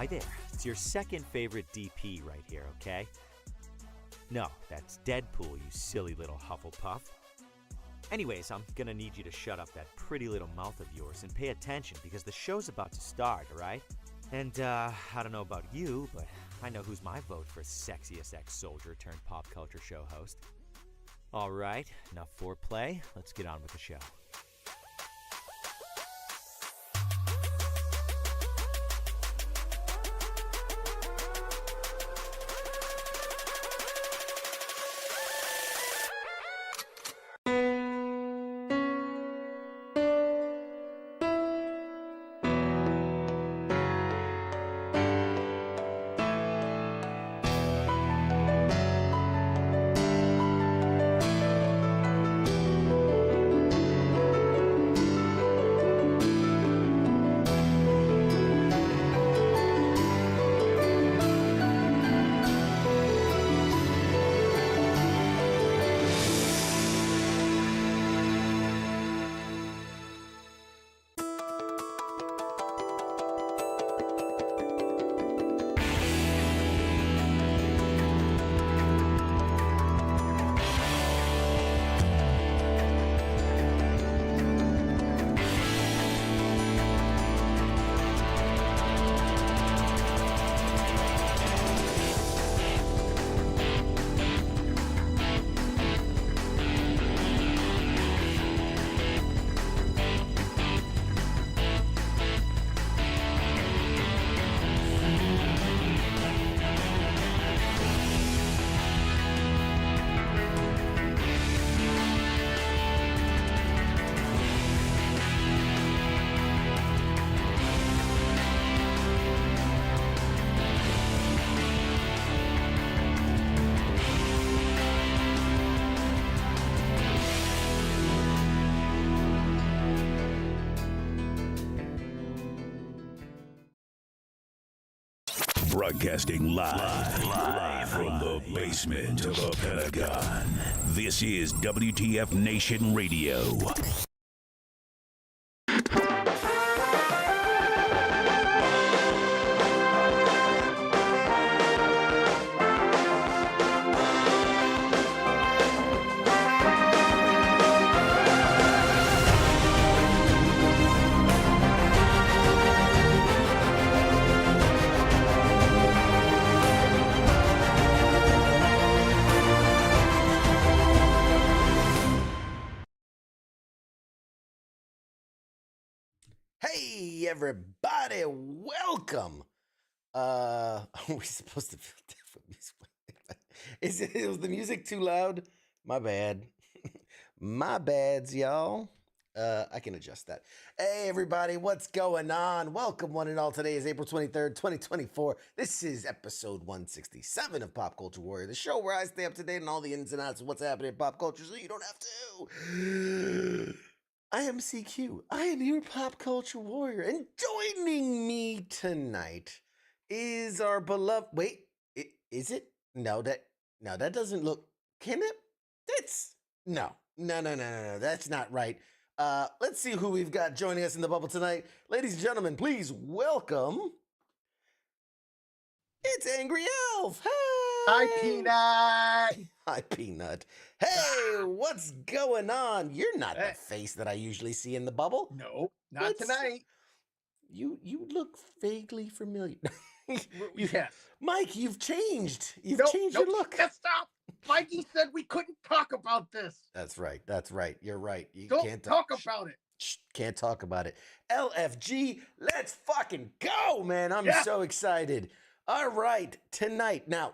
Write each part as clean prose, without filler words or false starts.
Hi there. It's your second favorite DP right here, okay? No, that's Deadpool, you silly little Hufflepuff. Anyways, I'm gonna need you to shut up that pretty little mouth of yours and pay attention because the show's about to start, alright? And, I don't know about you, but I know who's my vote for sexiest ex-soldier turned pop culture show host. Alright, enough foreplay. Let's get on with the show. Broadcasting live from the basement of the Pentagon. This is WTF Nation Radio. Hey everybody, welcome. Are we supposed to feel different music? Was the music too loud? My bad. My bads, y'all. I can adjust that. Hey everybody, what's going on? Welcome one and all. Today is April 23rd, 2024. This is episode 167 of Pop Culture Warrior, the show where I stay up to date on all the ins and outs of what's happening in pop culture so you don't have to. I am CQ. I am your pop culture warrior, and joining me tonight is our beloved. Wait, is it? No, that doesn't look. Can it? It's no. That's not right. Let's see who we've got joining us in the bubble tonight, ladies and gentlemen. Please welcome. It's Angry Elf. Hey. Hi, Peanut. Hi, Peanut. Hey, what's going on? You're not the face that I usually see in the bubble. No, not tonight. You look vaguely familiar. Yes. Mike, you've changed. You've changed your look. Stop. Mikey said we couldn't talk about this. That's right. You're right. You Don't can't talk about it. Can't talk about it. LFG, let's fucking go, man. I'm so excited. All right, tonight. Now,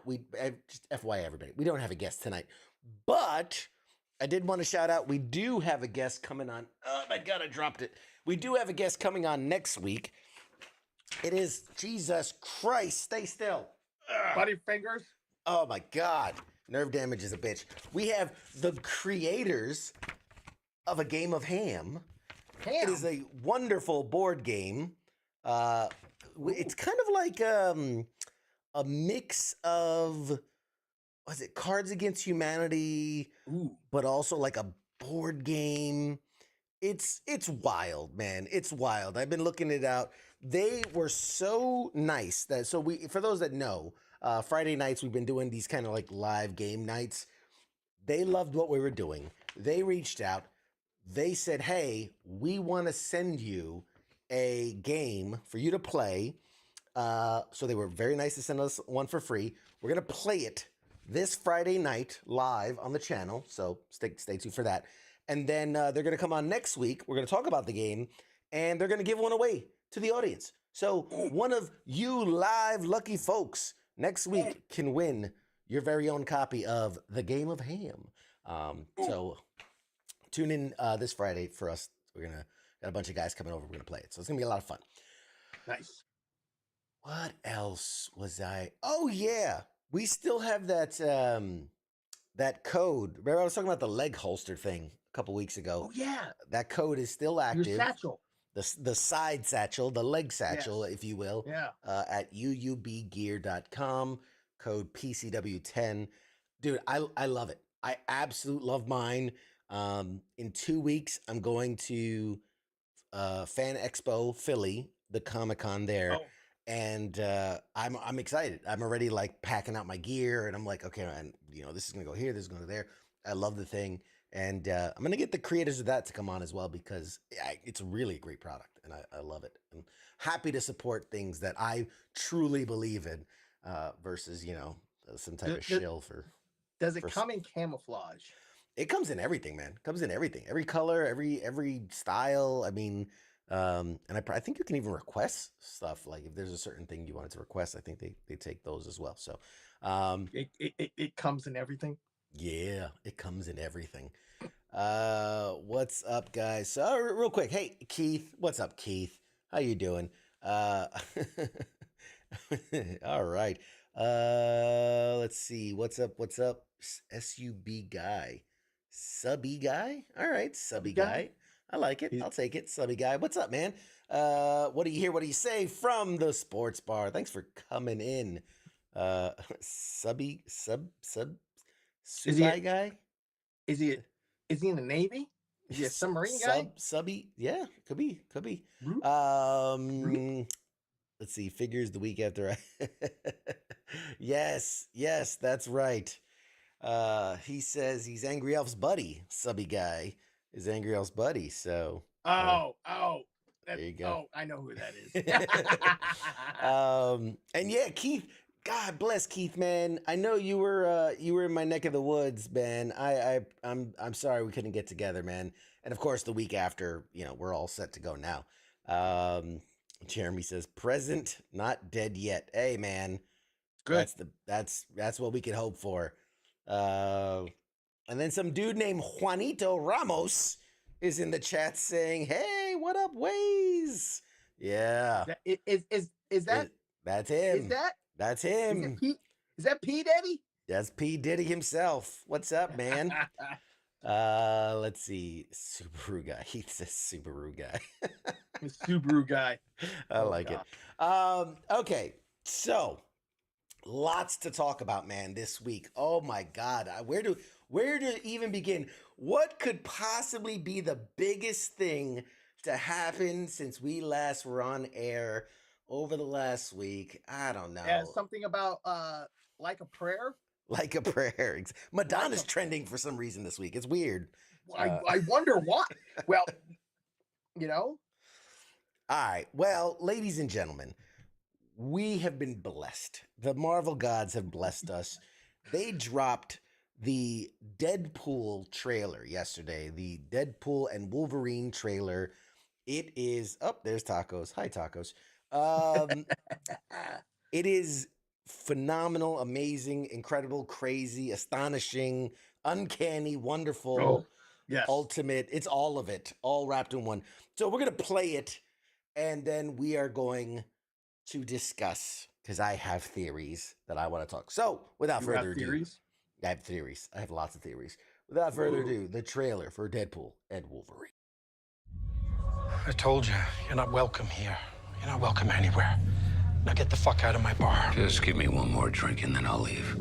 just FYI, everybody, we don't have a guest tonight, but I did want to shout out, we do have a guest coming on. Oh my God, I dropped it. We do have a guest coming on next week. It is, Jesus Christ, stay still. Buddy fingers. Oh my God, nerve damage is a bitch. We have the creators of A Game of Ham. It is a wonderful board game. It's kind of like a mix of, was it Cards Against Humanity, but also like a board game. It's wild, man. It's wild. I've been looking it out. They were so nice that for those that know, Friday nights we've been doing these kind of like live game nights. They loved what we were doing. They reached out. They said, "Hey, we want to send you a game for you to play." So they were very nice to send us one for free. We're gonna play it this Friday night live on the channel. So stay tuned for that. And then they're gonna come on next week. We're gonna talk about the game, and they're gonna give one away to the audience. So one of you live lucky folks next week can win your very own copy of The Game of Ham. So tune in this Friday for us. We're got a bunch of guys coming over. We're gonna play it. So it's gonna be a lot of fun. Nice. What else was I? Oh yeah, we still have that that code. Remember I was talking about the leg holster thing a couple weeks ago. Oh yeah. That code is still active. Your satchel. The side satchel, the leg satchel, if you will. Yeah. At uubgear.com, code PCW10. Dude, I love it. I absolutely love mine. In 2 weeks, I'm going to Fan Expo Philly, the Comic-Con there. Oh. And I'm excited. I'm already like packing out my gear, and I'm like, okay, man, this is gonna go here, this is gonna go there. I love the thing, and I'm gonna get the creators of that to come on as well because it's really a great product, and I love it. I'm happy to support things that I truly believe in, versus some type of shill for. Does it come in camouflage? It comes in everything, man. It comes in everything, every color, every style. I mean. And I think you can even request stuff. Like if there's a certain thing you wanted to request, I think they take those as well. So, it comes in everything. Yeah, it comes in everything. What's up, guys? So, real quick, hey Keith, what's up, Keith? How you doing? All right. Let's see. What's up? SUB guy, subby guy. All right, subby guy. I like it. I'll take it. Subby guy. What's up, man? What do you hear? What do you say from the sports bar? Thanks for coming in. Subby guy? Is he in the Navy? Is he a submarine guy? Subby, yeah, could be. Let's see, figures the week after Yes, that's right. He says he's Angry Elf's buddy, subby guy. Is Angry Elf's buddy, so there you go. Oh, I know who that is. And yeah, Keith, God bless Keith, man. I know you were in my neck of the woods, man. I'm sorry we couldn't get together, man. And of course, the week after, we're all set to go now. Jeremy says, "Present, not dead yet." Hey, man, good. That's what we could hope for. And then some dude named Juanito Ramos is in the chat saying, "Hey, what up, Waze?" Yeah. Is that that's him. That's him. Is that P Diddy? That's P Diddy himself. What's up, man? Let's see. Subaru guy. He says Subaru guy. Subaru guy. I like it. Okay. So lots to talk about, man, this week. Oh my God. Where to even begin? What could possibly be the biggest thing to happen since we last were on air over the last week? I don't know. Yeah, something about like a prayer. Like a prayer. Madonna's trending for some reason this week. It's weird. I wonder why. Well, All right. Well, ladies and gentlemen, we have been blessed. The Marvel gods have blessed us. They dropped the Deadpool trailer yesterday. The Deadpool and Wolverine trailer. It is there's Tacos. Hi, Tacos. It is phenomenal, amazing, incredible, crazy, astonishing, uncanny, wonderful, yes, ultimate. It's all of it, all wrapped in one. So we're going to play it, and then we are going to discuss, because I have theories that I want to talk. So without further ado, I have theories. I have lots of theories. Without further ado, the trailer for Deadpool and Wolverine. I told you, you're not welcome here. You're not welcome anywhere. Now get the fuck out of my bar. Just give me one more drink and then I'll leave.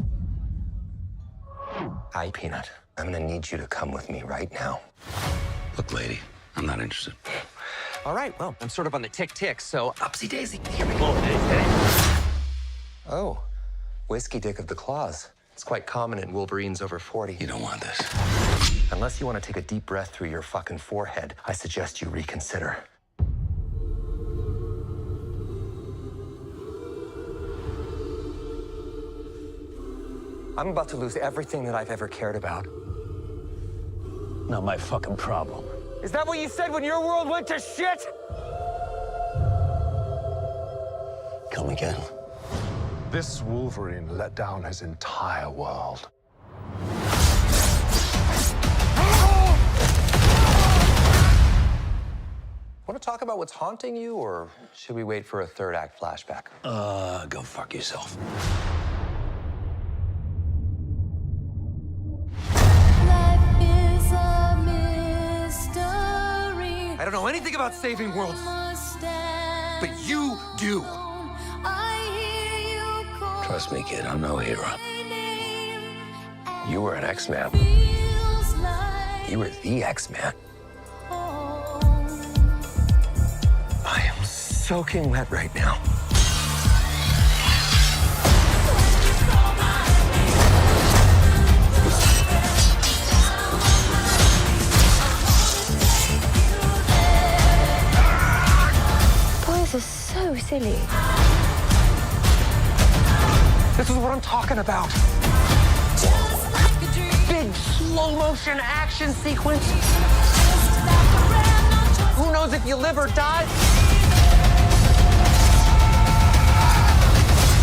Hi, Peanut. I'm gonna need you to come with me right now. Look, lady, I'm not interested. All right, well, I'm sort of on the tick-tick, so upsy daisy. Here we go. Oh, whiskey dick of the claws. It's quite common in Wolverines over 40. You don't want this. Unless you want to take a deep breath through your fucking forehead, I suggest you reconsider. I'm about to lose everything that I've ever cared about. Not my fucking problem. Is that what you said when your world went to shit? Come again. This Wolverine let down his entire world. Want to talk about what's haunting you, or should we wait for a third act flashback? Go fuck yourself. I don't know anything about saving worlds, but you do. Trust me, kid, I'm no hero. You were an X-Man. You were the X-Man. I am soaking wet right now. Boys are so silly. This is what I'm talking about. Big slow motion action sequence. Who knows if you live or die?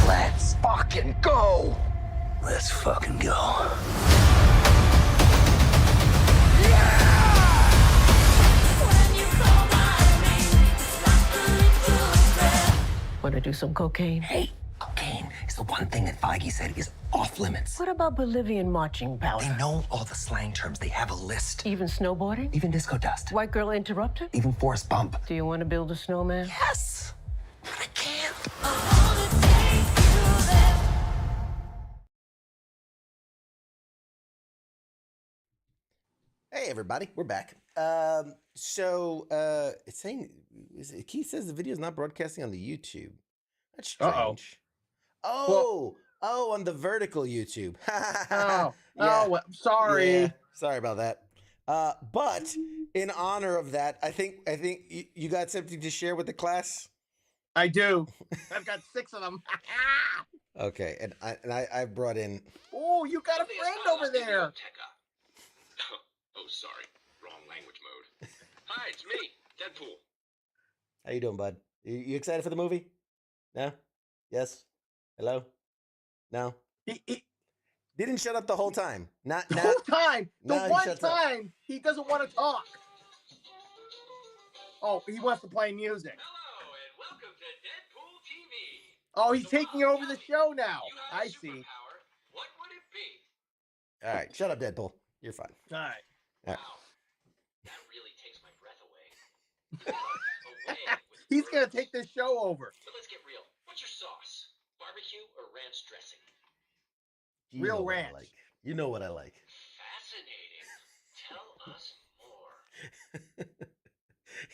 Let's fucking go. Let's fucking go. Want to do some cocaine? Hey, cocaine is the one thing that Feige said is off limits. What about Bolivian marching powder? They know all the slang terms. They have a list. Even snowboarding? Even disco dust. White girl interrupted? Even forest bump. Do you want to build a snowman? Yes! But I can't. Hey everybody, we're back. It's saying Keith says the video is not broadcasting on the YouTube. That's strange. Oh, on the vertical YouTube. Oh, Yeah. well, sorry. Yeah, sorry about that. But in honor of that, I think you got something to share with the class. I do. I've got 6 of them. Okay, and I brought in. Oh, you got a friend over there. Oh, sorry. Wrong language mode. Hi, it's me, Deadpool. How you doing, bud? You excited for the movie? No? Yes? Hello? No? He Didn't shut up the whole time. Not the whole time. The now he one shuts up. time he doesn't want to talk. Oh, he wants to play music. Hello, and welcome to Deadpool TV. Oh, he's taking over the show now. You have a I see. superpower. What would it be? All right, shut up, Deadpool. You're fine. All right. All right. Wow, that really takes my breath away. Away with He's words. gonna take this show over. But let's get real. What's your sauce? Barbecue or ranch dressing? You Real know what I ranch. like. You know what I like. Fascinating. Tell us more.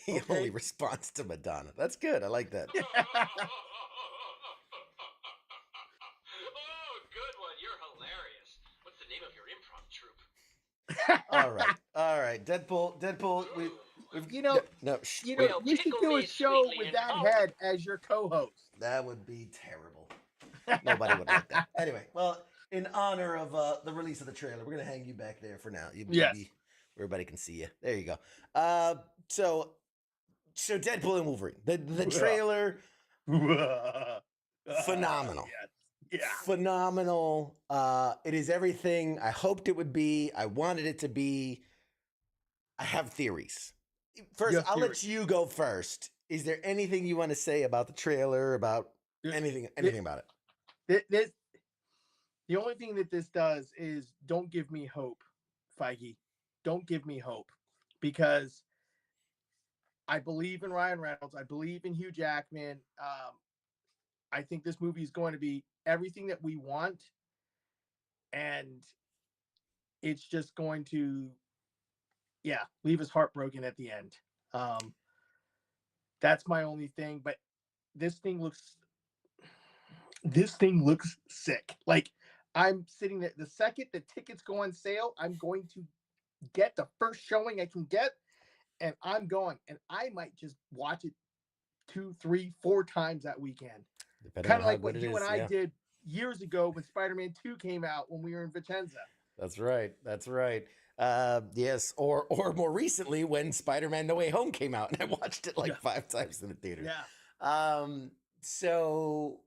He Okay. only responds to Madonna. That's good. I like that. Oh, good one. You're hilarious. What's the name of your improv troupe? All right. Deadpool. We've You know, no. Well, you should tickle do a me show sweetly with and that oh. head as your co-host. That would be terrible. Nobody would like that. Anyway, well, in honor of the release of the trailer, we're gonna hang you back there for now. Yes. Everybody can see you. There you go. So Deadpool and Wolverine. The trailer, phenomenal. Yes. Yeah. Phenomenal. It is everything I hoped it would be. I wanted it to be. I have theories. First, You have I'll let theories. you go first. Is there anything you want to say about the trailer? About anything about it? This, the only thing that this does is don't give me hope, Feige. Don't give me hope, because I believe in Ryan Reynolds. I believe in Hugh Jackman. I think this movie is going to be everything that we want, and it's just going to yeah, leave us heartbroken at the end. That's my only thing. But this thing looks sick. Like, I'm sitting there. The second the tickets go on sale, I'm going to get the first showing I can get, and I'm going. And I might just watch it 2, 3, 4 times that weekend. Kind of like what you and I did years ago when Spider-Man 2 came out when we were in Vicenza. That's right. That's right. Yes, or more recently when Spider-Man No Way Home came out and I watched it like 5 times in the theater. Yeah. So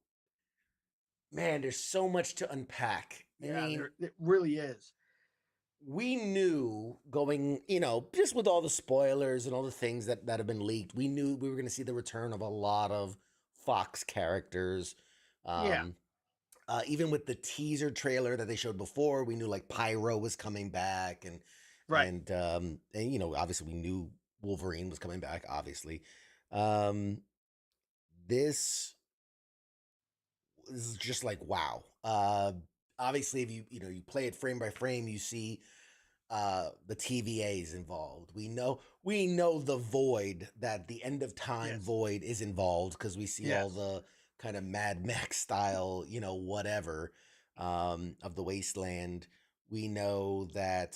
man, there's so much to unpack. Yeah, it really is. We knew going, just with all the spoilers and all the things that have been leaked, we knew we were going to see the return of a lot of Fox characters. Even with the teaser trailer that they showed before, we knew like Pyro was coming back, and right, and obviously we knew Wolverine was coming back. Obviously, this is just like wow. Obviously, if you play it frame by frame, you see the TVA's involved. We know the Void, that the End of Time Void is involved, because we see all the kind of Mad Max style, whatever, of the Wasteland. We know that,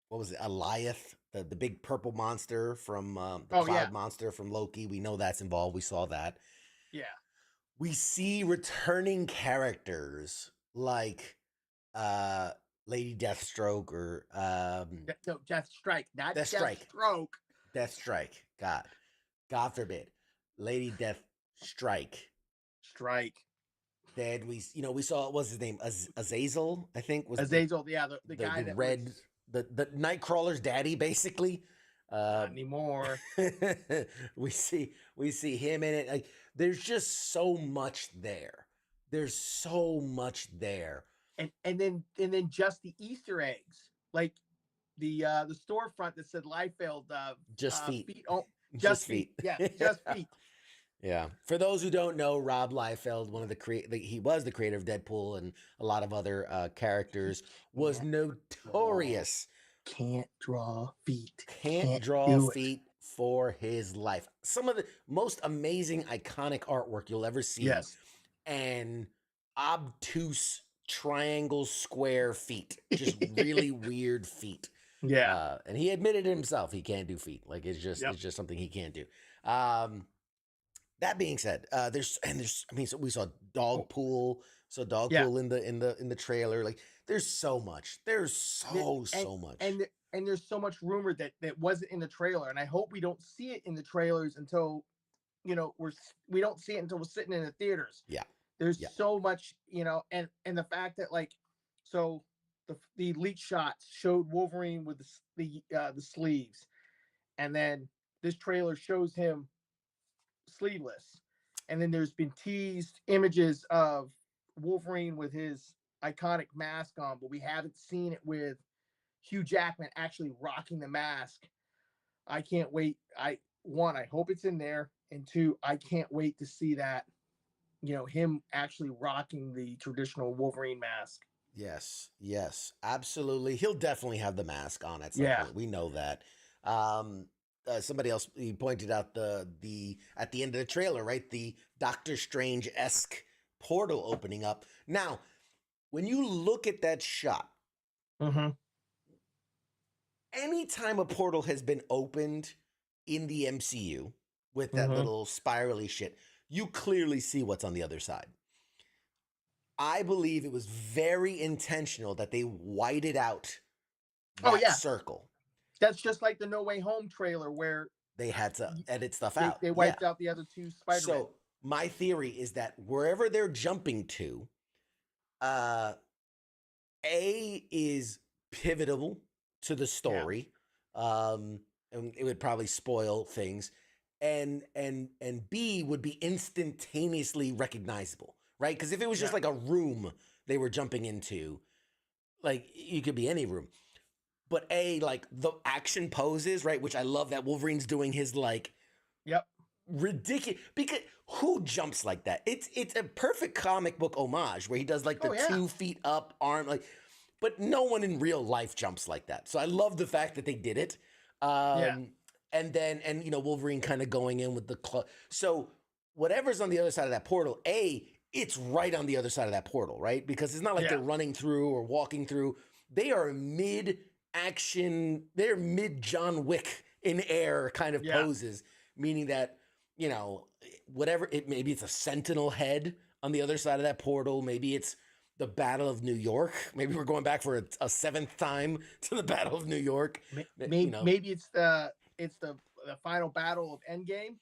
what was it, Alioth, the big purple monster from the Cloud monster from Loki. We know that's involved. We saw that. Yeah. We see returning characters like Lady Deathstroke, or no, Deathstrike, not Deathstrike. Deathstroke. Deathstrike. God forbid. Lady Deathstrike. Strike. Then we saw, what's his name? Azazel, I think, was Azazel. The guy that red, was... the Nightcrawler's daddy, basically. Not anymore. we see him in it. Like, there's just so much there. There's so much there. And then just the Easter eggs, like the storefront that said Liefeld, just feet. Just feet. Yeah, just feet. Yeah. For those who don't know, Rob Liefeld, he was the creator of Deadpool and a lot of other characters, was notorious. Can't draw feet. Can't draw feet for his life. Some of the most amazing, iconic artwork you'll ever see. Yes. And obtuse triangle square feet. Just really weird feet. Yeah. And he admitted it himself, he can't do feet. Like, it's just something he can't do. That being said, so we saw Dogpool. So Dogpool in the trailer. Like, there's so much. There's so much. And there's so much rumor that wasn't in the trailer. And I hope we don't see it in the trailers until, we don't see it until we're sitting in the theaters. Yeah. There's so much, and the fact that, like, so the leaked shots showed Wolverine with the sleeves, and then this trailer shows him sleeveless, and then there's been teased images of Wolverine with his iconic mask on, but we haven't seen it with Hugh Jackman actually rocking the mask. I can't wait. I hope it's in there, and 2, I can't wait to see that, him actually rocking the traditional Wolverine mask. Yes, absolutely. He'll definitely have the mask on at some point. We know that. Somebody else, he pointed out the at the end of the trailer, right? The Doctor Strange-esque portal opening up. Now, when you look at that shot, anytime a portal has been opened in the MCU with that little spirally shit, you clearly see what's on the other side. I believe it was very intentional that they whited out that circle. That's just like the No Way Home trailer where they had to edit stuff out. They wiped out the other 2 Spider-Man. So my theory is that wherever they're jumping to, A is pivotal to the story, and it would probably spoil things, and B would be instantaneously recognizable, right? Because if it was just like a room they were jumping into, like, you could be any room. But A, like, the action poses, right? Which I love that Wolverine's doing his, like, ridiculous, because who jumps like that? It's a perfect comic book homage where he does like the 2 feet up arm, like, but no one in real life jumps like that. So I love the fact that they did it. Yeah. And then, and you know, Wolverine kind of going in with the club. So whatever's on the other side of that portal, it's right on the other side of that portal, right? Because it's not like Yeah. they're running through or walking through. They are mid action. They're mid John Wick in air kind of Yeah. poses, meaning that, you know, whatever it maybe it's a sentinel head on the other side of that portal. Maybe it's the Battle of New York. Maybe we're going back for a seventh time to the Battle of New York. Maybe, You know, maybe it's the final battle of Endgame.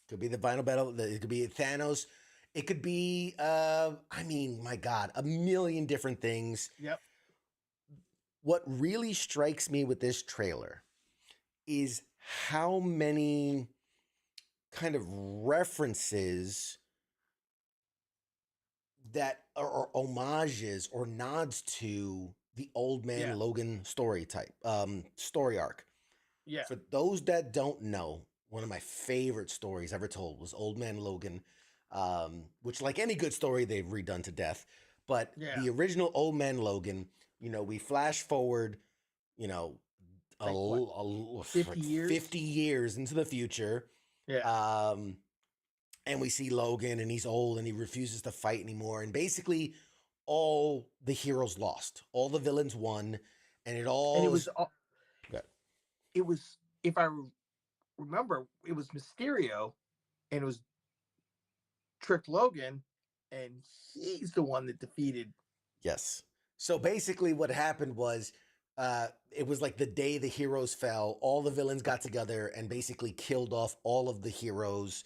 could be the final battle. It could be Thanos. It could be, I mean, my God, a million different things. Yep. What really strikes me with this trailer is how many kind of references that are homages or nods to the Old Man Yeah. Logan story arc. Yeah. For those that don't know, one of my favorite stories ever told was Old Man Logan, which, like any good story, they've redone to death. But Yeah. the original Old Man Logan, you know, we flash forward, you know, Like what, 50 years? 50 years into the future. Yeah. And we see Logan, and he's old, and he refuses to fight anymore. And basically, all the heroes lost, all the villains won, and it all. And it was Good. it was, if I remember, it was Mysterio, and it was tricked Logan, and he's the one that defeated. Yes. So basically, what happened was, it was like the day the heroes fell. All the villains got together and basically killed off all of the heroes.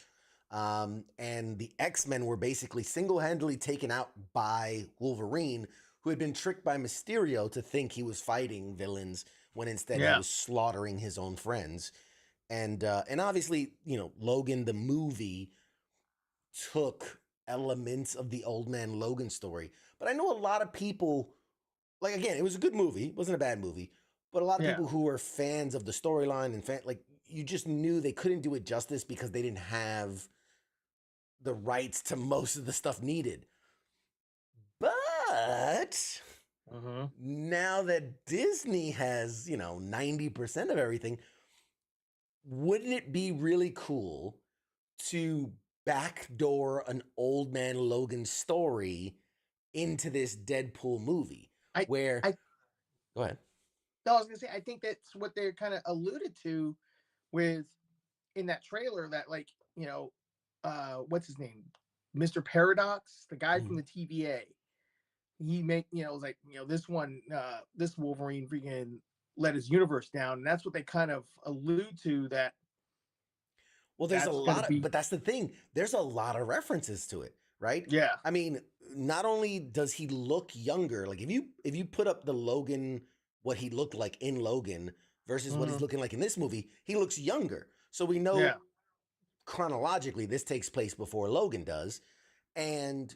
And the X-Men were basically single-handedly taken out by Wolverine, who had been tricked by Mysterio to think he was fighting villains when instead he Yeah. was slaughtering his own friends. And obviously, you know, Logan the movie took elements of the Old Man Logan story. But I know a lot of people, like, again, it was a good movie. It wasn't a bad movie. But a lot of Yeah. people who were fans of the storyline and like, you just knew they couldn't do it justice because they didn't have the rights to most of the stuff needed. But now that Disney has, you know, 90% of everything, wouldn't it be really cool to backdoor an Old Man Logan story into this Deadpool movie? Go ahead. No, I was gonna say, I think that's what they're kind of alluded to with in that trailer, that, like, you know, what's his name? Mr. Paradox, the guy from the TVA. He was like, you know, this Wolverine freaking let his universe down. And that's what they kind of allude to, that. Well, there's a lot of, but that's the thing. There's a lot of references to it, right? Yeah. I mean, not only does he look younger, like if you put up the Logan, what he looked like in Logan versus what he's looking like in this movie, he looks younger. So we know chronologically this takes place before Logan does. And,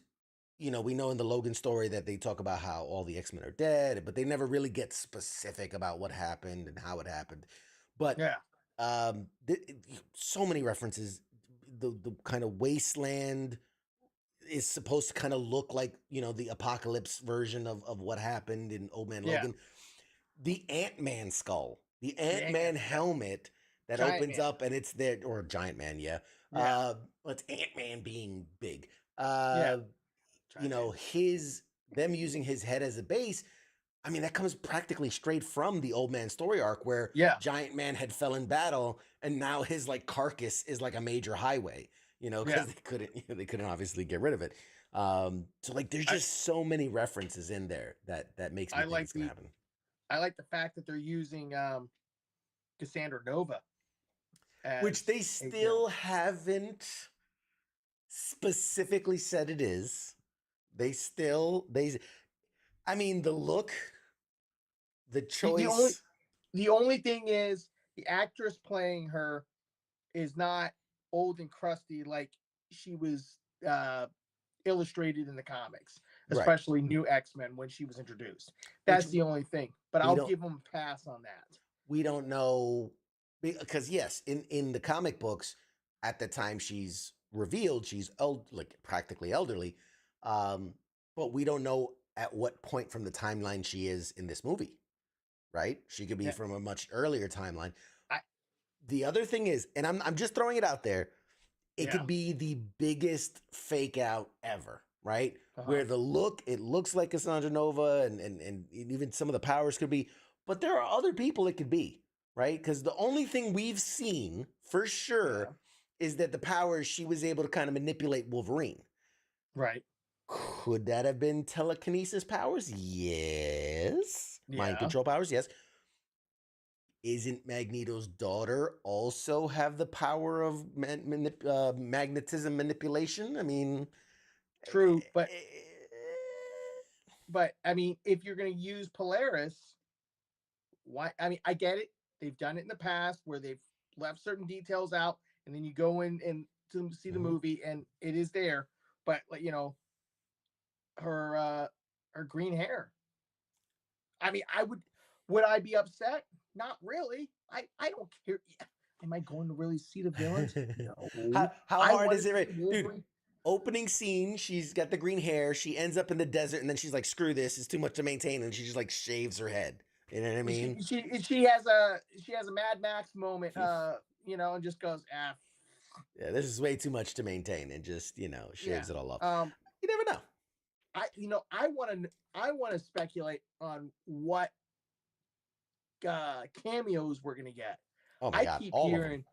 you know, we know in the Logan story that they talk about how all the X-Men are dead, but they never really get specific about what happened and how it happened. But so many references. The kind of wasteland is supposed to kind of look like, you know, the apocalypse version of what happened in Old Man Logan. The Ant-Man skull, the Ant-Man helmet that Giant opens Man. up, and it's there, or Giant Man, it's Ant-Man being big. You know, them using his head as a base. I mean, that comes practically straight from the Old Man story arc, where Giant Man had fell in battle, and now his like carcass is like a major highway. You know, because they couldn't obviously get rid of it. So like, there's just so many references in there that makes me think it's gonna happen. I like the fact that they're using Cassandra Nova, Which they still haven't specifically said it is. I mean, the look, the choice. The only thing is, the actress playing her is not old and crusty like she was illustrated in the comics, especially New X-Men when she was introduced. That's the only thing. But I'll give them a pass on that. We don't know, because yes, in the comic books, at the time she's revealed, she's like practically elderly, but we don't know at what point from the timeline she is in this movie, right? She could be from a much earlier timeline. The other thing is, and I'm just throwing it out there, it Yeah. could be the biggest fake out ever, right? Uh-huh. Where it looks like Cassandra Nova and even some of the powers could be, but there are other people it could be, right? Because the only thing we've seen for sure is that the powers, she was able to kind of manipulate Wolverine. Right. Could that have been telekinesis powers? Yes. Mind Yeah. control powers? Yes. Isn't Magneto's daughter also have the power of magnetism manipulation? I mean, True, but I mean, if you're going to use Polaris, why? I mean, I get it. They've done it in the past where they've left certain details out, and then you go in and to see the movie, and it is there. But like, you know, her green hair. I mean, would I be upset? Not really. I don't care. Am I going to really see the villains? No. How I hard wanna is it? Right? see Dude, Wolverine. opening scene, she's got the green hair. She ends up in the desert, and then she's like, "Screw this! It's too much to maintain," and she just like shaves her head. You know what I mean? She has a Mad Max moment, you know, and just goes, Yeah, this is way too much to maintain, and just shaves it all off. You never know. I want to speculate on what cameos we're gonna get. Oh my God, all of them.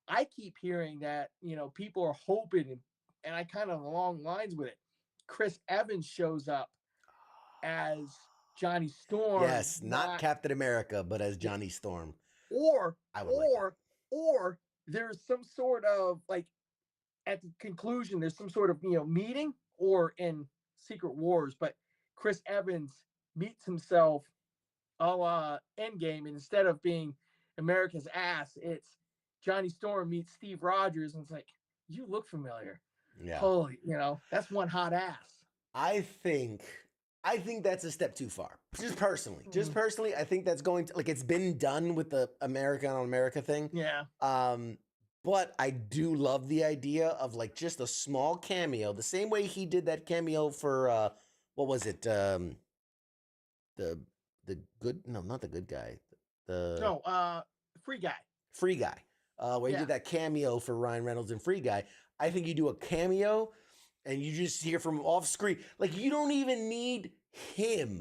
I keep hearing that people are hoping, and I kind of along lines with it. Chris Evans shows up as Johnny Storm. Yes, not Captain America, but as Johnny Storm. Or I would like or there's some sort of like at the conclusion, there's some sort of meeting, or in Secret Wars, but Chris Evans meets himself a la Endgame, and instead of being America's ass, it's Johnny Storm meets Steve Rogers, and it's like, you look familiar. Yeah. Holy, that's one hot ass. I think that's a step too far. Just personally, I think that's going to, like, it's been done with the America on America thing. Yeah. But I do love the idea of like just a small cameo, the same way he did that cameo for what was it? The good, no, not the good guy. Free Guy. Free Guy. Where he did that cameo for Ryan Reynolds in Free Guy. I think you do a cameo and you just hear from off screen. Like, you don't even need him.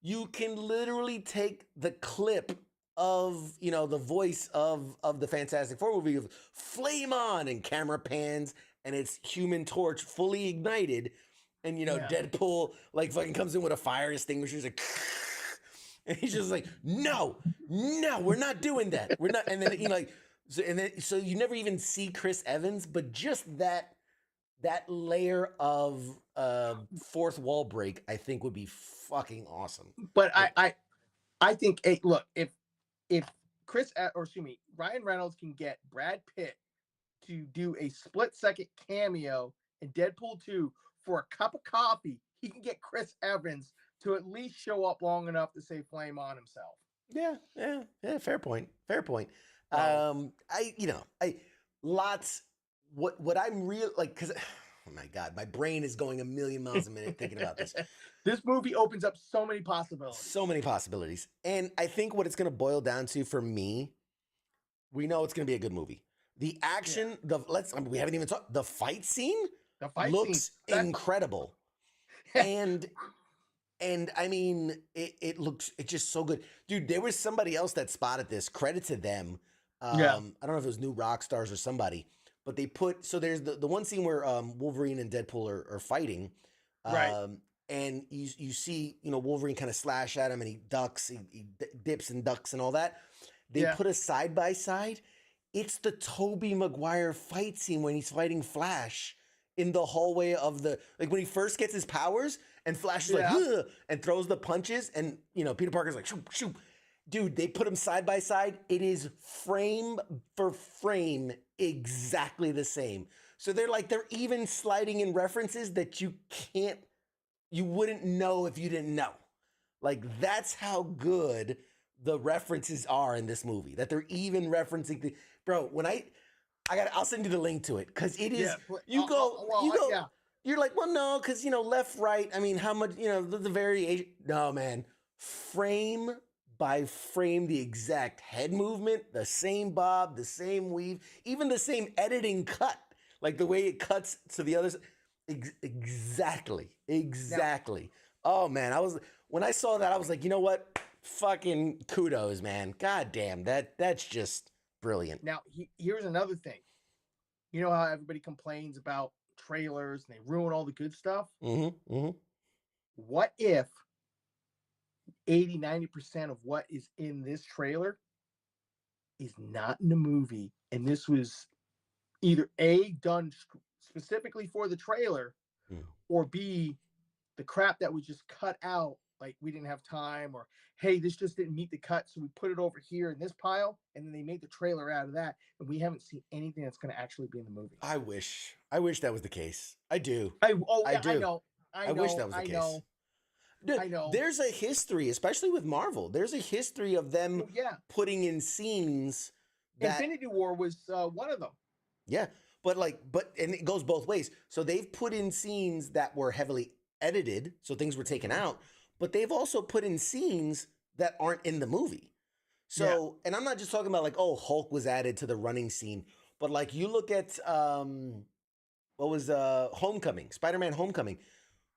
You can literally take the clip of, the voice of the Fantastic Four movie of Flame On, and camera pans and it's Human Torch fully ignited. And, Deadpool like fucking comes in with a fire extinguisher. He's like, and he's just like, no, we're not doing that. We're not. And then, so you never even see Chris Evans, but just that layer of fourth wall break, I think would be fucking awesome. But I think, look, if Ryan Reynolds can get Brad Pitt to do a split-second cameo in Deadpool 2 for a cup of coffee, he can get Chris Evans to at least show up long enough to say Flame On himself. Yeah. Fair point. What I'm real like, because oh my God, my brain is going a million miles a minute thinking about this. This movie opens up so many possibilities. So many possibilities. And I think what it's going to boil down to for me, we know it's going to be a good movie. The action, we haven't even talked, the fight scene looks incredible. And I mean, it's just so good. Dude, there was somebody else that spotted this. Credit to them. I don't know if it was New Rockstars or somebody, but they so there's the one scene where Wolverine and Deadpool are fighting. Right. And you see, Wolverine kind of slash at him, and he ducks, he dips and ducks and all that. They put a side by side. It's the Tobey Maguire fight scene when he's fighting Flash in the hallway of when he first gets his powers, and Flash is like, ugh, and throws the punches, and Peter Parker's like, shoot, shoot. Dude, they put them side by side. It is frame for frame exactly the same. So they're even sliding in references that you wouldn't know if you didn't know. Like, that's how good the references are in this movie, that they're even referencing bro, when I'll send you the link to it, because it is, you're like, well, no, because, left, right, I mean, how much, the variation, no, man, frame by frame, the exact head movement, the same bob, the same weave, even the same editing cut, like the way it cuts to the other side. Exactly. Oh man, when I saw that, I was like, you know what? Fucking kudos, man. God damn, that's just brilliant. Now, here's another thing. You know how everybody complains about trailers and they ruin all the good stuff? What if 80-90% of what is in this trailer is not in the movie, and this was either A, done specifically for the trailer, or B, the crap that was just cut out, like we didn't have time, or hey, this just didn't meet the cut, so we put it over here in this pile, and then they made the trailer out of that, and we haven't seen anything that's going to actually be in the movie. I wish that was the case. I do. I do. I wish that was the case. Dude, I know. There's a history, especially with Marvel. There's a history of them putting in scenes. Infinity War was one of them. Yeah, but and it goes both ways. So they've put in scenes that were heavily edited, so things were taken out, but they've also put in scenes that aren't in the movie. So, and I'm not just talking about like, oh, Hulk was added to the running scene, but like you look at what was Homecoming, Spider-Man Homecoming.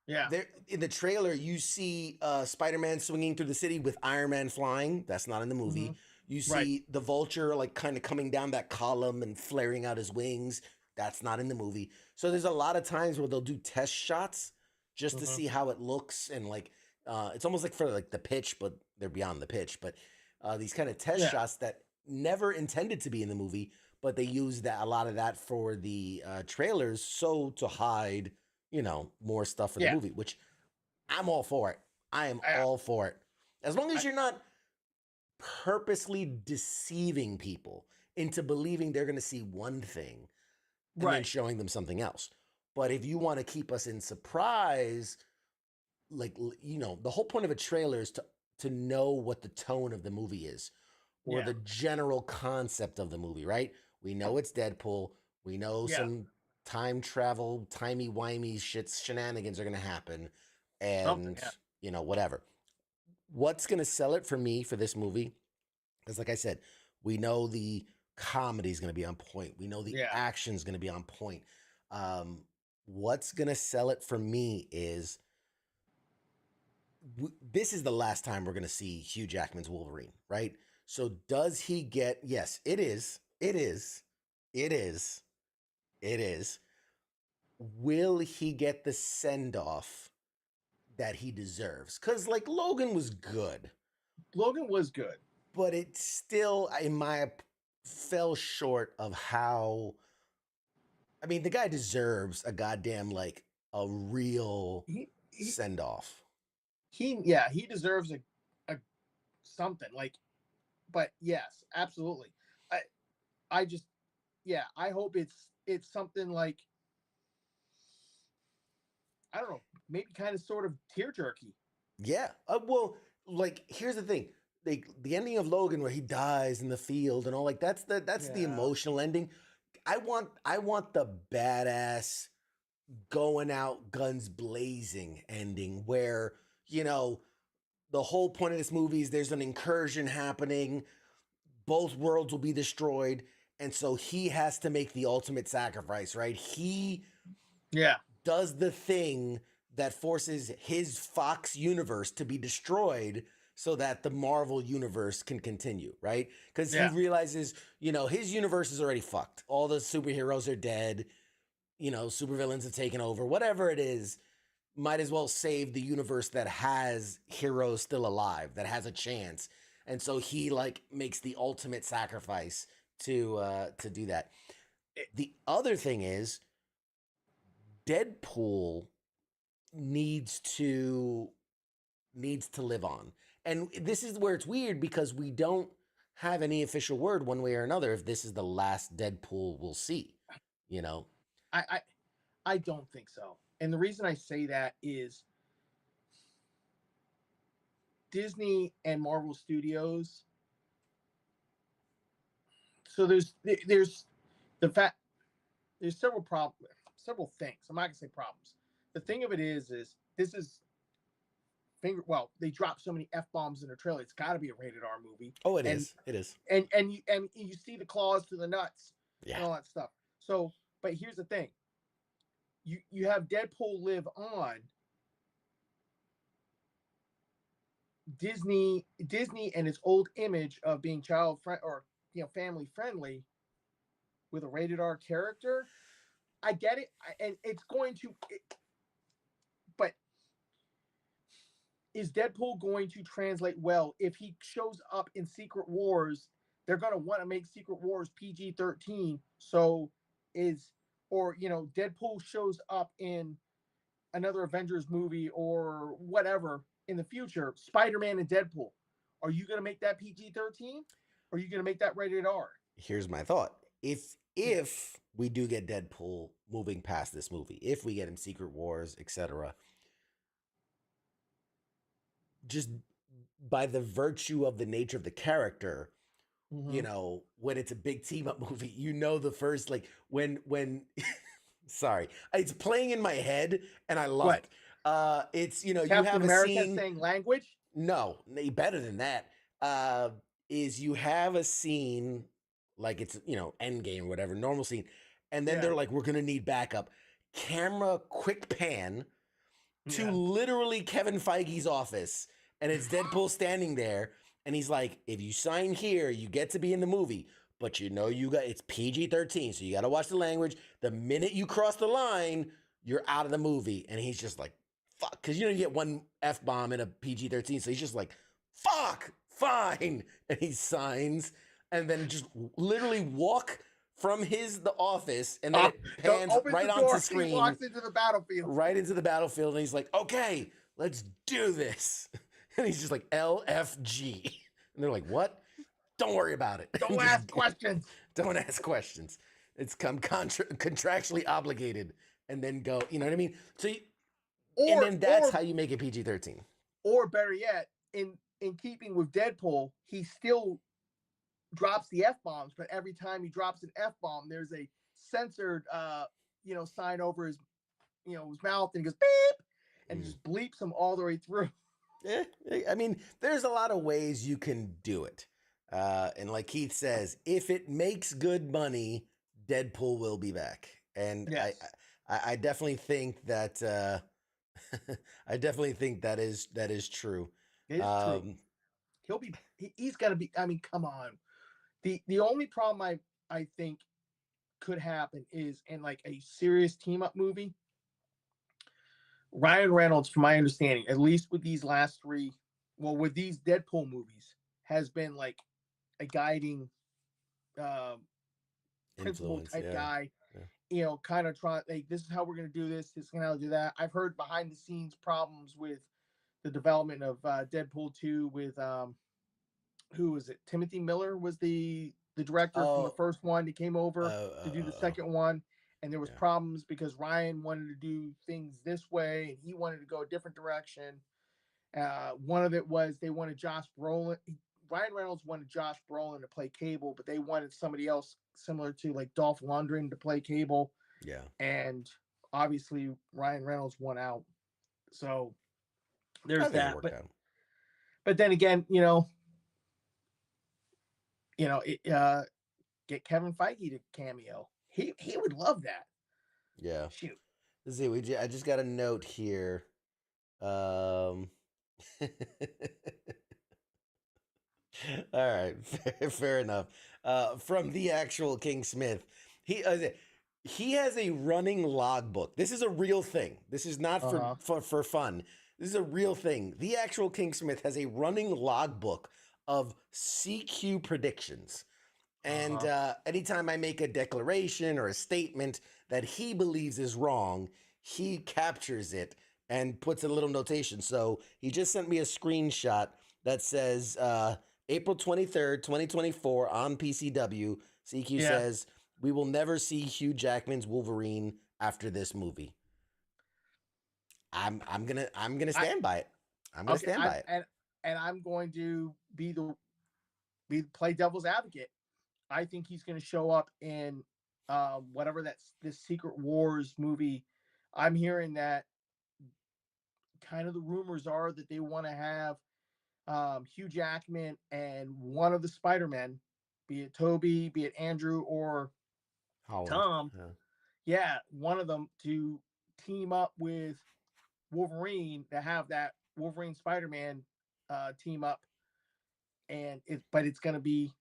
Yeah. There in the trailer, you see Spider-Man swinging through the city with Iron Man flying. That's not in the movie. You see the Vulture like kind of coming down that column and flaring out his wings. That's not in the movie. So there's a lot of times where they'll do test shots just to see how it looks, and like it's almost like for like the pitch, but they're beyond the pitch. But these kind of test shots that never intended to be in the movie, but they use a lot of that for the trailers, so to hide, more stuff for the movie, which I'm all for it. I am all for it. As long as you're not purposely deceiving people into believing they're going to see one thing and then showing them something else. But if you want to keep us in surprise, like, the whole point of a trailer is to know what the tone of the movie is, or the general concept of the movie, right? We know it's Deadpool. We know some time travel, timey-wimey shenanigans are going to happen. And, whatever. What's going to sell it for me for this movie is, like I said, we know the comedy is going to be on point. We know the action is going to be on point. What's going to sell it for me is this is the last time we're going to see Hugh Jackman's Wolverine, right? So does he get, yes, it is. Will he get the send-off that he deserves? Because, like, Logan was good. But it still, fell short of how, I mean, the guy deserves a goddamn, like, a real send-off. He deserves a something, like, but yes, absolutely. I just, I hope it's something like, I don't know, maybe kind of sort of tear jerky. Yeah. Well, like, here's the thing. The ending of Logan where he dies in the field and all, like, that's the emotional ending. I want the badass going out guns blazing ending where, the whole point of this movie is there's an incursion happening. Both worlds will be destroyed. And so he has to make the ultimate sacrifice, right? He does the thing that forces his Fox universe to be destroyed so that the Marvel universe can continue, right? Because he realizes, his universe is already fucked. All the superheroes are dead. Supervillains have taken over. Whatever it is, might as well save the universe that has heroes still alive, that has a chance. And so he, like, makes the ultimate sacrifice to do that. The other thing is Deadpool needs to live on. And this is where it's weird because we don't have any official word one way or another if this is the last Deadpool we'll see, I don't think so. And the reason I say that is Disney and Marvel Studios. So there's the fact there's several things. I'm not gonna say problems. The thing of it is this is they drop so many F-bombs in the trailer. It's got to be a rated R movie. Oh, it is. It is. And you see the claws to the nuts and all that stuff. So, but here's the thing. You have Deadpool live on. Disney and its old image of being family friendly with a rated R character. I get it, and it's going to. But is Deadpool going to translate well if he shows up in Secret Wars? They're going to want to make Secret Wars PG-13. So Deadpool shows up in another Avengers movie or whatever in the future, Spider-Man and Deadpool. Are you going to make that PG-13? Or are you going to make that rated R? Here's my thought. If we do get Deadpool moving past this movie, if we get him Secret Wars, etc., just by the virtue of the nature of the character, when it's a big team up movie, the first, like when sorry, it's playing in my head and I love it. It's, you Captain have America a scene saying language. No, better than that. Is you have a scene like it's, Endgame or whatever, normal scene. And then they're like, we're going to need backup. Camera quick pan to literally Kevin Feige's office. And it's Deadpool standing there. And he's like, if you sign here, you get to be in the movie. But it's PG-13. So you got to watch the language. The minute you cross the line, you're out of the movie. And he's just like, fuck. Because, you get one F-bomb in a PG-13. So he's just like, fuck, fine. And he signs. And then just literally walk from the office, and then it pans right onto the screen. He walks into the battlefield. Right into the battlefield, and he's like, okay, let's do this. And he's just like, LFG. And they're like, what? Don't worry about it. Don't ask questions. Don't ask questions. It's contractually obligated, and then go, you know what I mean? So, and then that's how you make it PG-13. Or better yet, in keeping with Deadpool, he still drops the F-bombs, but every time he drops an F-bomb, there's a censored sign over his his mouth, and he goes beep and just bleeps him all the way through. Yeah, I mean, there's a lot of ways you can do it. And like Keith says, if it makes good money, Deadpool will be back. And yes. I definitely think that that is true. It is true. He's gonna be, I mean, come on. The only problem I think could happen is in like a serious team up movie. Ryan Reynolds, from my understanding, at least with these last three, with these Deadpool movies, has been like a guiding principal type guy. Yeah. Kind of trying, like, this is how we're gonna do this. This is how to do that. I've heard behind the scenes problems with the development of Deadpool 2 with who was it? Timothy Miller was the director from the first one. He came over to do the second one, and there was problems because Ryan wanted to do things this way and he wanted to go a different direction. One of it was they wanted Josh Brolin. Ryan Reynolds wanted Josh Brolin to play Cable, but they wanted somebody else similar to like Dolph Lundgren to play Cable. Yeah. And obviously Ryan Reynolds won out. So there's that. But then again, get Kevin Feige to cameo. He would love that. Yeah. Shoot. Let's see. I just got a note here. All right, fair enough. From the actual King Smith, he has a running logbook. This is a real thing. This is not for fun. This is a real thing. The actual King Smith has a running logbook of CQ predictions. And anytime I make a declaration or a statement that he believes is wrong, he captures it and puts a little notation. So he just sent me a screenshot that says April 23rd, 2024 on PCW. CQ says, we will never see Hugh Jackman's Wolverine after this movie. I'm gonna stand by it. I'm gonna stand by it. And I'm going to play devil's advocate. I think he's going to show up in whatever this Secret Wars movie. I'm hearing that kind of the rumors are that they want to have Hugh Jackman and one of the Spider-Men, be it Toby, be it Andrew or Holland. Tom, one of them to team up with Wolverine to have that Wolverine Spider-Man team up, but it's going to be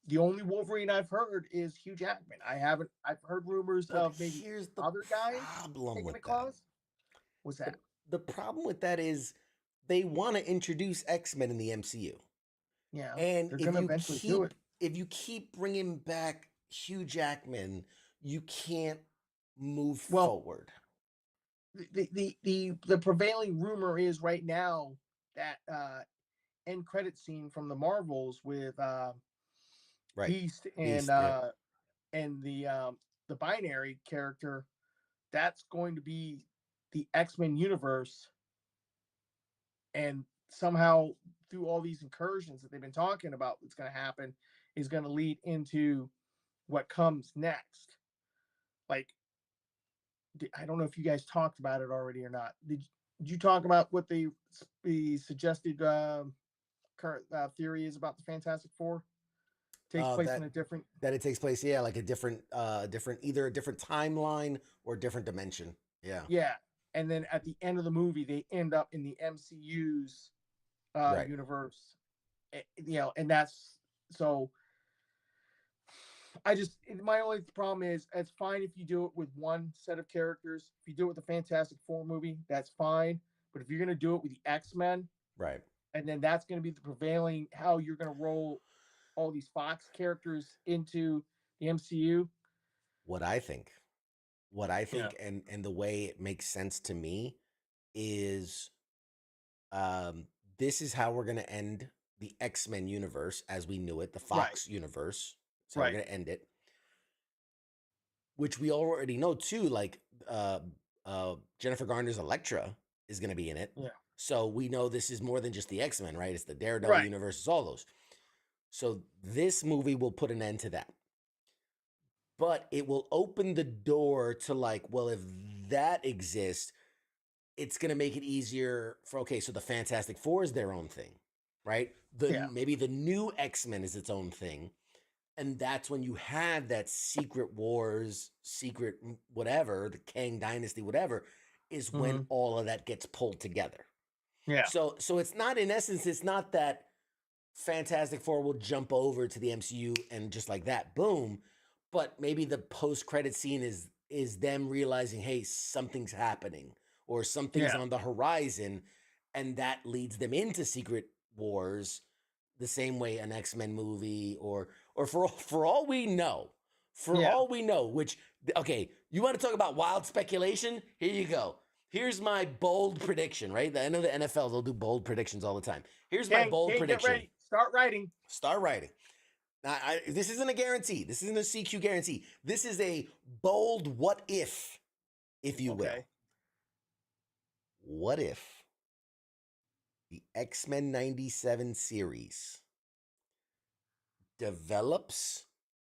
the only Wolverine I've heard is Hugh Jackman. I've heard rumors But of maybe here's the other guys problem taking with the claws. What's that? The problem with that is they want to introduce X-Men in the MCU. Yeah, And they're going to eventually do it. if you keep bringing back Hugh Jackman, you can't move forward. The prevailing rumor is right now that end credit scene from the Marvels with Beast and the Binary character, that's going to be the X-Men universe, and somehow through all these incursions that they've been talking about that's going to happen is going to lead into what comes next. Like, I don't know if you guys talked about it already or not. Did you talk about what the suggested current theory is about the Fantastic Four? Takes place in a different. That it takes place, like a different, either a different timeline or a different dimension. Yeah. Yeah, and then at the end of the movie, they end up in the MCU's universe. And that's so. My only problem is it's fine if you do it with one set of characters. If you do it with the Fantastic Four movie, that's fine. But if you're going to do it with the X-Men, right, and then that's going to be the prevailing how you're going to roll all these Fox characters into the MCU. What I think, and the way it makes sense to me is, this is how we're going to end the X-Men universe as we knew it, the Fox universe. So we're going to end it, which we already know too. Like Jennifer Garner's Elektra is going to be in it. Yeah. So we know this is more than just the X-Men, right? It's the Daredevil universe, it's all those. So this movie will put an end to that. But it will open the door to if that exists, it's going to make it easier for, so the Fantastic Four is their own thing, right? Maybe the new X-Men is its own thing. And that's when you have that Secret Wars, secret whatever, the Kang Dynasty, whatever, is when all of that gets pulled together. Yeah. So it's not, in essence, it's not that Fantastic Four will jump over to the MCU and just like that, boom. But maybe the post-credit scene is them realizing, hey, something's happening or something's on the horizon, and that leads them into Secret Wars the same way an X-Men movie or for all we know, which, you want to talk about wild speculation? Here you go. Here's my bold prediction, right? I know the NFL, they'll do bold predictions all the time. Here's my bold prediction. Get ready. Start writing. Now, this isn't a guarantee. This isn't a CQ guarantee. This is a bold what if you will. What if the X-Men 97 series develops,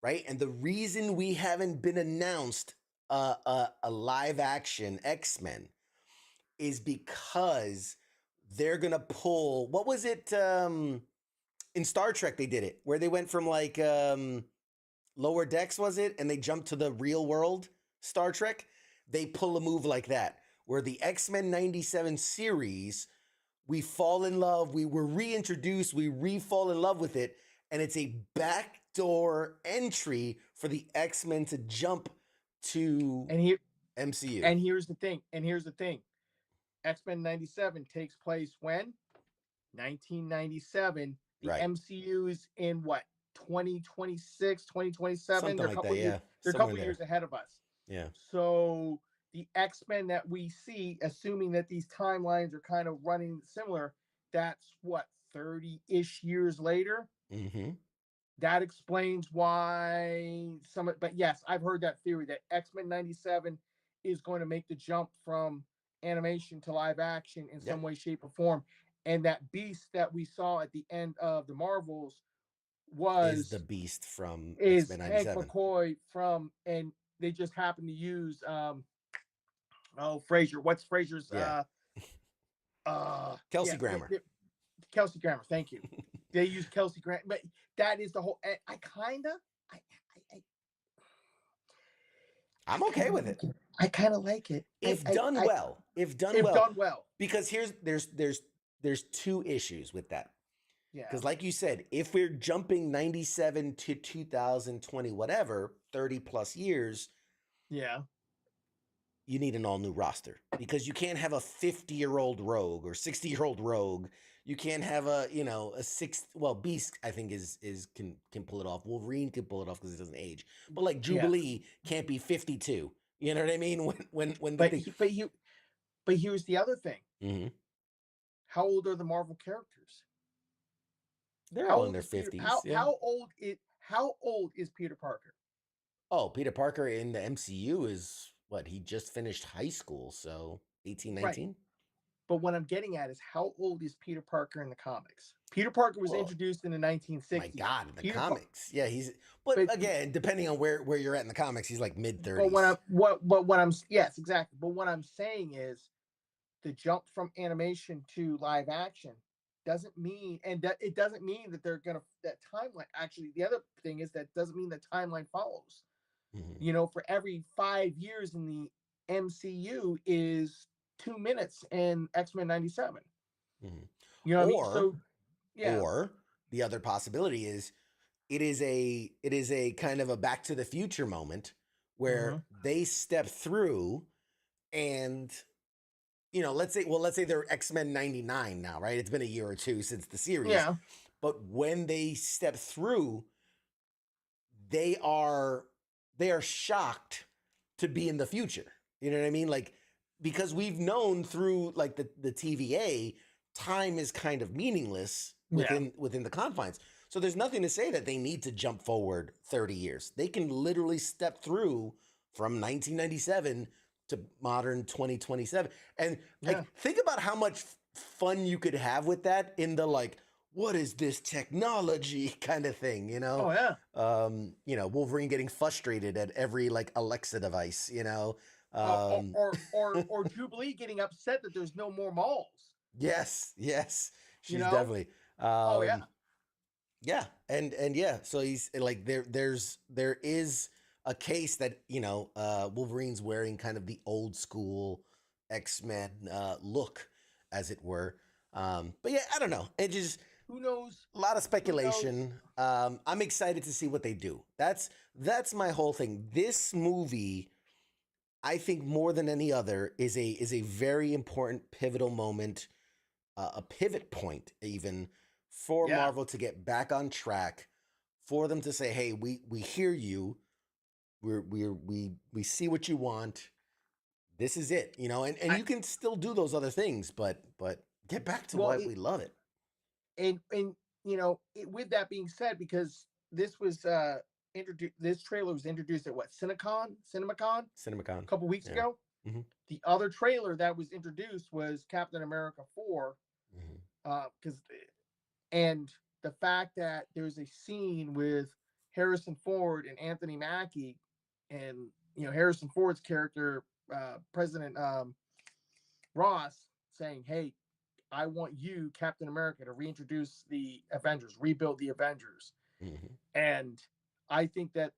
right? And the reason we haven't been announced a live action X-Men is because they're gonna pull, what was it, in Star Trek they did it, where they went from lower decks, was it? And they jumped to the real world Star Trek. They pull a move like that, where the X-Men 97 series, we fall in love, we were reintroduced, we re-fall in love with it, and it's a backdoor entry for the X-Men to jump to MCU. And here's the thing. X-Men 97 takes place when? 1997. The MCU is in what? 2026, 2027? Something They're like that, yeah. They're a couple years ahead of us. Yeah. So the X-Men that we see, assuming that these timelines are kind of running similar, that's what, 30-ish years later? Mm-hmm. That explains why but yes, I've heard that theory that X-Men 97 is going to make the jump from animation to live action in some way, shape, or form. And that Beast that we saw at the end of the Marvels is the Beast from X-Men X-Men 97. Hank McCoy and they just happened to use Fraser. What's Fraser's Kelsey yeah, Grammer. Kelsey Grammer, thank you. They use Kelsey Grammer, but that is the whole. I'm okay with it. I kind of like it if done well. If done well. Because there's two issues with that. Yeah. Because like you said, if we're jumping 97 to 2020, whatever, 30 plus years, yeah, you need an all new roster because you can't have a 50-year-old Rogue or 60-year-old Rogue. You can't have a Beast, I think can pull it off. Wolverine can pull it off because it doesn't age. But like Jubilee can't be 52. You know what I mean? But here's the other thing. Mm-hmm. How old are the Marvel characters? They're all in their 50s. How old is Peter Parker? Oh, Peter Parker in the MCU is what? He just finished high school, so 18, 19? Right. But what I'm getting at is how old is Peter Parker in the comics? Peter Parker was introduced in the 1960s. My God, in the comics. Yeah, but again, depending on where you're at in the comics, he's like mid-30s. Yes, exactly. But what I'm saying is the jump from animation to live action doesn't mean, it doesn't mean that they're gonna that timeline. Actually, the other thing is that doesn't mean the timeline follows. Mm-hmm. For every 5 years in the MCU is 2 minutes in X-Men 97. Mm-hmm. You know what I mean? So, yeah. Or the other possibility is it is a kind of a Back to the Future moment where they step through and let's say they're X-Men 99 now, right? It's been a year or two since the series. Yeah. But when they step through, they are shocked to be in the future. You know what I mean? Like, because we've known through like the TVA, time is kind of meaningless within the confines. So there's nothing to say that they need to jump forward 30 years. They can literally step through from 1997 to modern 2027. And think about how much fun you could have with that in the like, what is this technology kind of thing, Oh yeah. Wolverine getting frustrated at every like Alexa device, or Jubilee getting upset that there's no more malls. Yes. She's definitely. Yeah. And yeah, so he's like there is a case that Wolverine's wearing kind of the old school X-Men look, as it were. But yeah, I don't know. It just who knows? A lot of speculation. I'm excited to see what they do. That's my whole thing. This movie, I think more than any other, is a very important pivotal moment, a pivot point even for Marvel to get back on track, for them to say, "Hey, we hear you. We see what you want. This is it." And you can still do those other things, but get back to why we love it. And with that being said, because this was this trailer was introduced at what, CinemaCon a couple weeks ago. Mm-hmm. The other trailer that was introduced was Captain America 4, and the fact that there's a scene with Harrison Ford and Anthony Mackie, and Harrison Ford's character, President Ross, saying, "Hey, I want you, Captain America, to reintroduce the Avengers, rebuild the Avengers." Mm-hmm. And I think that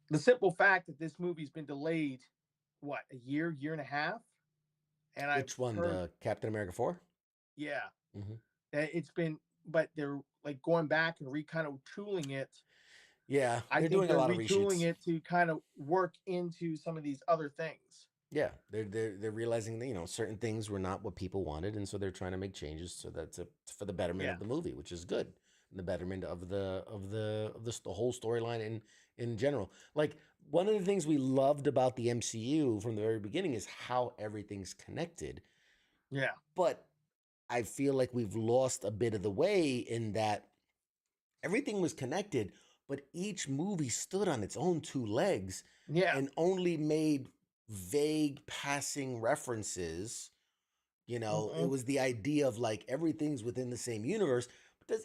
the simple fact that this movie's been delayed, what, a year and a half? And Which one, the Captain America 4? Yeah. Mm-hmm. It's been, but they're like going back and kind of tooling it. Yeah, they're doing a lot of reshoots. Retooling it to kind of work into some of these other things. Yeah, they're realizing that certain things were not what people wanted, and so they're trying to make changes so that's for the betterment of the movie, which is good, and the betterment of the whole storyline in general. Like, one of the things we loved about the MCU from the very beginning is how everything's connected. Yeah, but I feel like we've lost a bit of the way in that everything was connected, but each movie stood on its own two legs, and only made vague passing references. It was the idea of like everything's within the same universe. But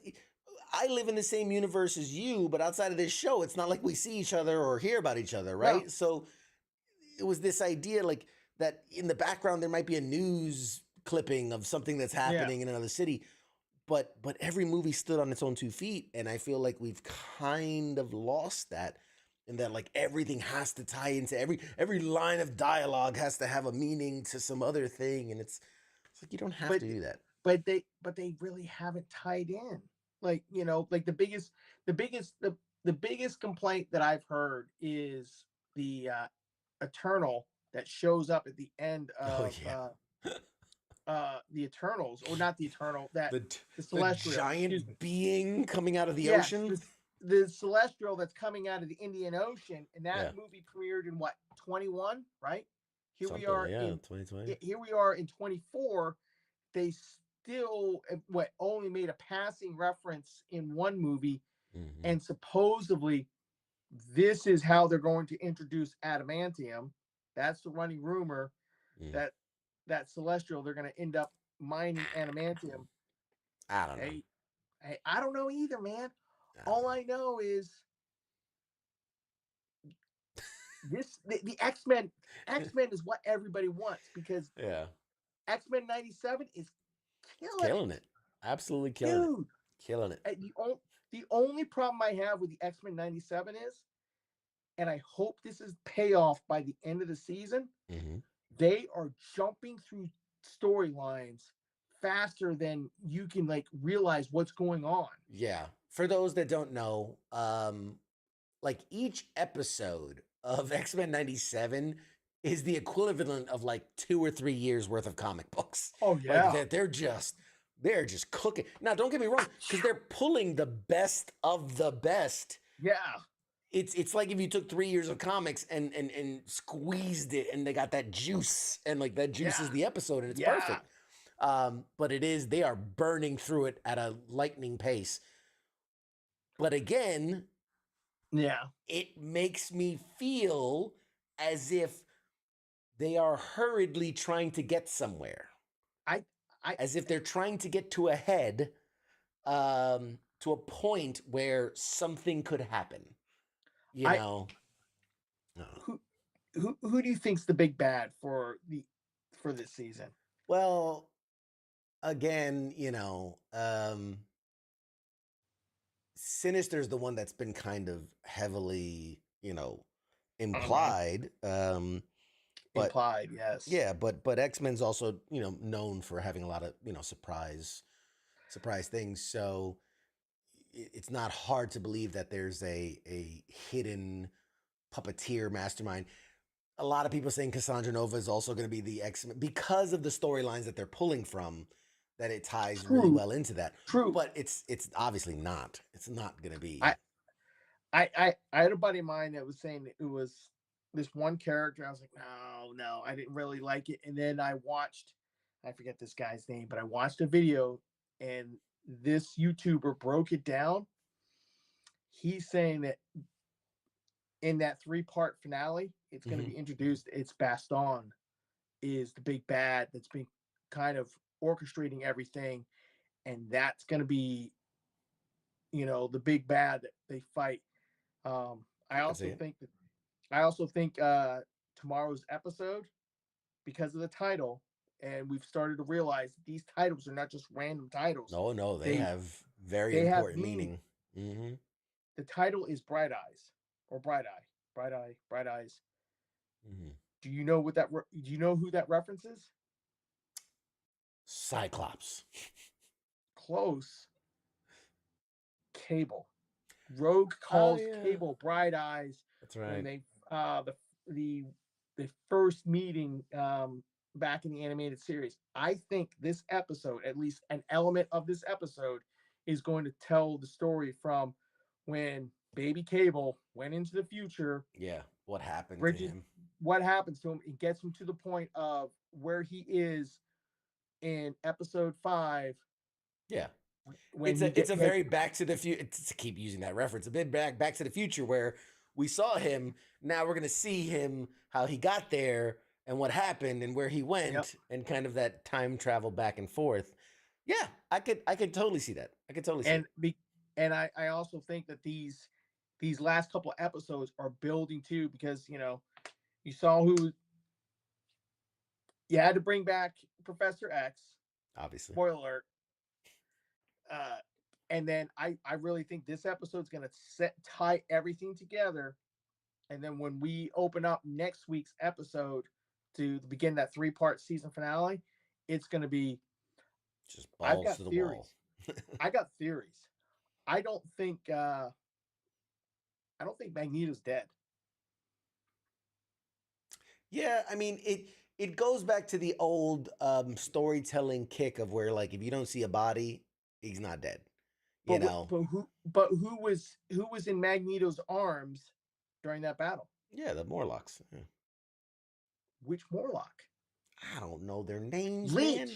I live in the same universe as you, but outside of this show, it's not like we see each other or hear about each other, right? No. So it was this idea, like that in the background there might be a news clipping of something that's happening in another city. But every movie stood on its own 2 feet, and I feel like we've kind of lost that, in that like everything has to tie into every line of dialogue has to have a meaning to some other thing, and it's like you don't have to do that. But they really haven't tied in. Like, you know, like the biggest complaint that I've heard is the Eternal that shows up at the end of the Eternals, or not the Eternal, that the Celestial, the giant being coming out of the yes, ocean. the Celestial that's coming out of the Indian Ocean, and that movie premiered in what, 21, right? Here we are in 2020. Here we are in 24. They still only made a passing reference in one movie, and supposedly this is how they're going to introduce adamantium. That's the running rumor, that Celestial, they're going to end up mining adamantium. I don't know. I don't know either, man. All I know is the X-Men is what everybody wants, because X-Men 97 is killing it. Absolutely killing it. Killing it. The only problem I have with the X-Men 97 is, and I hope this is payoff by the end of the season, they are jumping through storylines faster than you can like realize what's going on. Yeah. For those that don't know, like each episode of X-Men 97 is the equivalent of like 2 or 3 years worth of comic books. Oh yeah. Like they're just cooking. Now, don't get me wrong, because they're pulling the best of the best. Yeah. It's like if you took 3 years of comics and squeezed it, and they got that juice, and like that juice is the episode, and it's perfect. But they are burning through it at a lightning pace. But again, it makes me feel as if they are hurriedly trying to get somewhere. As if they're trying to get to a head, to a point where something could happen. You know. Who do you think's the big bad for this season? Well, again, you know, Sinister's the one that's been kind of heavily, you know, implied. Implied, yes. Yeah, but X-Men's also, you know, known for having a lot of, you know, surprise things. So it's not hard to believe that there's a hidden puppeteer mastermind. A lot of people saying Cassandra Nova is also going to be the X-Men because of the storylines that they're pulling from, that it ties really well into that. True. But it's obviously not. It's not going to be. I had a buddy of mine that was saying it was this one character. I was like, no, I didn't really like it. And then I forget this guy's name, but I watched a video, and this YouTuber broke it down. He's saying that in that 3-part finale, it's going to be introduced. It's Baston is the big bad that's been kind of orchestrating everything, and that's going to be, you know, the big bad that they fight. I also think tomorrow's episode, because of the title, and we've started to realize these titles are not just random titles. No, they have very important meaning. The title is Bright Eyes, or Bright Eyes. Do you know do you know who that reference is? Cyclops. Close. Cable. Rogue calls Cable Bright Eyes. That's right. When they the first meeting back in the animated series. I think this episode, at least an element of this episode, is going to tell the story from when baby Cable went into the future. Yeah, what happened to him? What happens to him? It gets him to the point of where he is in episode 5. Yeah. It's a very Back to the Future, to keep using that reference, a bit back to the Future, where we saw him. Now we're going to see him, how he got there and what happened and where he went, and kind of that time travel back and forth. Yeah, I could totally see that. I could totally see it. And I also think that these last couple episodes are building too, because, you know, you saw who you had to bring back Professor X. Obviously. Spoiler alert. And then I really think this episode's going to tie everything together. And then when we open up next week's episode to begin that 3-part season finale, it's going to be just balls to the theories. wall. I got theories. I don't think Magneto's dead. Yeah, I mean it goes back to the old storytelling kick of where, like, if you don't see a body, he's not dead. You know. But who was in Magneto's arms during that battle? Yeah, the Morlocks. Yeah. Which Morlock? I don't know their names. Man.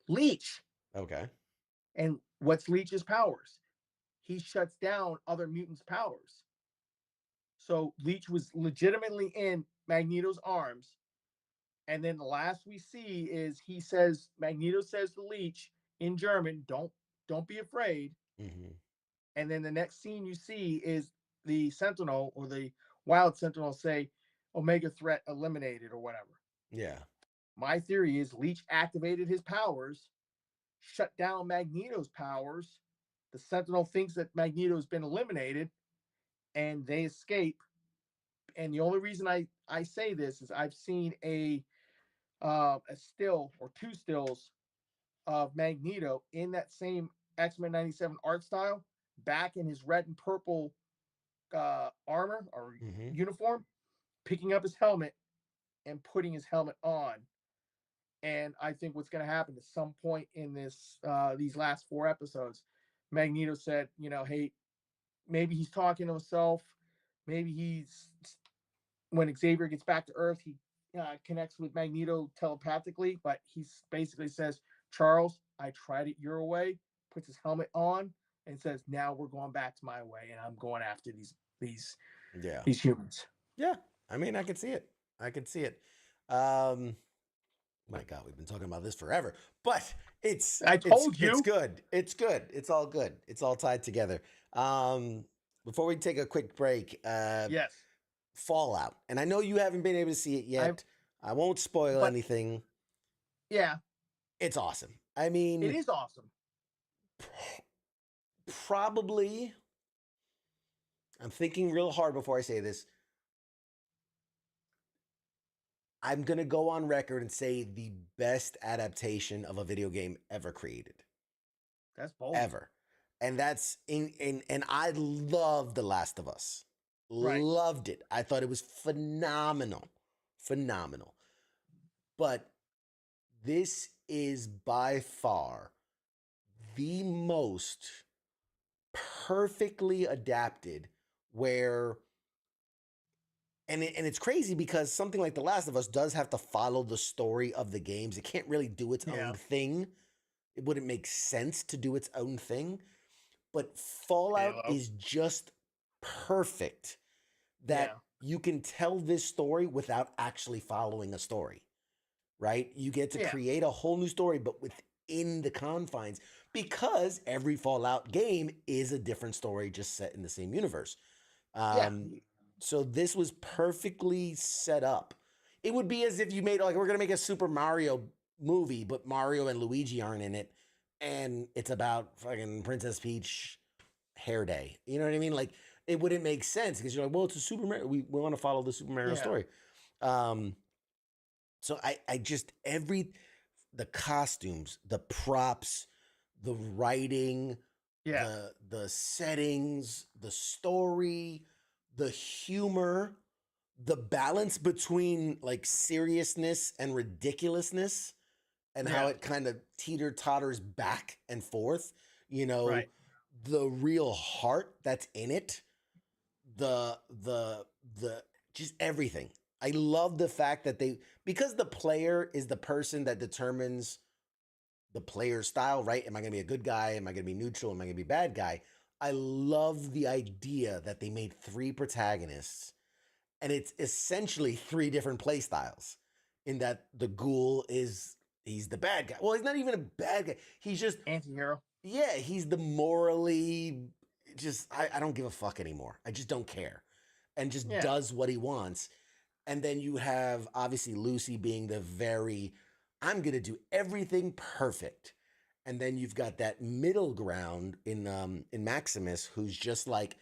Leech. Okay. And what's Leech's powers? He shuts down other mutants' powers. So Leech was legitimately in Magneto's arms. And then the last we see is Magneto says to Leech in German, don't be afraid. Mm-hmm. And then the next scene you see is the Sentinel or the Wild Sentinel say Omega threat eliminated or whatever. Yeah. My theory is Leech activated his powers, shut down Magneto's powers. The Sentinel thinks that Magneto's been eliminated and they escape. And the only reason I say this is I've seen a still or 2 stills of Magneto in that same X-Men 97 art style, back in his red and purple armor or uniform, picking up his helmet and putting his helmet on. And I think what's going to happen at some point in these last 4 episodes, Magneto said, hey, maybe he's talking to himself. Maybe when Xavier gets back to Earth, he connects with Magneto telepathically, but he basically says, Charles, I tried it your way, puts his helmet on and says, now we're going back to my way and I'm going after these humans. Yeah. I mean, I can see it. My God, we've been talking about this forever, but it's good. It's good. It's all good. It's all tied together. Before we take a quick break, yes. Fallout. And I know you haven't been able to see it yet. I won't spoil anything. Yeah. It's awesome. I mean, it is awesome. Probably, I'm thinking real hard before I say this. I'm going to go on record and say the best adaptation of a video game ever created. That's bold. Ever. And that's and I love The Last of Us. Right. Loved it. I thought it was phenomenal. But this is by far the most perfectly adapted where and it's crazy because something like The Last of Us does have to follow the story of the games. It can't really do its own thing. It wouldn't make sense to do its own thing. But Fallout is just perfect that you can tell this story without actually following a story, right? You get to create a whole new story, but within the confines, because every Fallout game is a different story just set in the same universe. So this was perfectly set up. It would be as if you made, like, we're going to make a Super Mario movie, but Mario and Luigi aren't in it. And it's about fucking Princess Peach hair day. You know what I mean? Like, it wouldn't make sense because you're like, well, it's a Super Mario. We want to follow the Super Mario story. So I just, the costumes, the props, the writing, the settings, the story, the humor, the balance between like seriousness and ridiculousness and how it kind of teeter-totters back and forth, the real heart that's in it, the just everything. I love the fact that because the player is the person that determines the player's style, right? Am I going to be a good guy? Am I going to be neutral? Am I going to be a bad guy? I love the idea that they made 3 protagonists and it's essentially 3 different play styles in that the ghoul he's the bad guy. Well, he's not even a bad guy. He's just anti-hero. Yeah, he's the morally I don't give a fuck anymore. I just don't care. And just does what he wants. And then you have obviously Lucy being the very, I'm going to do everything perfect. And then you've got that middle ground in Maximus, who's just like,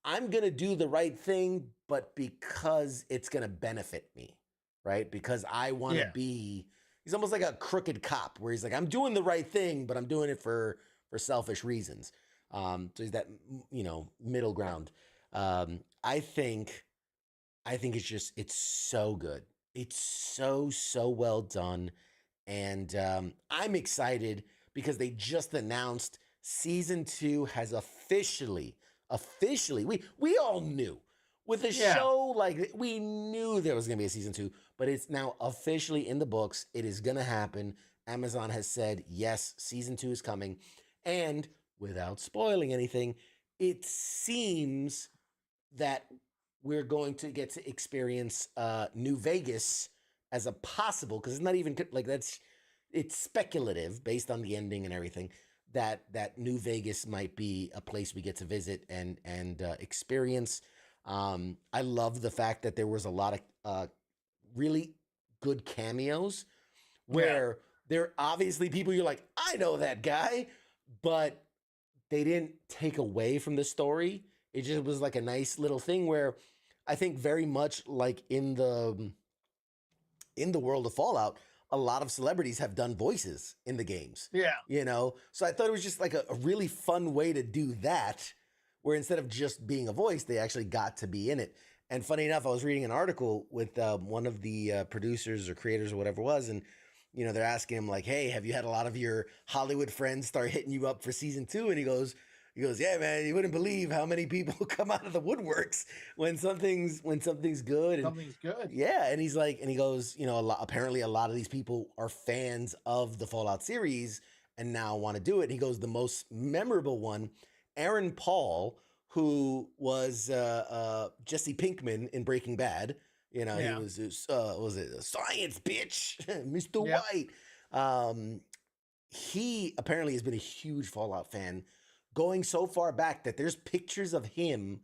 I'm going to do the right thing, but because it's going to benefit me, right? Because I want to be, he's almost like a crooked cop where he's like, I'm doing the right thing, but I'm doing it for selfish reasons. So he's that, middle ground. I think it's so good. It's so well done. And I'm excited because they just announced season 2 has officially, we all knew with a show like, we knew there was going to be a season 2, but it's now officially in the books. It is going to happen. Amazon has said, yes, season 2 is coming. And without spoiling anything, it seems that we're going to get to experience New Vegas as a possible, because it's not even like it's speculative based on the ending and everything, that New Vegas might be a place we get to visit and experience. I love the fact that there was a lot of really good cameos where there are obviously people you're like, I know that guy, but they didn't take away from the story. It just was like a nice little thing where I think very much like in the world of Fallout, a lot of celebrities have done voices in the games. Yeah. So I thought it was just like a really fun way to do that, where instead of just being a voice, they actually got to be in it. And funny enough, I was reading an article with one of the producers or creators or whatever it was, and they're asking him like, hey, have you had a lot of your Hollywood friends start hitting you up for season 2? And he goes, yeah, man, you wouldn't believe how many people come out of the woodworks when something's good. And, something's good. Yeah. And he's like, and he goes, apparently a lot of these people are fans of the Fallout series and now want to do it. And he goes, the most memorable one, Aaron Paul, who was Jesse Pinkman in Breaking Bad. He was a science bitch, Mr. White. He apparently has been a huge Fallout fan, going so far back that there's pictures of him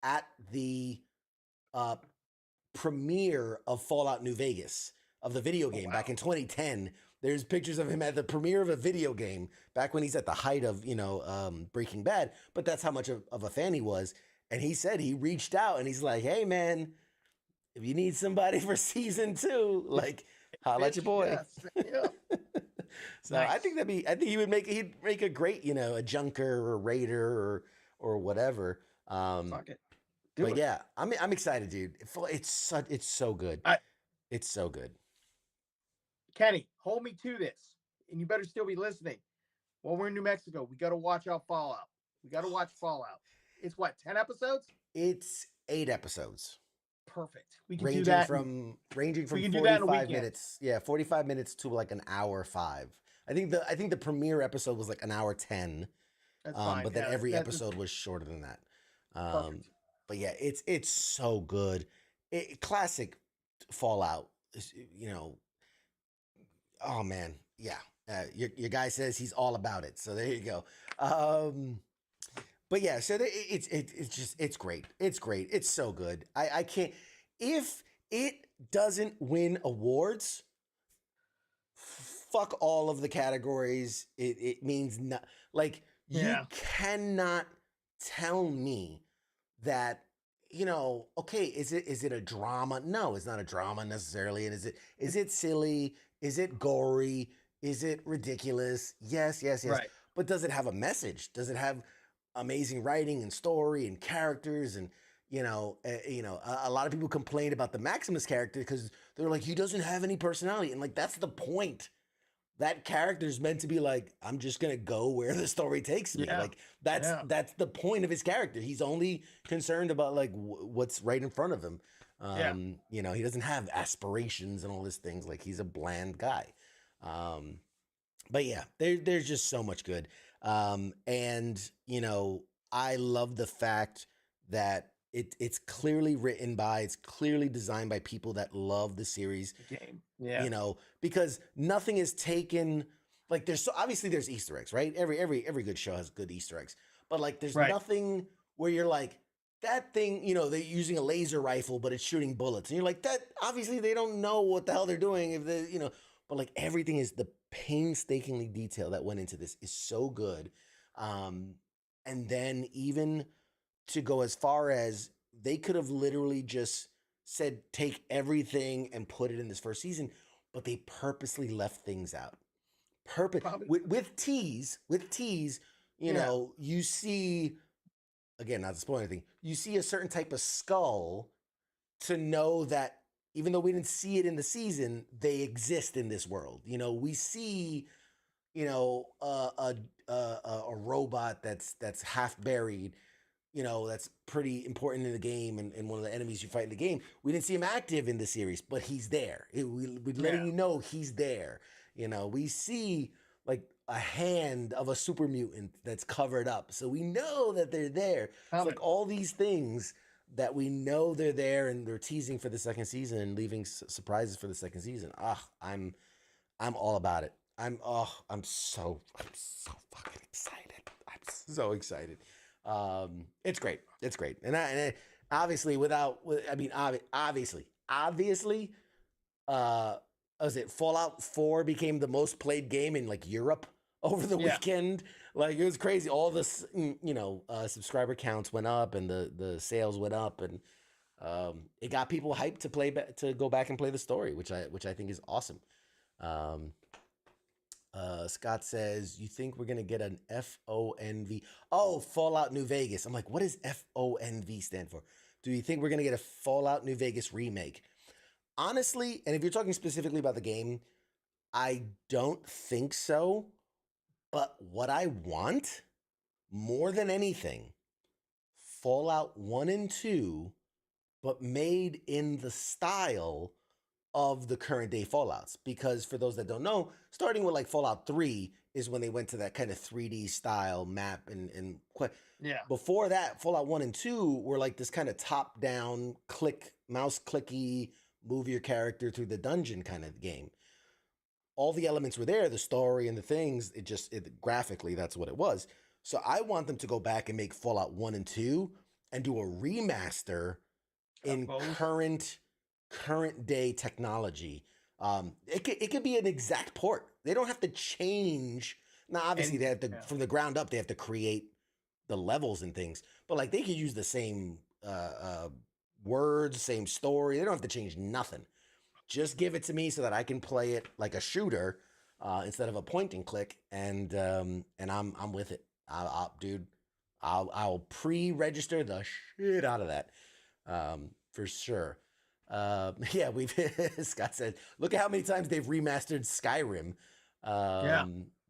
at the premiere of Fallout New Vegas, of the video game back in 2010. There's pictures of him at the premiere of a video game back when he's at the height of, Breaking Bad. But that's how much of a fan he was. And he said he reached out and he's like, hey, man, if you need somebody for season 2, like, holla at your boy. Yes. Yeah. So nice. I think he'd make a great, a junker or raider or whatever. Fuck it. But yeah, I'm excited, dude. It's so good. It's so good. Kenny, hold me to this, and you better still be listening. While we're in New Mexico, we got to watch out Fallout. We got to watch Fallout. It's what, 10 episodes? It's 8 episodes. Perfect. We can do that. Ranging from 45 minutes. Yeah, 45 minutes to like an hour 5. I think the premiere episode was like an hour 10. That's fine. But then every episode was shorter than that. But yeah, it's so good. Classic Fallout. Oh man, yeah. Your guy says he's all about it. So there you go. But yeah, so it's great. It's great. It's so good. I can't, if it doesn't win awards, fuck all of the categories. It means not, like, you cannot tell me that, okay, is it a drama? No, it's not a drama necessarily. And is it silly? Is it gory? Is it ridiculous? Yes. Right. But does it have a message? Does it have amazing writing and story and characters? And a lot of people complain about the Maximus character because they're like, he doesn't have any personality. And like, that's the point. That character is meant to be like, I'm just gonna go where the story takes me. Like that's the point of his character. He's only concerned about like what's right in front of him. He doesn't have aspirations and all these things. Like, he's a bland guy. But yeah, there's just so much good. And I love the fact that it's clearly written by, it's clearly designed by people that love the series. Game. Yeah. Because nothing is taken, like, obviously there's Easter eggs, right? Every good show has good Easter eggs, but like there's nothing where you're like, that thing, they're using a laser rifle, but it's shooting bullets. And you're like, that obviously they don't know what the hell they're doing if but like everything is the painstakingly detail that went into this is so good. And then even to go as far as they could have literally just said, take everything and put it in this first season, but they purposely left things out. With tease, you see, again, not to spoil anything, you see a certain type of skull to know that even though we didn't see it in the season, they exist in this world. We see, a robot that's half buried, that's pretty important in the game and one of the enemies you fight in the game. We didn't see him active in the series, but he's there. We're letting you know he's there. We see like a hand of a super mutant that's covered up. So we know that they're there. It's like all these things that we know they're there and they're teasing for the second season and leaving surprises for the second season. I'm all about it. I'm so fucking excited. I'm so excited. It's great. It's great. And obviously obviously, was it Fallout 4 became the most played game in like Europe over the weekend? Like it was crazy. All this, subscriber counts went up and the sales went up, and it got people hyped to go back and play the story, which I think is awesome. Scott says, you think we're gonna get an FONV? Oh, Fallout New Vegas. I'm like, what does FONV stand for? Do you think we're gonna get a Fallout New Vegas remake? Honestly, and if you're talking specifically about the game, I don't think so. But what I want more than anything, Fallout 1 and 2, but made in the style of the current day Fallouts. Because for those that don't know, starting with like Fallout 3 is when they went to that kind of 3D style map and before that, Fallout 1 and 2 were like this kind of top down mouse clicky, move your character through the dungeon kind of game. All the elements were there, the story and the things, graphically, that's what it was. So I want them to go back and make Fallout 1 and 2 and do a remaster in current day technology. It could be an exact port. They don't have to change. Now, obviously, they have to, from the ground up, they have to create the levels and things. But like they could use the same words, same story. They don't have to change nothing. Just give it to me so that I can play it like a shooter instead of a point and click, and I'm with it. I'll pre-register the shit out of that for sure. Scott said, look at how many times they've remastered Skyrim.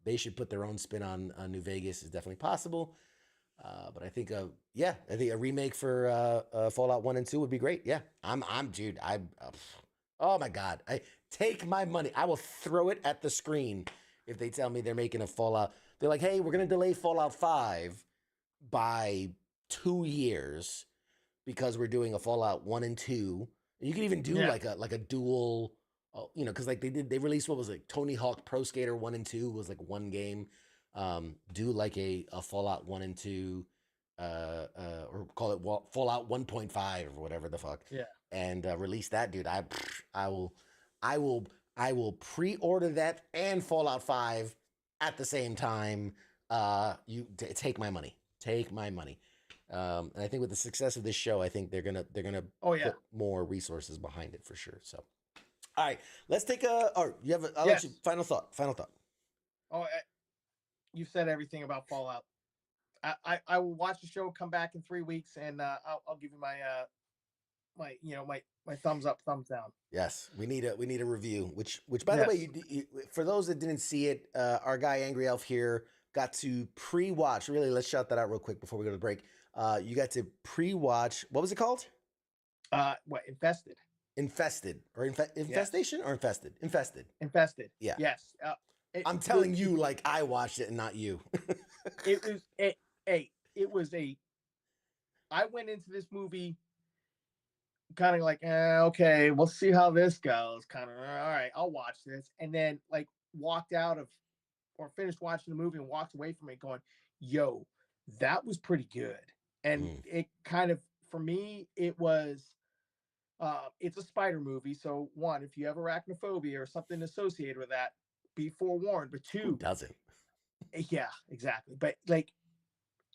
They should put their own spin on New Vegas is definitely possible. But I think a remake for Fallout 1 and 2 would be great. Yeah, oh my God, I take my money. I will throw it at the screen if they tell me they're making a Fallout. They're like, hey, we're going to delay Fallout 5 by 2 years because we're doing a Fallout 1 and 2. And you can even do like a dual, because like they released, what was it? Tony Hawk Pro Skater 1 and 2 was like one game. Do like a Fallout 1 and 2, or call it Fallout 1.5 or whatever the fuck. Yeah. And release that, dude. I will pre-order that and Fallout 5 at the same time. Take my money. Take my money. And I think with the success of this show, I think they're gonna put more resources behind it for sure. So, all right, let's take I'll let you final thought. Oh, you've said everything about Fallout. I will watch the show, come back in 3 weeks, and I'll give you my thumbs up, thumbs down. Yes, we need a review. Which by the way, you, for those that didn't see it, our guy Angry Elf here got to pre-watch. Really, let's shout that out real quick before we go to the break. You got to pre-watch. What was it called? Infested. Infested or infestation or infested? Infested. Infested. Yeah. Yes. I'm telling you, like I watched it and not you. I went into this movie kind of like, okay, we'll see how this goes. Kind of, all right, I'll watch this. And then like finished watching the movie and walked away from it going, yo, that was pretty good. And it kind of for me, it was it's a spider movie. So one, if you have arachnophobia or something associated with that, be forewarned. But Who two, doesn't? yeah, exactly. But like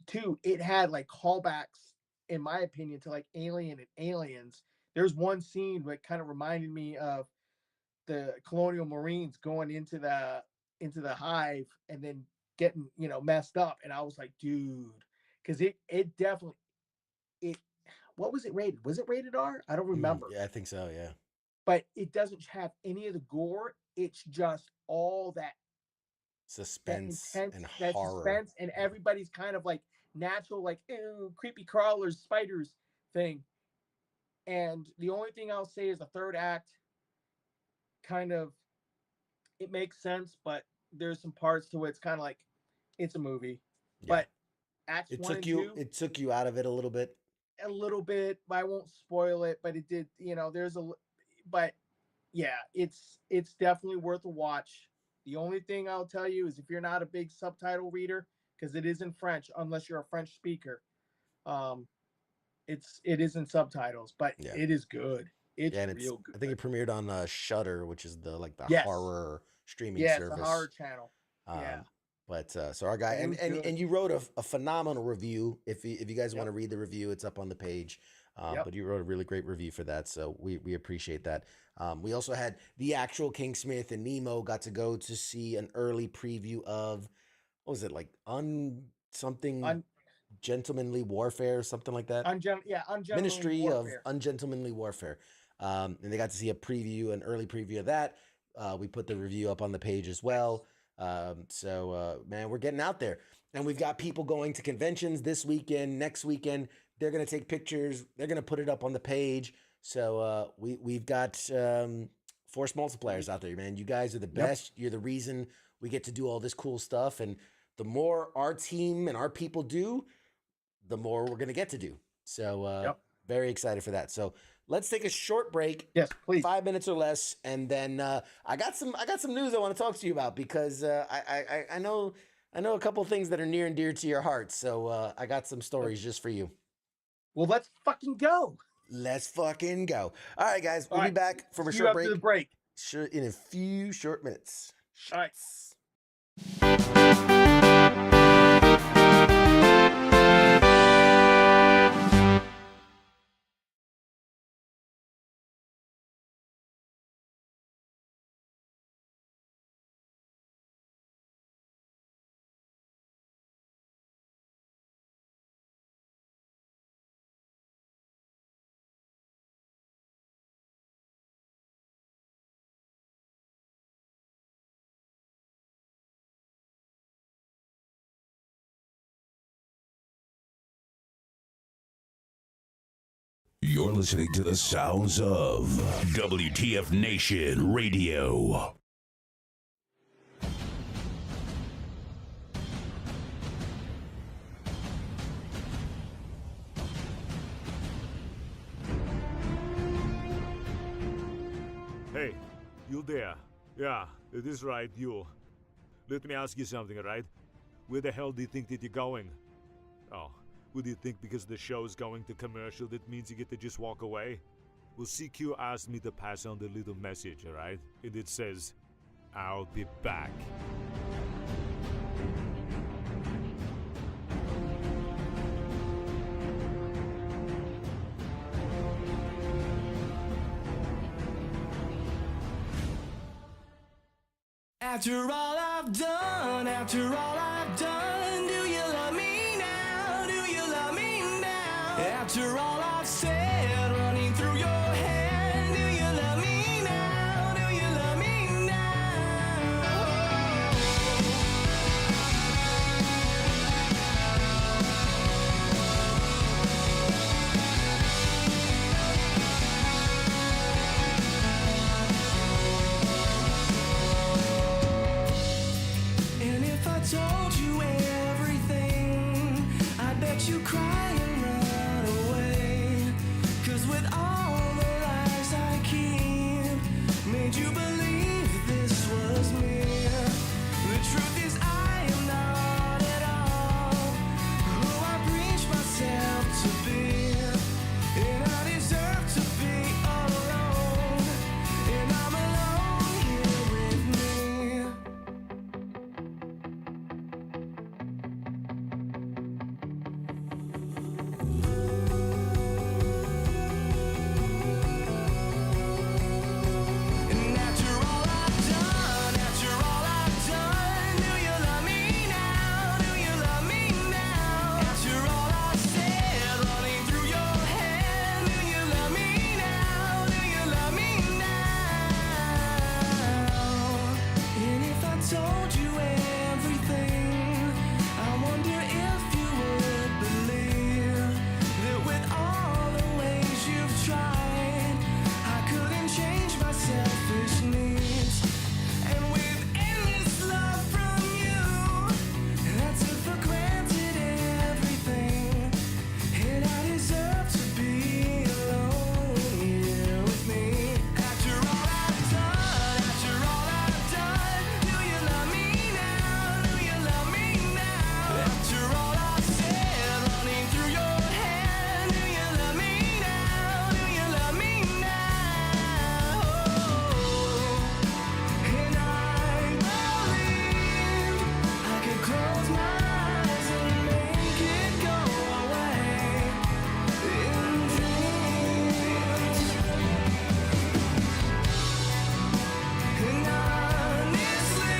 two, it had like callbacks, in my opinion, to like Alien and Aliens. There's one scene that kind of reminded me of the Colonial Marines going into the hive and then getting, you know, messed up. And I was like, dude, because it definitely it what was it rated? Was it rated R? I don't remember. Yeah, I think so. Yeah. But it doesn't have any of the gore. It's just all that Suspense intense, and that horror. suspense, and everybody's kind of like natural, like ew, creepy crawlers, spiders thing. And the only thing I'll say is the third act kind of it makes sense, but there's some parts to it. It's kind of like it's a movie. Yeah. But acts It one took and you. two, It took you out of it a little bit. a little bit. I won't spoil it, but it did. You know, but yeah, it's definitely worth a watch. The only thing I'll tell you is if you're not a big subtitle reader, because it is in French, unless you're a French speaker, it is in subtitles, but Yeah. it is good. It's Yeah, and real good. I think it premiered on Shudder, which is the Yes. horror streaming Yes, service. the horror channel. Yeah. But so our guy, It and was and, good. and you wrote a phenomenal review. If you guys want to read the review, it's up on the page. Yep. But you wrote a really great review for that, so we appreciate that. We also had the actual King Smith and Nemo got to go to see an early preview of, what was it, like Gentlemanly Warfare or something like that. Ungentlemanly Ministry Warfare. of Ungentlemanly Warfare. And they got to see an early preview of that. We put the review up on the page as well. So man, we're getting out there, and we've got people going to conventions this weekend, next weekend. They're going to take pictures. They're going to put it up on the page. So we've got force multipliers out there, man. You guys are the best. You're the reason we get to do all this cool stuff. And the more our team and our people do, the more we're going to get to do. So very excited for that. So let's take a short break. Yes, please. 5 minutes or less, and then I got some news I want to talk to you about, because I know a couple of things that are near and dear to your heart. So I got some stories just for you. Well, let's fucking go. Let's fucking go. All right, guys, we'll be back from a See you short after break. the break. Sure, in a few short minutes. All right. You're listening to the sounds of WTF Nation Radio. Hey, you there? Yeah, it is right, you. Let me ask you something, alright? Where the hell do you think that you're going? Oh, what do you think because the show is going to commercial that means you get to just walk away? Well, CQ asked me to pass on the little message, alright? And it says, I'll be back. After all I've done, do you love me now? Do you love me now? After all I've said, running through your head, do you love me now? Do you love me And if I told you everything, I bet you cry and run away. 'Cause with all the lies I keep, made you believe this was me. The truth is I am not at all who I preach myself to be. selfish needs. And with endless love from you, and I took for granted everything. And I deserve to be alone here with me. After all I've done, do you love me now? Do you love me now? After all I've said, running through your head, do you love me now? Do you love me now? And I believe I could close my eyes and make it go away in dreams. And honestly,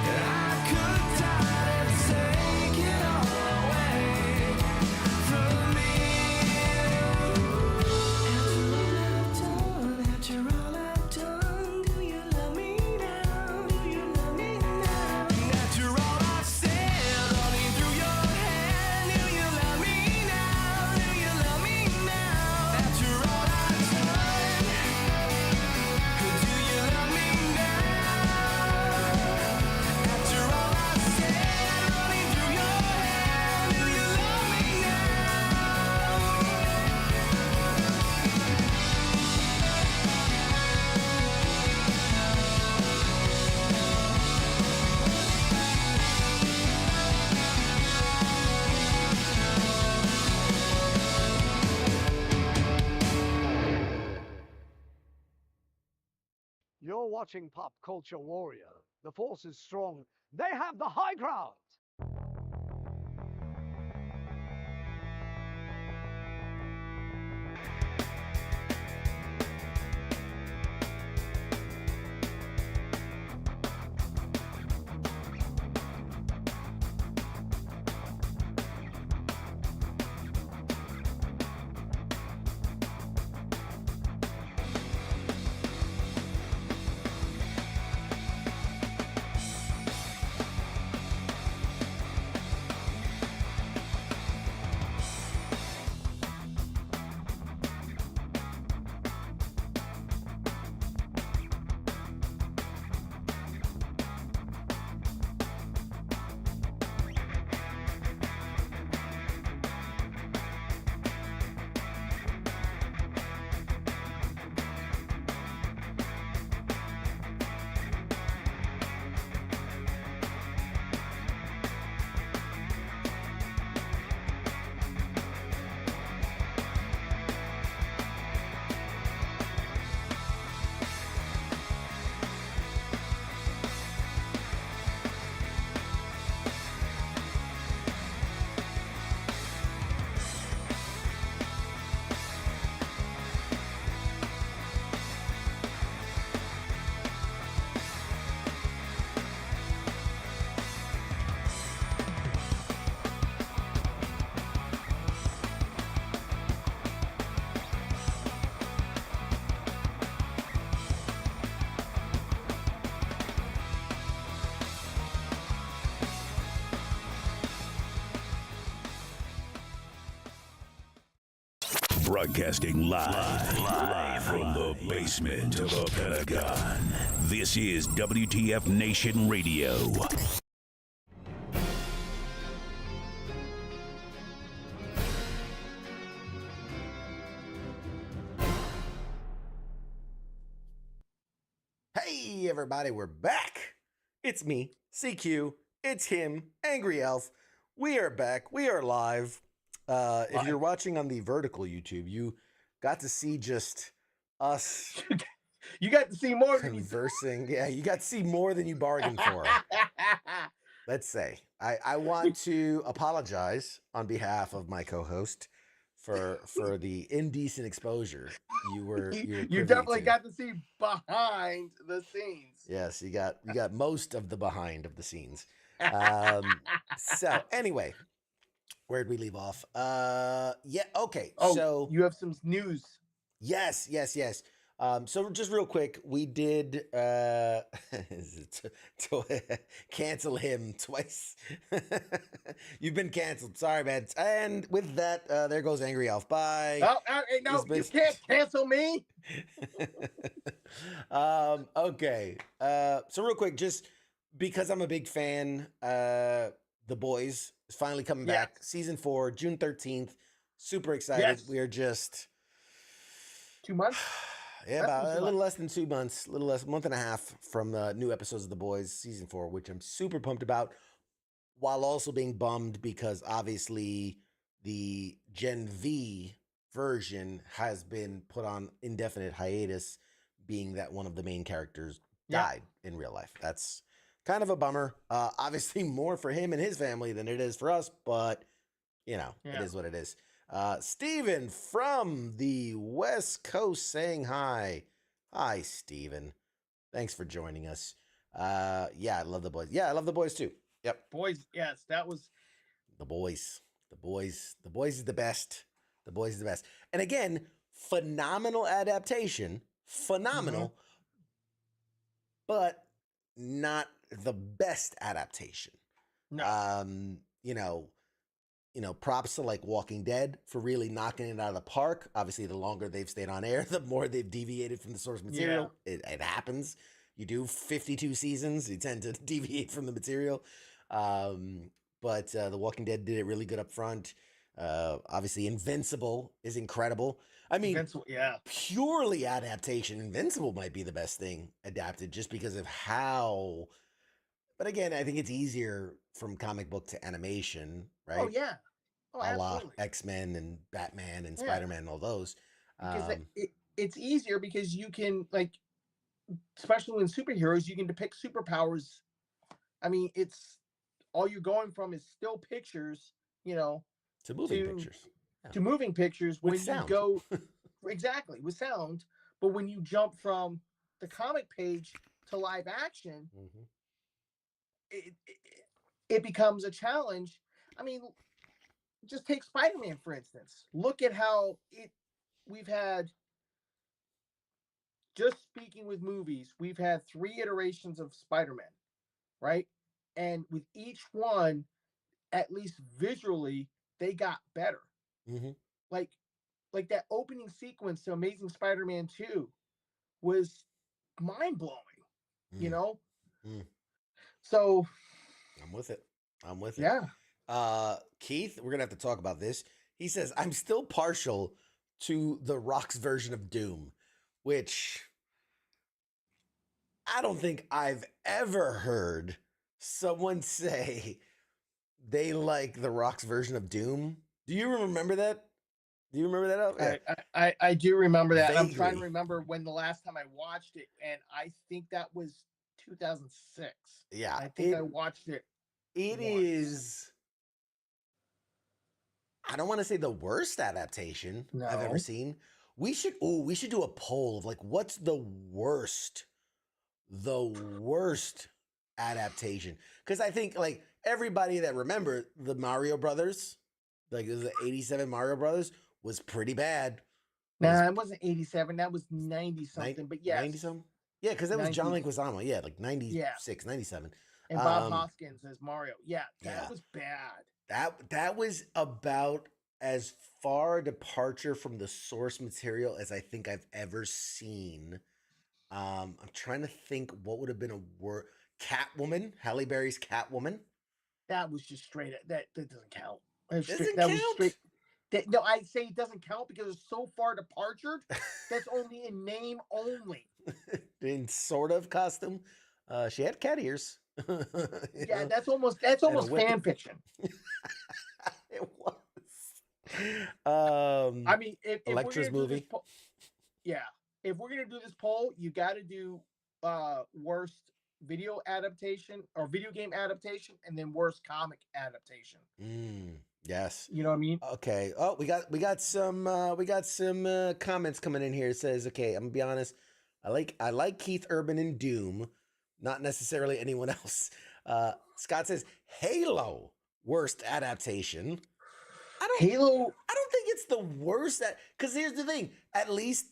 I could die to take it all away from me. After all I've done, do you love me now? Do you love me now? And after all I've said, running through your head, do you love me now? Do you love me now? After all I've done, do you love me now? After all I've said, running through your head, do you love me now? You're watching Pop Culture Warrior. The force is strong. They have the high ground. Broadcasting live from the basement of the Pentagon. This is WTF Nation Radio. Hey, everybody, we're back. It's me, CQ. It's him, Angry Elf. We are back. We are live. If you're watching on the vertical YouTube, you got to see just us. You got to see more than conversing. Yeah, you got to see more than you bargained for. Let's say. I want to apologize on behalf of my co-host for the indecent exposure you definitely got to see behind the scenes. Yes, you got most of the behind of the scenes. So anyway, where'd we leave off? Yeah, okay. Oh, so you have some news. Yes. So just real quick, we did to cancel him twice. You've been canceled. Sorry, man. And with that, there goes Angry Elf. Bye. No, you can't cancel me. Okay. So real quick, just because I'm a big fan, The Boys is finally coming back. Season 4, June 13th. Super excited. Yes. We are just 2 months. yeah, about a little less than 2 months, a little less, month and a half from the new episodes of The Boys season 4, which I'm super pumped about, while also being bummed because obviously the Gen V version has been put on indefinite hiatus, being that one of the main characters died in real life. That's kind of a bummer. Obviously more for him and his family than it is for us, but you know, it is what it is. Steven from the West Coast saying hi. Hi, Steven. Thanks for joining us. Yeah, I love The Boys. Yeah, I love The Boys too. Yep. Boys, yes, that was The Boys. The Boys. The Boys is the best. The Boys is the best. And again, phenomenal adaptation. Phenomenal. But not the best adaptation. No. You know, props to like Walking Dead for really knocking it out of the park. Obviously, the longer they've stayed on air, the more they've deviated from the source material. It happens. You do 52 seasons, you tend to deviate from the material. But The Walking Dead did it really good up front. Obviously, Invincible is incredible. I mean, purely adaptation, Invincible might be the best thing adapted just because of how. But again, I think it's easier from comic book to animation, right? Oh yeah. Oh, a la absolutely. X-Men and Batman and Spider-Man and all those. Because it's easier because you can, like, especially in superheroes, you can depict superpowers. I mean, it's all you're going from is still pictures, you know, to moving pictures. To moving pictures With when sound. you go exactly with sound. But when you jump from the comic page to live action, it becomes a challenge. I mean, just take Spider-Man, for instance. Look at how we've had, just speaking with movies, we've had 3 iterations of Spider-Man, right? And with each one, at least visually, they got better. Like that opening sequence to Amazing Spider-Man 2 was mind-blowing, you know? So I'm with it. I'm with it. Yeah. Keith, we're gonna have to talk about this. He says, I'm still partial to The Rock's version of Doom, which I don't think I've ever heard someone say they like The Rock's version of Doom. Do you remember that? Do you remember that? I do remember that. I'm trying to Vaguely. remember when the last time I watched it, and I think that was 2006. Yeah, I think I watched it. It is. I don't want to say the worst adaptation I've ever No. seen. We should do a poll of like what's the worst adaptation, because I think like everybody that remember the Mario Brothers, like the 87 Mario Brothers was pretty bad. Nah, it wasn't 87. That was 90 something. But yes, 90 something. Yeah, because that was John 90. Leguizamo. Yeah, like 96, 97. And Bob Hoskins as Mario. Yeah, that was bad. That was about as far a departure from the source material as I think I've ever seen. I'm trying to think what would have been a word. Catwoman, Halle Berry's Catwoman. That was just straight. That doesn't count. That was Doesn't that was count? straight. No, I say it doesn't count because it's so far departured. That's only in name only. In sort of costume. She had cat ears. Yeah, that's almost whip. fan fiction. It was. I mean, if Electra's we're gonna do movie. this if we're gonna do this poll, you got to do worst video adaptation or video game adaptation, and then worst comic adaptation. Yes. You know what I mean? Okay. Oh, we got some comments coming in here. It says, okay, I'm gonna be honest. I like Keith Urban in Doom, not necessarily anyone else. Scott says Halo worst adaptation. I don't think it's the worst, because here's the thing. At least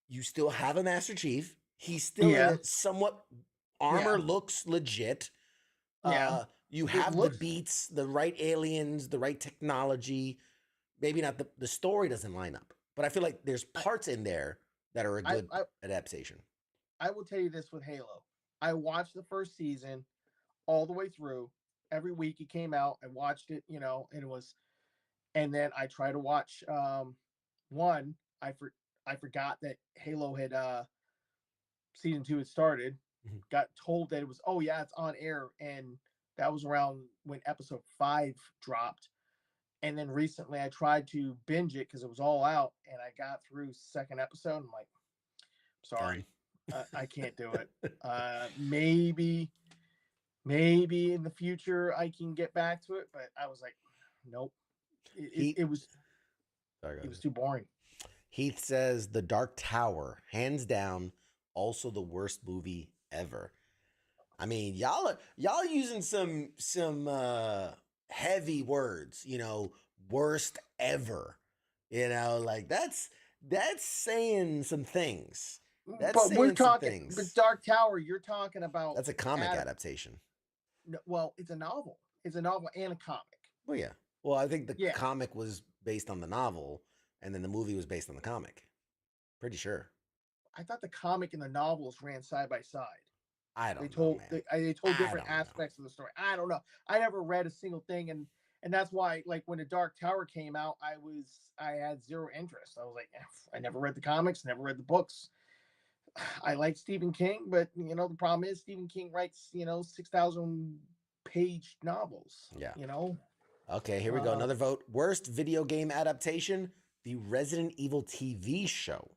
you still have a Master Chief. He's still in it somewhat. Armor looks legit. You have the beats, the right aliens, the right technology. Maybe not the story doesn't line up, but I feel like there's parts in there that are a good adaptation. I will tell you this with Halo. I watched the first season all the way through. Every week it came out. I watched it, and it was, and then I tried to watch one. I forgot that Halo had season 2 had started. Got told that it was, oh yeah, it's on air, and that was around when episode 5 dropped. And then recently I tried to binge it because it was all out, and I got through second episode. I'm like, sorry, I can't do it. Maybe in the future I can get back to it, but I was like, nope. It was too boring. Heath says The Dark Tower, hands down, also the worst movie ever. I mean, y'all using some heavy words, worst ever. Like that's saying some things. But we're talking, but Dark Tower, you're talking about, that's a comic adaptation. No, well, it's a novel. It's a novel and a comic. Well, yeah. Well, I think the comic was based on the novel, and then the movie was based on the comic. Pretty sure. I thought the comic and the novels ran side by side. I don't know, man. They told different aspects of the story. I don't know. I never read a single thing, and that's why, like, when the Dark Tower came out, I had zero interest. I was like, I never read the comics, never read the books. I like Stephen King, but the problem is Stephen King writes 6,000 page novels. Yeah. Okay, here we go. Another vote. Worst video game adaptation: the Resident Evil TV show.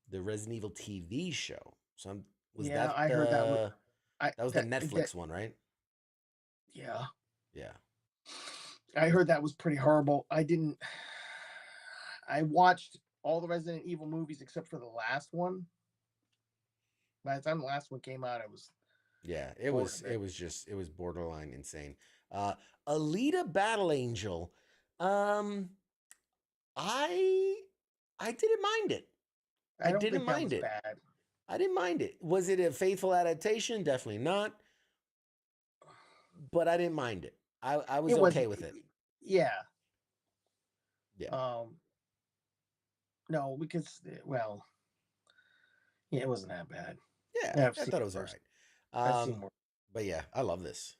The Resident Evil TV show. So I heard that. That was the Netflix one, right? Yeah. Yeah. I heard that was pretty horrible. I watched all the Resident Evil movies except for the last one. By the time the last one came out, it was borderline insane. Alita Battle Angel. I didn't mind it. I didn't mind it. Bad. I didn't mind it. Was it a faithful adaptation? Definitely not. But I didn't mind it. I was okay with it. Yeah. Yeah. No, because it wasn't that bad. Yeah, I thought it was all right. But yeah, I love this.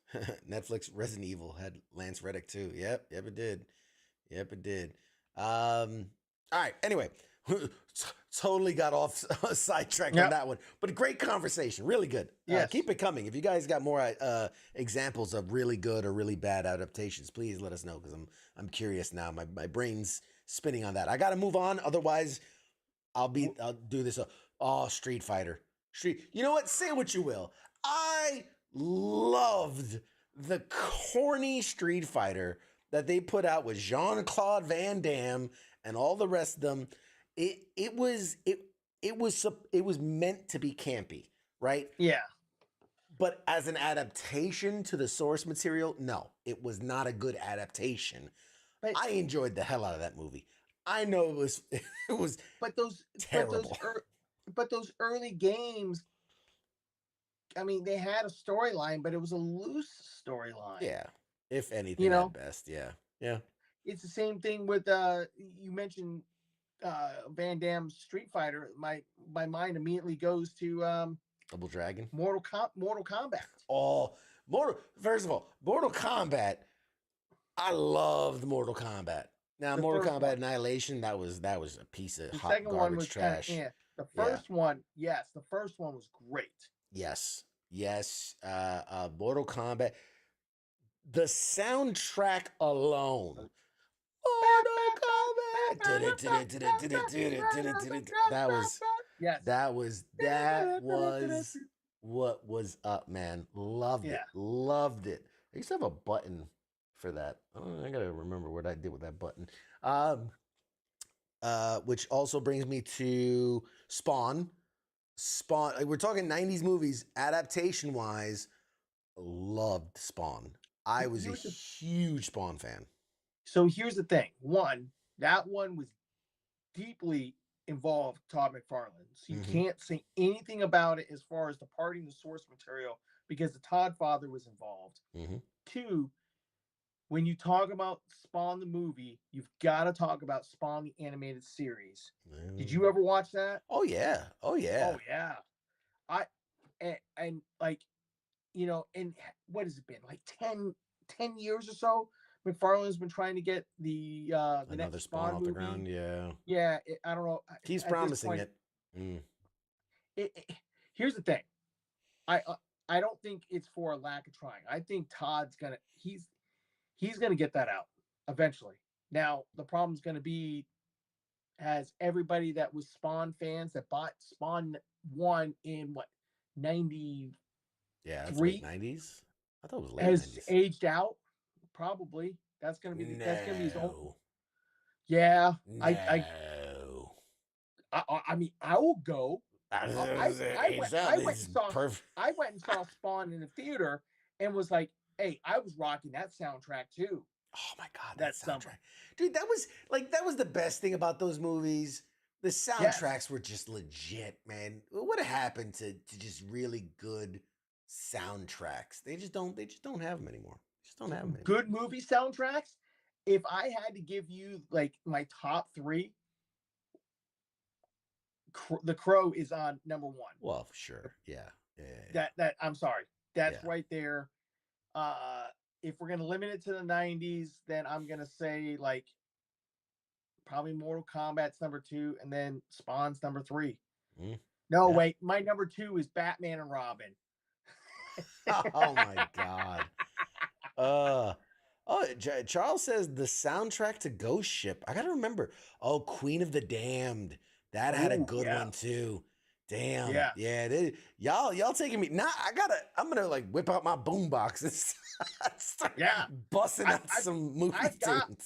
Netflix Resident Evil had Lance Reddick too. Yep, it did. All right. Anyway, totally got off sidetrack on that one, but a great conversation, really good. Keep it coming. If you guys got more examples of really good or really bad adaptations, please let us know, because I'm curious now. My brain's spinning on that. I got to move on, otherwise I'll do this. Street Fighter. You know what? Say what you will. I loved the corny Street Fighter that they put out with Jean-Claude Van Damme and all the rest of them. It was meant to be campy, right? Yeah. But as an adaptation to the source material, no, it was not a good adaptation. But I enjoyed the hell out of that movie. I know it was terrible. But those early games, I mean, they had a storyline, but it was a loose storyline. Yeah. If anything, at best. Yeah. Yeah. It's the same thing with you mentioned Van Damme's Street Fighter. My mind immediately goes to Double Dragon. Mortal Kombat. First of all, Mortal Kombat. I loved Mortal Kombat. Now, Mortal Kombat Annihilation, that was a piece of hot garbage trash. The first one, yes, the first one was great. Yes. Mortal Kombat. The soundtrack alone. Mortal Kombat. That was what was up, man. Loved it. I used to have a button for that. I gotta remember what I did with that button. Which also brings me to Spawn. We're talking 90s movies, adaptation wise. Loved Spawn. I was a huge Spawn fan. So here's the thing. That one was deeply involved Todd McFarlane. So you can't say anything about it as far as departing the source material, because the Todd father was involved. 2, when you talk about Spawn the movie, you've got to talk about Spawn the animated series. Did you ever watch that? Oh yeah. Oh yeah. Oh yeah. And like, you know, and what has it been? Like 10 years or so? McFarlane's been trying to get the Another next Spawn off movie. the ground. Yeah. Yeah, I don't know. Keeps At this promising point, it. Here's the thing. I don't think it's for a lack of trying. I think Todd's gonna he's gonna get that out eventually. Now the problem's gonna be, has everybody that was Spawn fans that bought Spawn 1 in what 90 Yeah, that's late 90s. I thought it was late has 90s. aged out. Probably that's gonna be that's gonna be his own. No. Yeah, No. I mean I will go. I went and saw Spawn in the theater and was like, hey, I was rocking that soundtrack too. Oh my god, that soundtrack. Dude, that was the best thing about those movies. The soundtracks were just legit, man. What happened to just really good soundtracks? They just don't have them anymore. Just don't have them anymore. Good movie soundtracks. If I had to give you like my top 3, The Crow is on number 1. Well, for sure. Yeah. That I'm sorry. That's right there. If we're gonna limit it to the 90s, then I'm gonna say like probably Mortal Kombat's number 2, and then Spawn's number 3. No, wait, my number 2 is Batman and Robin. Oh my god. Charles says the soundtrack to Ghost Ship. I gotta remember. Oh, Queen of the Damned. That had a good one too. Damn. Yeah. Y'all taking me now. I'm gonna like whip out my boombox and start busting out some movie tunes.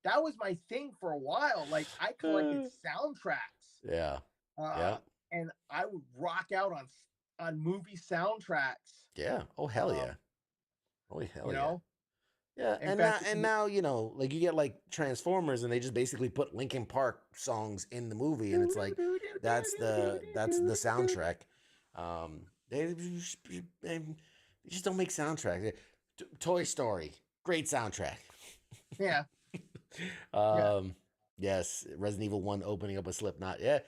That was my thing for a while. Like I collected soundtracks. Yeah. And I would rock out on movie soundtracks. Yeah. Oh hell yeah. Oh hell you yeah. know? Yeah, and now you know, like you get like Transformers, and they just basically put Linkin Park songs in the movie, and it's like that's the soundtrack. They just don't make soundtracks. Toy Story, great soundtrack. Yeah. Yes, Resident Evil 1 opening up with Slipknot. Yeah,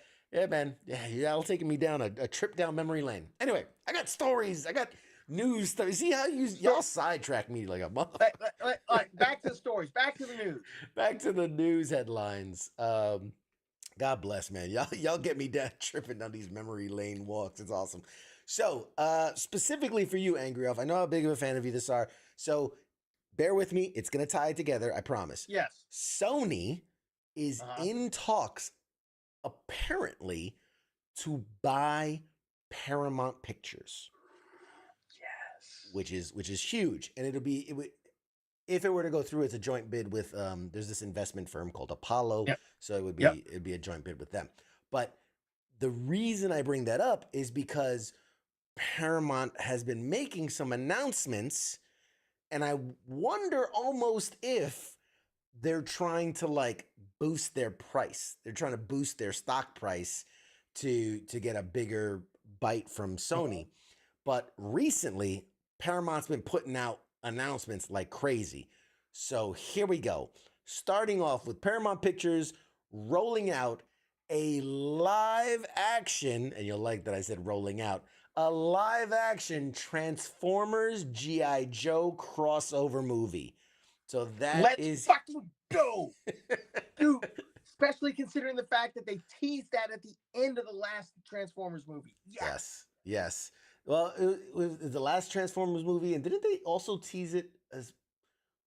man. Yeah, y'all taking me down a trip down memory lane. Anyway, I got stories. I got news stuff. See how y'all sidetrack me like a month. Back to the stories. Back to the news. Back to the news headlines. God bless, man. Y'all get me down tripping down these memory lane walks. It's awesome. So, specifically for you, Angry Elf, I know how big of a fan of you this are. So, bear with me. It's gonna tie it together. I promise. Yes. Sony is in talks, apparently, to buy Paramount Pictures. Which is huge, and if it were to go through, it's a joint bid with there's this investment firm called Apollo, so it'd be a joint bid with them. But the reason I bring that up is because Paramount has been making some announcements, and I wonder almost if they're trying to like boost their price. They're trying to boost their stock price to get a bigger bite from Sony. But recently, Paramount's been putting out announcements like crazy. So here we go. Starting off with Paramount Pictures rolling out a live action, and you'll like that I said rolling out, a live action Transformers G.I. Joe crossover movie. So Let's fucking go. Dude, especially considering the fact that they teased that at the end of the last Transformers movie. Yes. Well, it was the last Transformers movie, and didn't they also tease it as,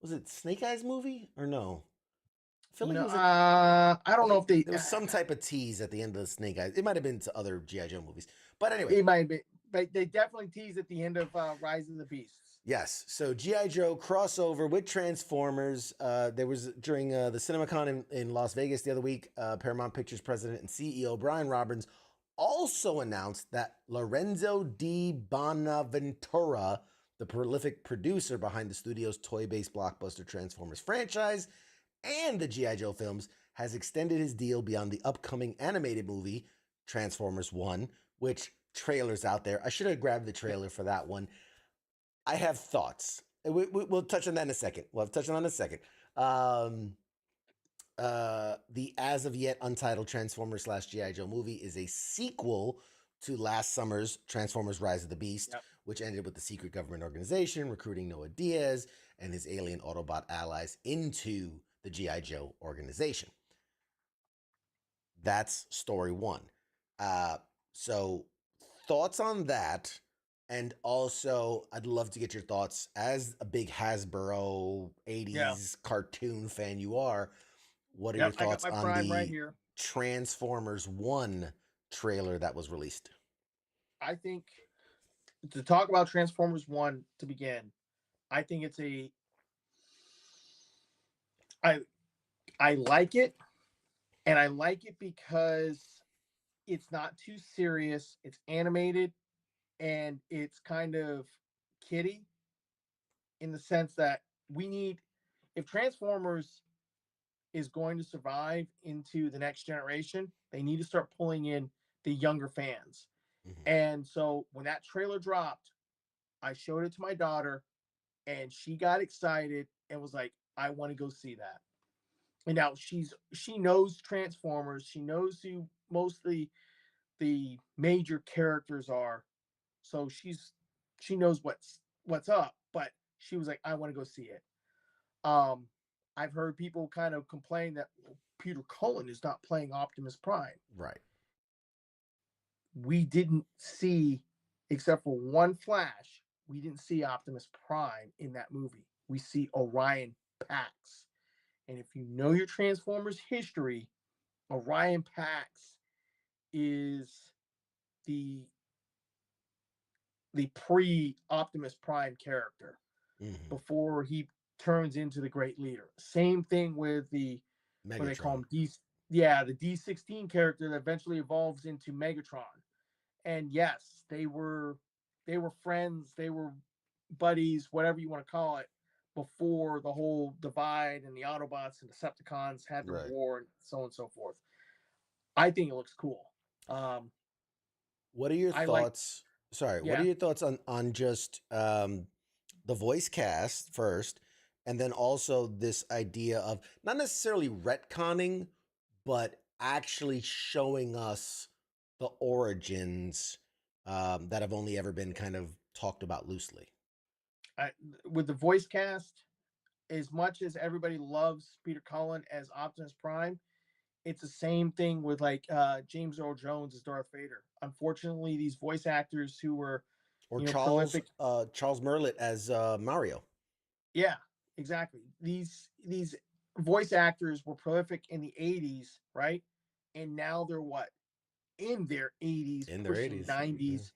was it Snake Eyes movie or no? I feel like it was I don't know if there was some type of tease at the end of the Snake Eyes. It might have been to other G.I. Joe movies, but anyway, it might be. But they definitely teased at the end of Rise of the Beasts. Yes, so G.I. Joe crossover with Transformers. There was during the CinemaCon in Las Vegas the other week. Paramount Pictures president and CEO Brian Robbins also announced that Lorenzo Di Bonaventura, the prolific producer behind the studio's toy-based blockbuster Transformers franchise and the G.I. Joe films, has extended his deal beyond the upcoming animated movie, Transformers 1, which trailer's out there. I should have grabbed the trailer for that one. I have thoughts. We'll touch on that in a second. We'll touch on that in a second. The as of yet untitled Transformers / G.I. Joe movie is a sequel to last summer's Transformers Rise of the Beast, which ended with the secret government organization recruiting Noah Diaz and his alien Autobot allies into the G.I. Joe organization. That's story one. So thoughts on that, and also I'd love to get your thoughts as a big Hasbro 80s cartoon fan you are. What are your thoughts on the Transformers 1 trailer that was released? I think to talk about Transformers 1 to begin, I think it's I like it, and I like it because it's not too serious. It's animated, and it's kind of kiddie in the sense that if Transformers is going to survive into the next generation, they need to start pulling in the younger fans. And so when that trailer dropped, I showed it to my daughter, and she got excited and was like, I want to go see that. And now she knows Transformers. She knows who mostly the major characters are. So she knows what's up, but she was like, I want to go see it. I've heard people kind of complain that Peter Cullen is not playing Optimus Prime. Right. We didn't see, except for one flash, we didn't see Optimus Prime in that movie. We see Orion Pax. And if you know your Transformers history, Orion Pax is the pre-Optimus Prime character before he turns into the Great Leader. Same thing with the Megatron. What they call him, the D16 character that eventually evolves into Megatron. And yes, they were friends, they were buddies, whatever you want to call it, before the whole divide and the Autobots and Decepticons had the war and so on and so forth. I think it looks cool. What are your thoughts? What are your thoughts on just the voice cast first, and then also this idea of not necessarily retconning, but actually showing us the origins that have only ever been kind of talked about loosely? With the voice cast, as much as everybody loves Peter Cullen as Optimus Prime, it's the same thing with like James Earl Jones as Darth Vader. Unfortunately, these voice actors who were Charles Merlitt as Mario. Yeah, exactly. These voice actors were prolific in the 80s, right? And now they're in their 80s, in their 80s, 90s.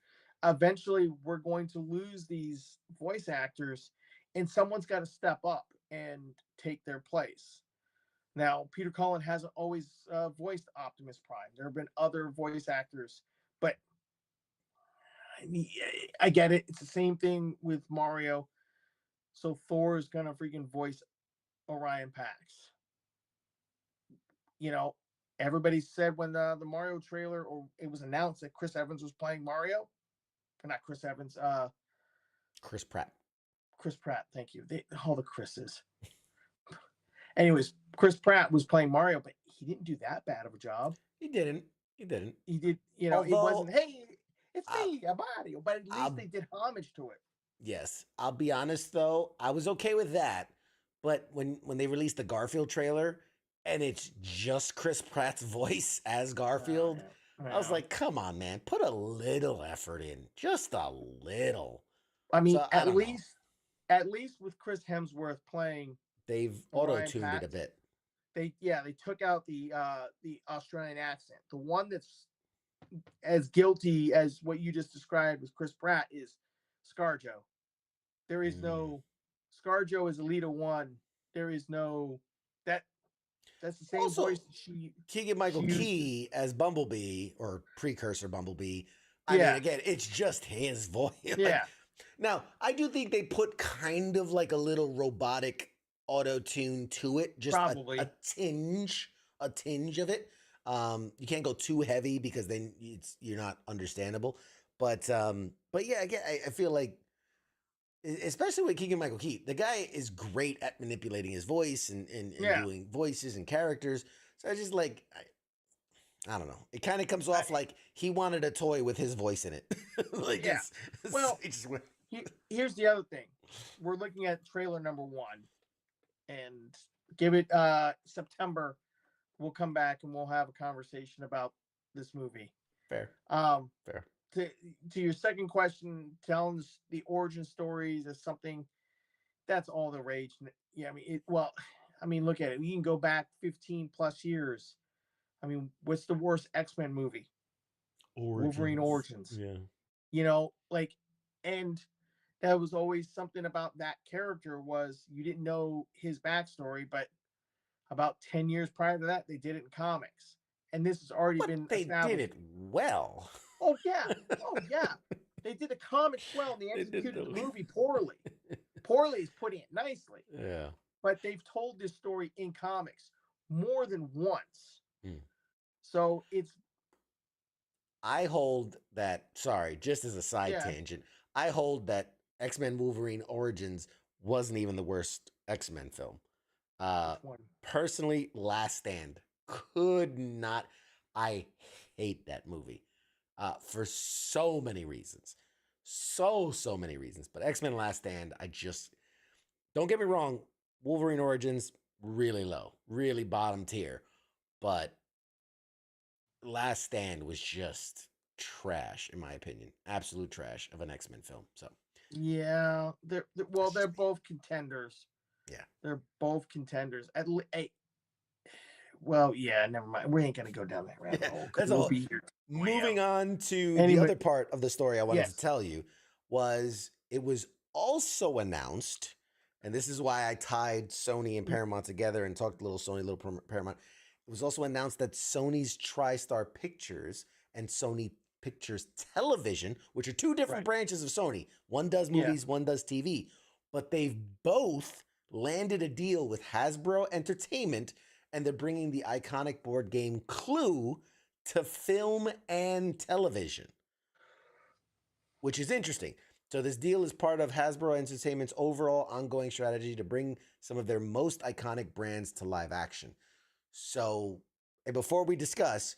Eventually, we're going to lose these voice actors, and someone's got to step up and take their place. Now, Peter Cullen hasn't always voiced Optimus Prime. There have been other voice actors, but I get it. It's the same thing with Mario. So Thor is going to freaking voice Orion Pax. Everybody said when the Mario trailer, or it was announced that Chris Evans was playing Mario. Not Chris Evans. Chris Pratt. Chris Pratt. Thank you. All the Chris's. Anyways, Chris Pratt was playing Mario, but he didn't do that bad of a job. He didn't. He did. It wasn't, hey, it's me, Mario, but at least they did homage to it. Yes. I'll be honest, though. I was okay with that. But when they released the Garfield trailer, and it's just Chris Pratt's voice as Garfield, I was like, come on, man. Put a little effort in. Just a little. I mean, at least with Chris Hemsworth playing, they've auto-tuned it a bit. They took out the Australian accent. The one that's as guilty as what you just described with Chris Pratt is ScarJo. There is no ScarJo is Elita 1. There is no that's the same also, voice. Keegan-Michael Key as Bumblebee, or precursor Bumblebee. I mean, again, it's just his voice. Now, I do think they put kind of like a little robotic auto-tune to it, just a tinge of it. You can't go too heavy because then you're not understandable. But yeah, again, I feel like especially with Keegan-Michael Key. The guy is great at manipulating his voice and Yeah. doing voices and characters. So I just like, I don't know. It kind of comes off like he wanted a toy with his voice in it. Like, Yeah. Well, it just went. Here's the other thing. We're looking at trailer number 1, and give it September. We'll come back and we'll have a conversation about this movie. Fair. Fair. To your second question, telling the origin stories is something that's all the rage. Yeah, I mean, look at it. We can go back 15 plus years. I mean, what's the worst X-Men movie? Wolverine Origins. Yeah. You know, and that was always something about that character was you didn't know his backstory, but about 10 years prior to that, they did it in comics. And this has already been They established. did it well. Oh yeah. They did the comics well, and they executed the movie poorly. Poorly is putting it nicely. Yeah. But they've told this story in comics more than once. Hmm. So it's. I hold that. Sorry, just as a side Yeah. tangent, I hold that X-Men Wolverine Origins wasn't even the worst X-Men film. Personally, Last Stand could not. I hate that movie for so many reasons. So many reasons. But X-Men Last Stand, I just don't get me wrong. Wolverine Origins, really low, really bottom tier. But Last Stand was just trash, in my opinion. Absolute trash of an X-Men film. So Yeah, they're both contenders. Yeah, they're both contenders. Well, yeah, never mind. We ain't gonna go down that rabbit hole. 'Cause that's we'll all. be here. Moving on to Anyway. the other part of the story I wanted Yes. to tell you was it was also announced, and this is why I tied Sony and Paramount together and talked a little Sony, little Paramount. It was also announced that Sony's TriStar Pictures and Sony Pictures Television, which are two different branches of Sony, one does movies, one does TV, but they've both landed a deal with Hasbro Entertainment, and they're bringing the iconic board game Clue to film and television, which is interesting. So this deal is part of Hasbro Entertainment's overall ongoing strategy to bring some of their most iconic brands to live action. So, and before we discuss,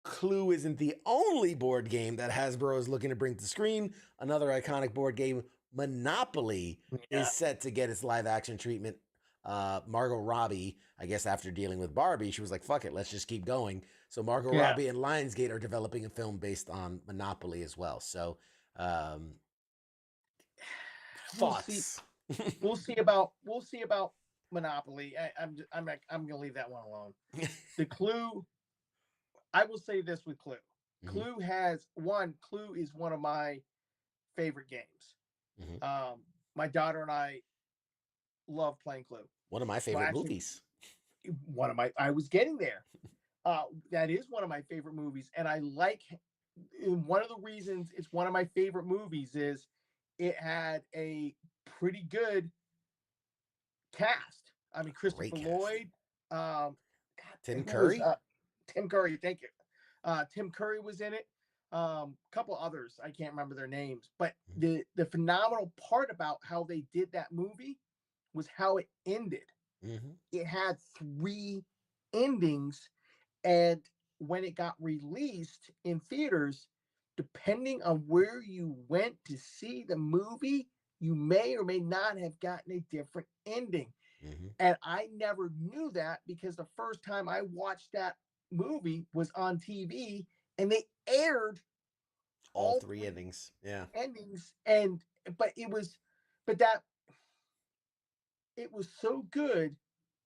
Clue isn't the only board game that Hasbro is looking to bring to screen. Another iconic board game, Monopoly, is set to get its live action treatment. Margot Robbie, I guess after dealing with Barbie, she was like, fuck it, let's just keep going. So Margot Robbie and Lionsgate are developing a film based on Monopoly as well. So thoughts. We'll see about Monopoly. I'm gonna leave that one alone. The Clue. I will say this with Clue. Clue is one of my favorite games. My daughter and I love playing Clue. One of my favorite movies. I was getting there. That is one of my favorite movies. And I like, one of the reasons it's one of my favorite movies is it had a pretty good cast. I mean, Christopher Lloyd, Tim Curry. Tim Curry, thank you. Tim Curry was in it. A couple others, I can't remember their names. But the phenomenal part about how they did that movie was how it ended. It had 3 endings, and when it got released in theaters, depending on where you went to see the movie, you may or may not have gotten a different ending. And I never knew that because the first time I watched that movie was on TV, and they aired all 3 endings. Yeah. Endings, but it was so good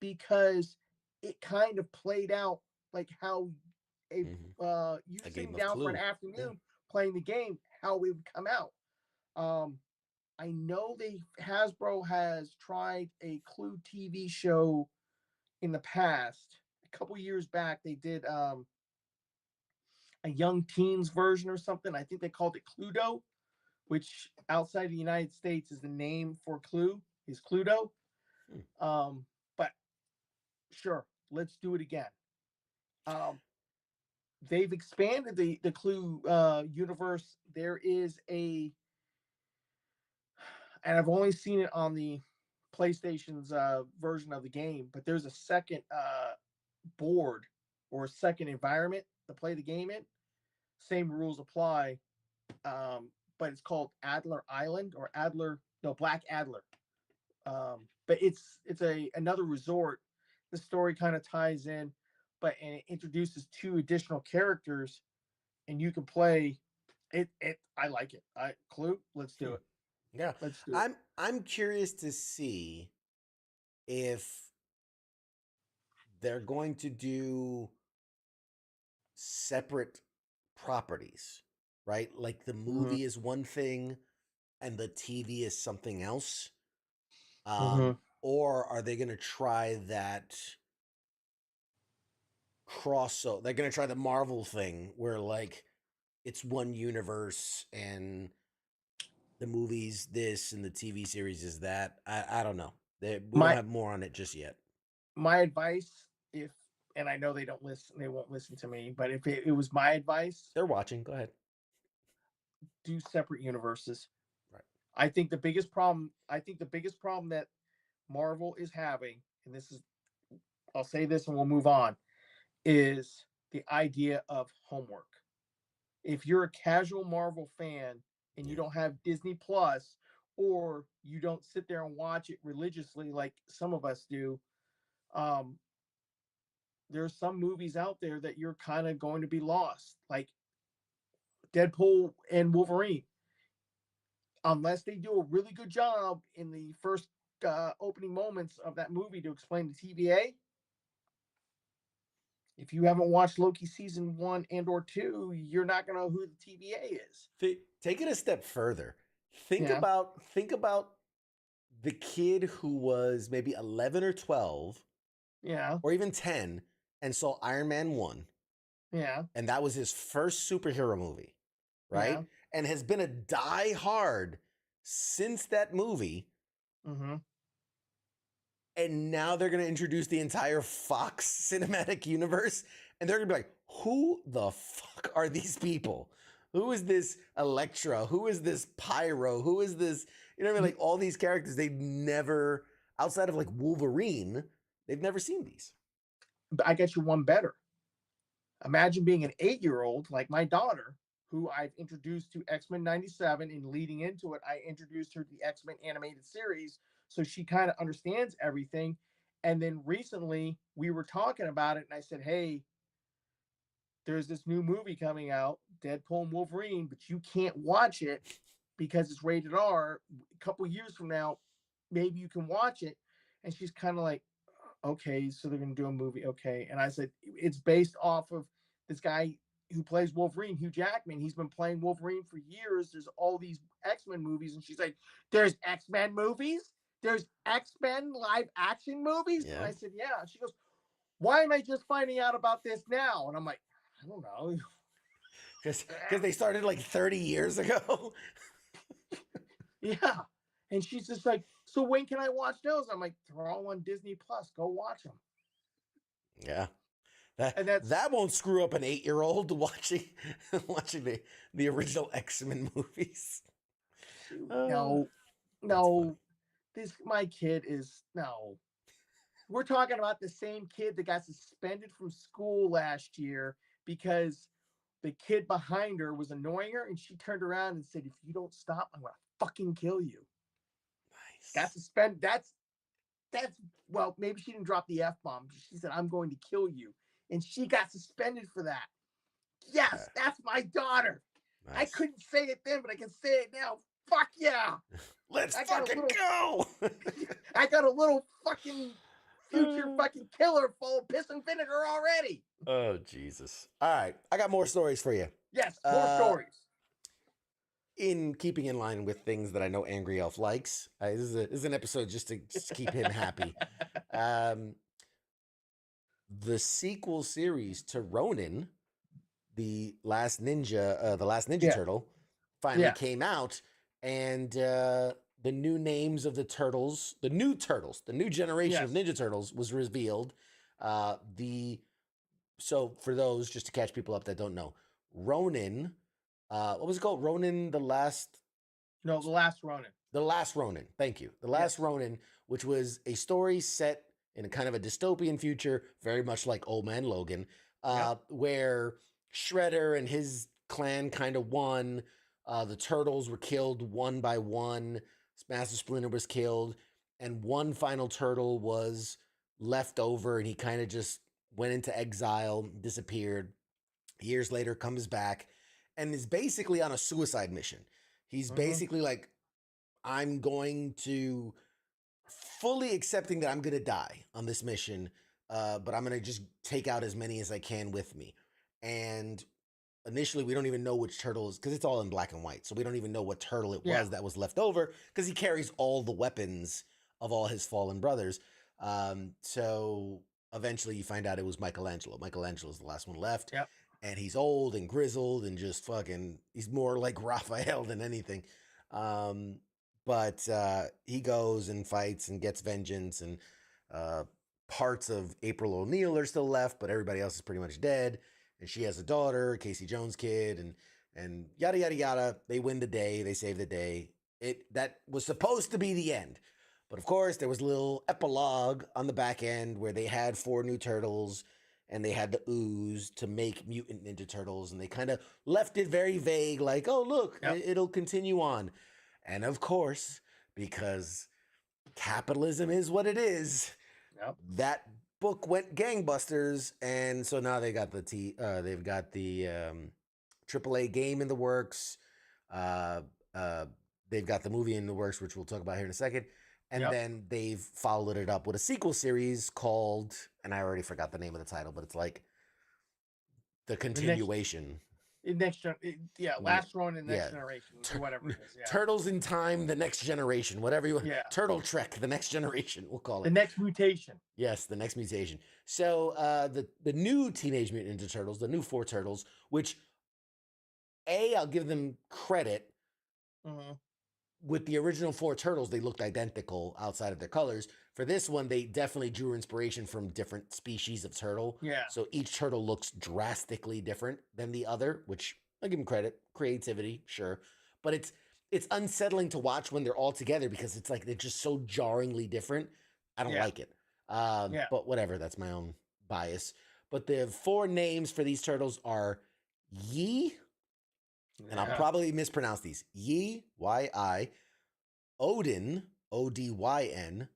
because it kind of played out like how you sitting down for an afternoon playing the game, how it would come out. I know Hasbro has tried a Clue TV show in the past. A couple years back, they did a young teens version or something. I think they called it Cluedo, which outside the United States is the name for Clue, is Cluedo. But sure, let's do it again. They've expanded the Clue universe. There is and I've only seen it on the PlayStation's version of the game, but there's a second board or a second environment to play the game in. Same rules apply, but it's called Adler Island or Black Adler. But it's another resort. The story kind of ties in, and it introduces 2 additional characters, and you can play it. I like it. Clue, let's do it. Yeah, let's do it. I'm curious to see if they're going to do separate properties, right? Like the movie is one thing and the TV is something else. Or are they going to try that crossover? They're going to try the Marvel thing where like it's one universe and the movie's this and the TV series is that. I don't know. We don't have more on it just yet. My advice, and I know they won't listen to me, but if it was my advice, they're watching. Go ahead. Do separate universes. Right. I think the biggest problem that Marvel is having, and I'll say this and we'll move on, is the idea of homework. If you're a casual Marvel fan and you don't have Disney Plus, or you don't sit there and watch it religiously like some of us do, there's some movies out there that you're kind of going to be lost, like Deadpool and Wolverine. Unless they do a really good job in the first opening moments of that movie to explain the TVA, if you haven't watched Loki season 1 and or 2, you're not going to know who the TVA is. Take it a step further. Think about the kid who was maybe 11 or 12, or even 10, and saw Iron Man 1. Yeah. And that was his first superhero movie, right? Yeah. And has been a diehard since that movie. And now they're going to introduce the entire Fox cinematic universe. And they're going to be like, who the fuck are these people? Who is this Elektra? Who is this Pyro? Who is this? You know what I mean? Like all these characters, they've never, outside of like Wolverine, they've never seen these. But I get you one better. Imagine being an 8-year-old like my daughter, who I've introduced to X-Men 97, and leading into it, I introduced her to the X-Men animated series, so she kind of understands everything. And then recently we were talking about it, and I said, hey, there's this new movie coming out, Deadpool and Wolverine, but you can't watch it because it's rated R. A couple years from now, maybe you can watch it. And she's kind of like, okay, so they're going to do a movie. Okay. And I said, it's based off of this guy who plays Wolverine, Hugh Jackman. He's been playing Wolverine for years. There's all these X-Men movies. And she's like, there's X-Men movies? There's X-Men live action movies? Yeah. And I said, yeah. And she goes, why am I just finding out about this now? And I'm like, I don't know. Because they started like 30 years ago. Yeah. And she's just like, so when can I watch those? I'm like, they're all on Disney Plus. Go watch them. Yeah. That won't screw up an 8-year-old watching the original X-Men movies. No. My kid is no. We're talking about the same kid that got suspended from school last year because the kid behind her was annoying her, and she turned around and said, if you don't stop, I'm gonna fucking kill you. Nice. Got suspended. That's well, maybe she didn't drop the F-bomb. She said, I'm going to kill you. And she got suspended for that. Yes, that's my daughter. Nice. I couldn't say it then, but I can say it now. Fuck yeah. Let's fucking go. I got a little fucking future fucking killer full of piss and vinegar already. Oh, Jesus. All right. I got more stories for you. Yes, more stories. In keeping in line with things that I know Angry Elf likes, this is an episode just to keep him happy. The sequel series to Ronin, the Last Ninja Turtle, finally came out, and the new names of the turtles, the new generation of Ninja Turtles was revealed. So for those, just to catch people up that don't know, Ronin, what was it called? Ronin, the last... No, the last Ronin. The Last Ronin. Thank you. The Last Ronin, which was a story set in a kind of a dystopian future, very much like Old Man Logan, where Shredder and his clan kind of won. The Turtles were killed one by one. Master Splinter was killed, and one final turtle was left over, and he kind of just went into exile, disappeared. Years later, comes back, and is basically on a suicide mission. He's basically like, I'm going to fully accepting that I'm going to die on this mission, but I'm going to just take out as many as I can with me. And initially, we don't even know which turtle is, because it's all in black and white. So we don't even know what turtle it was that was left over, because he carries all the weapons of all his fallen brothers. So eventually you find out it was Michelangelo. Michelangelo's the last one left. Yep. And he's old and grizzled and just fucking, he's more like Raphael than anything. But he goes and fights and gets vengeance, and parts of April O'Neil are still left, but everybody else is pretty much dead. And she has a daughter, Casey Jones' kid, and yada yada yada. They win the day, they save the day. That was supposed to be the end. But of course, there was a little epilogue on the back end where they had 4 new turtles, and they had the ooze to make Mutant Ninja Turtles, and they kind of left it very vague, like, oh, look, it'll continue on. And of course, because capitalism is what it is, that book went gangbusters, and so now they got they've got the AAA game in the works. They've got the movie in the works, which we'll talk about here in a second. And then they've followed it up with a sequel series called, and I already forgot the name of the title, but it's like the continuation. Last Ronin, Next Generation, or whatever it is. Yeah. Turtles in Time, the Next Generation, whatever you want. Turtle Trek, the Next Generation, we'll call it. The Next Mutation. Yes, the Next Mutation. So the new Teenage Mutant Ninja Turtles, the new 4 Turtles, which I'll give them credit. With the original 4 Turtles, they looked identical outside of their colors. For this one, they definitely drew inspiration from different species of turtle. Yeah. So each turtle looks drastically different than the other, which I give them credit. Creativity, sure. But it's unsettling to watch when they're all together, because it's like they're just so jarringly different. I don't like it. But whatever, that's my own bias. But the 4 names for these turtles are Yi, and I'll probably mispronounce these. Yi, Y-I, Odin, O-D-Y-N,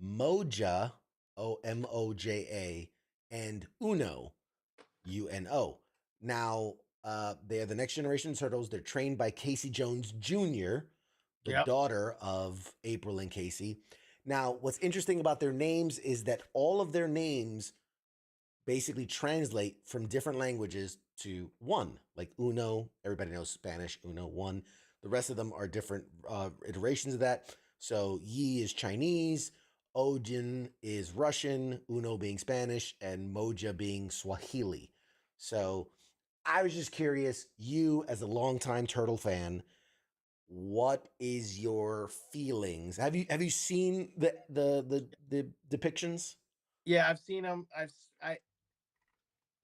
Moja, O-M-O-J-A, and Uno, U-N-O. Now, they are the Next Generation Turtles. They're trained by Casey Jones Jr., the daughter of April and Casey. Now, what's interesting about their names is that all of their names basically translate from different languages to one, like Uno. Everybody knows Spanish, Uno, one. The rest of them are different iterations of that. So Yi is Chinese, Odin is Russian, Uno being Spanish, and Moja being Swahili. So I was just curious, you as a longtime Turtle fan, what is your feelings? Have you seen the depictions? Yeah, I've seen them.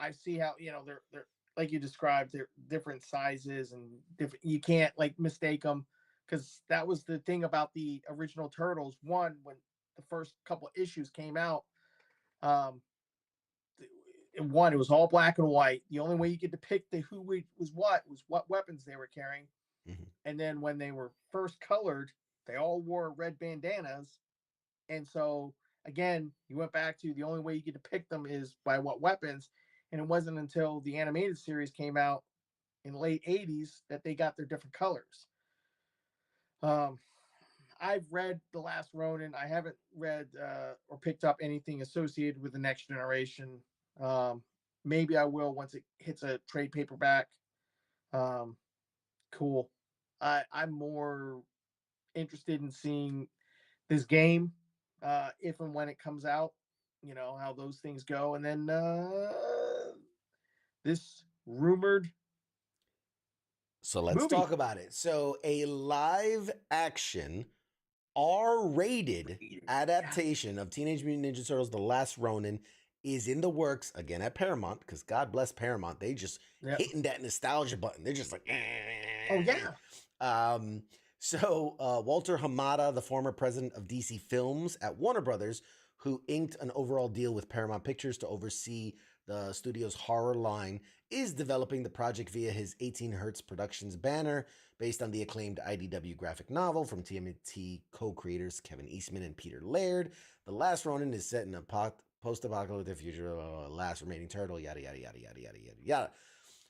I see how, they're like you described, they're different sizes and different. You can't like mistake them, because that was the thing about the original Turtles. One, when the first couple issues came out, it was all black and white. The only way you could depict who was what weapons they were carrying. And then when they were first colored, they all wore red bandanas. And so again, you went back to the only way you could depict them is by what weapons. And it wasn't until the animated series came out in the late 80s that they got their different colors. I've read The Last Ronin. I haven't read or picked up anything associated with the Next Generation. Maybe I will once it hits a trade paperback. Cool. I'm more interested in seeing this game if and when it comes out, how those things go. And then this rumored So let's talk about it. So a live action R-rated adaptation of Teenage Mutant Ninja Turtles The Last Ronin is in the works again at Paramount, because God bless Paramount. They just hitting that nostalgia button. They're just like, oh yeah. So Walter Hamada, the former president of DC Films at Warner Brothers, who inked an overall deal with Paramount Pictures to oversee the studio's horror line, is developing the project via his 18 Hertz Productions banner, based on the acclaimed IDW graphic novel from TMNT co-creators Kevin Eastman and Peter Laird. The Last Ronin is set in a post-apocalyptic future, last remaining turtle, yada, yada, yada, yada, yada, yada, yada.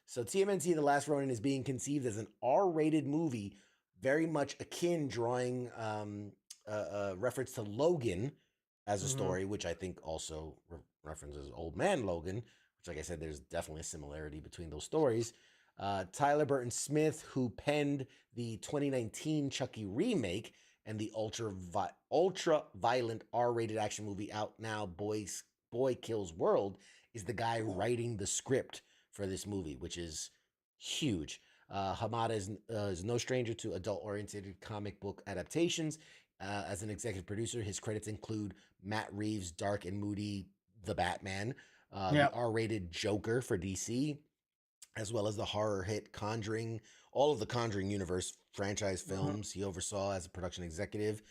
So TMNT The Last Ronin is being conceived as an R-rated movie, very much akin, drawing reference to Logan as a story, which I think also references Old Man Logan, which, like I said, there's definitely a similarity between those stories. Tyler Burton Smith, who penned the 2019 Chucky remake and the ultra-violent R-rated action movie out now, Boy Kills World, is the guy writing the script for this movie, which is huge. Hamada is no stranger to adult-oriented comic book adaptations. As an executive producer, his credits include Matt Reeves' dark and moody The Batman, the R-rated Joker for DC, as well as the horror hit Conjuring, all of the Conjuring universe franchise films he oversaw as a production executive.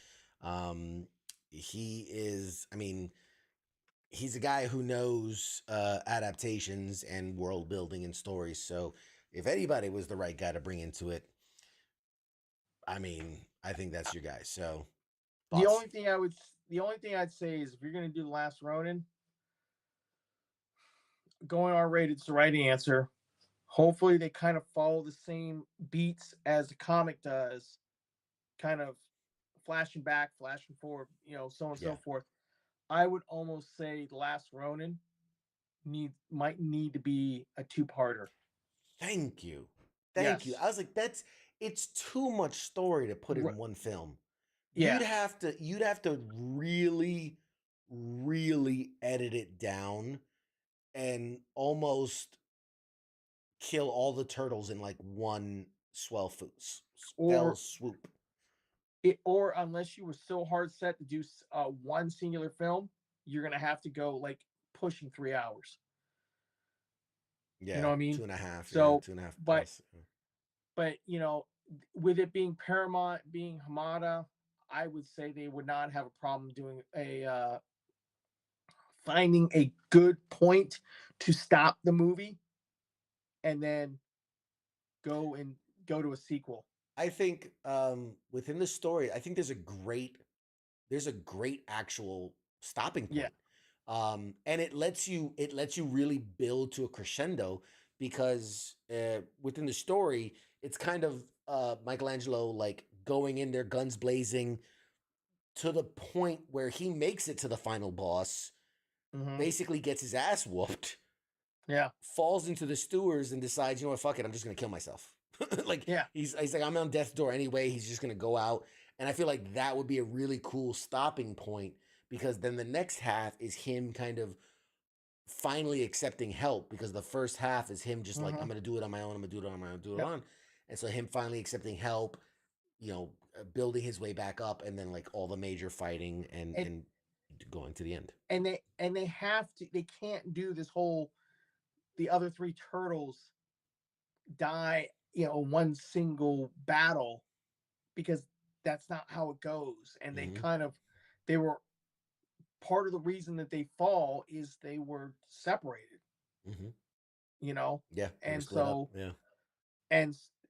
He is, I mean, he's a guy who knows adaptations and world building and stories. So if anybody was the right guy to bring into it, I mean, I think that's your guy. So the only thing I'd say is if you're going to do The Last Ronin, going R-rated is the right answer. Hopefully they kind of follow the same beats as the comic does, kind of flashing back, flashing forward, so on and so forth. I would almost say The Last Ronin might need to be a two-parter. Thank you. Thank you. I was like, it's too much story to put in one film. Yeah. You'd have to really, really edit it down and almost kill all the turtles in like one spell swoop. Or unless you were so hard set to do one singular film, you're gonna have to go like pushing 3 hours. Yeah, you know what I mean? 2.5. So 2.5. But with it being Paramount, being Hamada, I would say they would not have a problem doing finding a good point to stop the movie, and then go to a sequel. I think within the story, I think there's a great actual stopping point. And it lets you really build to a crescendo, because within the story, it's kind of Michelangelo like going in there guns blazing to the point where he makes it to the final boss, basically gets his ass whooped, falls into the sewers and decides, you know what, fuck it, I'm just gonna kill myself. He's like, I'm on death's door anyway. He's just gonna go out, and I feel like that would be a really cool stopping point, because then the next half is him kind of finally accepting help, because the first half is him just like, I'm gonna do it on my own. I'm gonna do it on my own. Do it on, and so him finally accepting help, building his way back up, and then like all the major fighting and going to the end. And they have to. They can't do this whole the other three turtles die, one single battle, because that's not how it goes. And they were part of the reason that they fall is they were separated. And so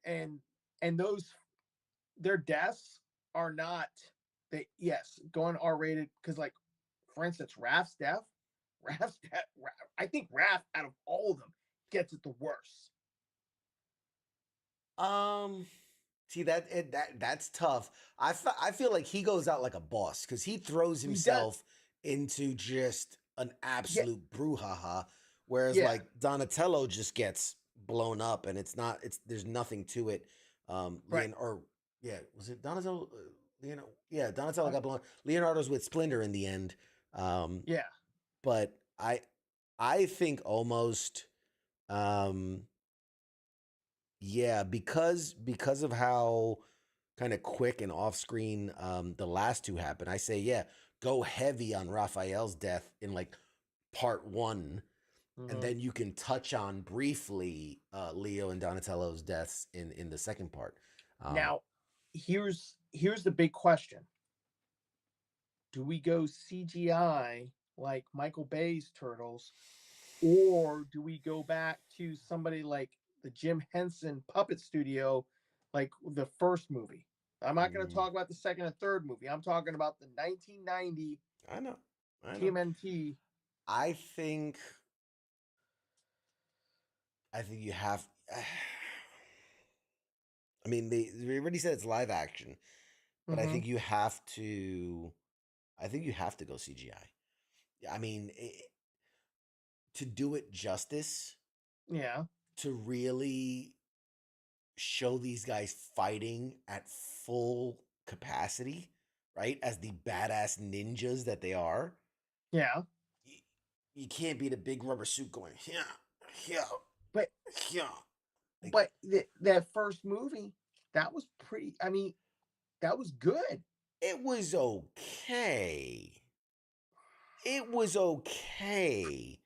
and those their deaths are not going R-rated, because like for instance Raph's death, I think Raph out of all of them gets it the worst. See that's tough. I feel like he goes out like a boss, because he throws himself into just an absolute brouhaha, whereas like Donatello just gets blown up, and there's nothing to it. Was it Donatello? Donatello got blown. Leonardo's with Splinter in the end. But I think almost because of how kind of quick and off screen the last two happen, I say go heavy on Raphael's death in like part one, and then you can touch on briefly Leo and Donatello's deaths in the second part. Now here's the big question. Do we go CGI like Michael Bay's Turtles, or do we go back to somebody like the Jim Henson Puppet Studio, like the first movie? I'm not going to talk about the second and third movie. I'm talking about the 1990 I know. TMNT. I think you have. I mean, they already said it's live action, but I think you have to. I think you have to go CGI. I mean, to do it justice. Yeah. To really show these guys fighting at full capacity, right? As the badass ninjas that they are. Yeah. You can't be the big rubber suit going, yeah. But yeah. But that first movie, that was pretty. I mean, that was good. It was okay. It was okay.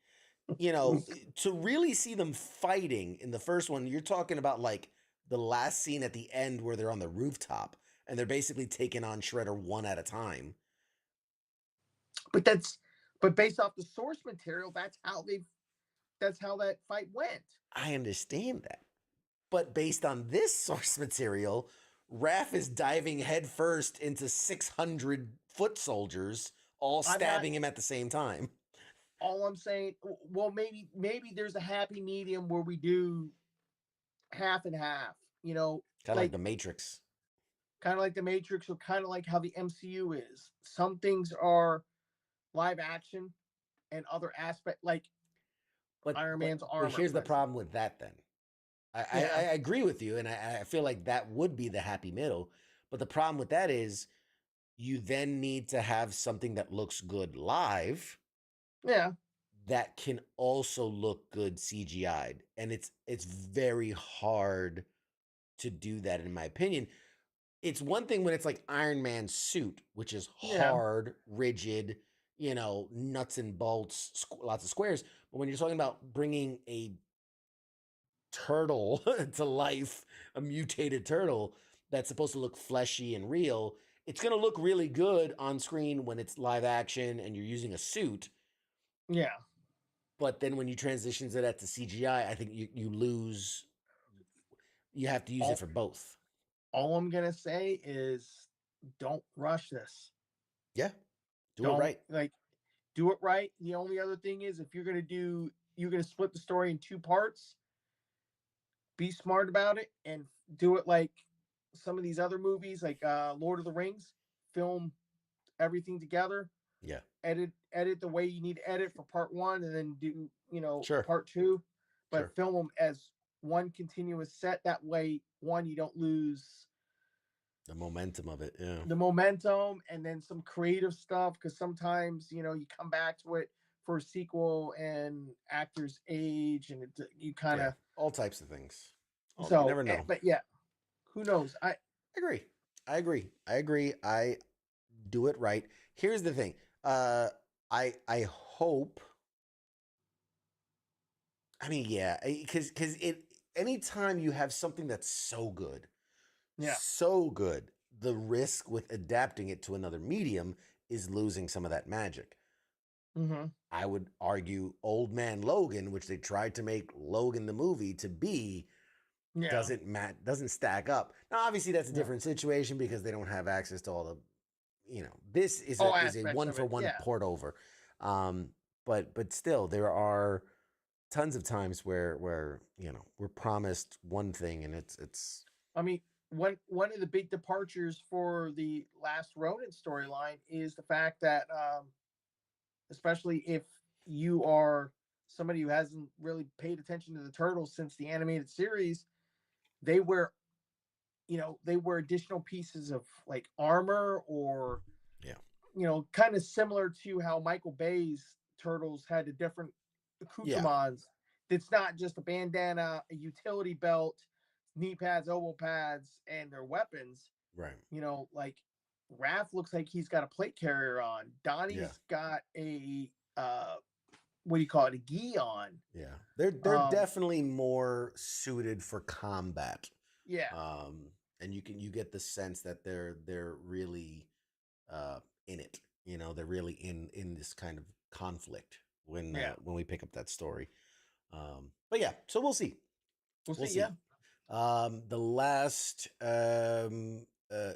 You know, to really see them fighting in the first one, you're talking about like the last scene at the end where they're on the rooftop and they're basically taking on Shredder one at a time. But based off the source material, that's how that fight went. I understand that. But based on this source material, Raph is diving headfirst into 600 foot soldiers, all stabbing him at the same time. All I'm saying, well, maybe there's a happy medium where we do half and half, you know, kind of like the Matrix. Kind of like the Matrix, or kind of like how the MCU is. Some things are live action, and other aspect like Iron Man's armor. But here's the problem with that. Then, I agree with you, and I feel like that would be the happy middle. But the problem with that is, you then need to have something that looks good live. Yeah. That can also look good CGI'd. And it's very hard to do that, in my opinion. It's one thing when it's like Iron Man's suit, which is hard, rigid, you know, nuts and bolts, lots of squares. But when you're talking about bringing a turtle to life, a mutated turtle that's supposed to look fleshy and real, it's going to look really good on screen when it's live action and you're using a suit. Yeah. But then when you transition to that to CGI, I think you lose. You have to use it for both. All I'm gonna say is, don't rush this. Yeah, do it right. Like, do it right. The only other thing is, if you're gonna split the story in two parts, be smart about it and do it like some of these other movies, like Lord of the Rings. Film everything together. Yeah. Edit the way you need to edit for part one, and then do part two, but film them as one continuous set. That way, you don't lose the momentum of it. Yeah, the momentum, and then some creative stuff, because sometimes you come back to it for a sequel and actors age, and you kind of all types of things. So you never know. But yeah, who knows? I agree. I do it right. Here's the thing. I hope. I mean, yeah, because anytime you have something that's so good, the risk with adapting it to another medium is losing some of that magic. Mm-hmm. I would argue Old Man Logan, which they tried to make Logan the movie to be, doesn't stack up. Now, obviously, that's a different situation because they don't have access to all the. This is a one for one port over. But still, there are tons of times where we're promised one thing and it's. I mean, one of the big departures for the last Ronin storyline is the fact that, especially if you are somebody who hasn't really paid attention to the Turtles since the animated series, they wear additional pieces of like armor, or kind of similar to how Michael Bay's Turtles had the different accoutrements. It's not just a bandana, a utility belt, knee pads, elbow pads, and their weapons. Right. Like Raph looks like he's got a plate carrier on. Donnie's got a what do you call it? A gi on. Yeah. They're definitely more suited for combat. Yeah. and you get the sense that they're really in it. You know, they're really in this kind of conflict when we pick up that story. But yeah, so we'll see. We'll see. Yeah. The last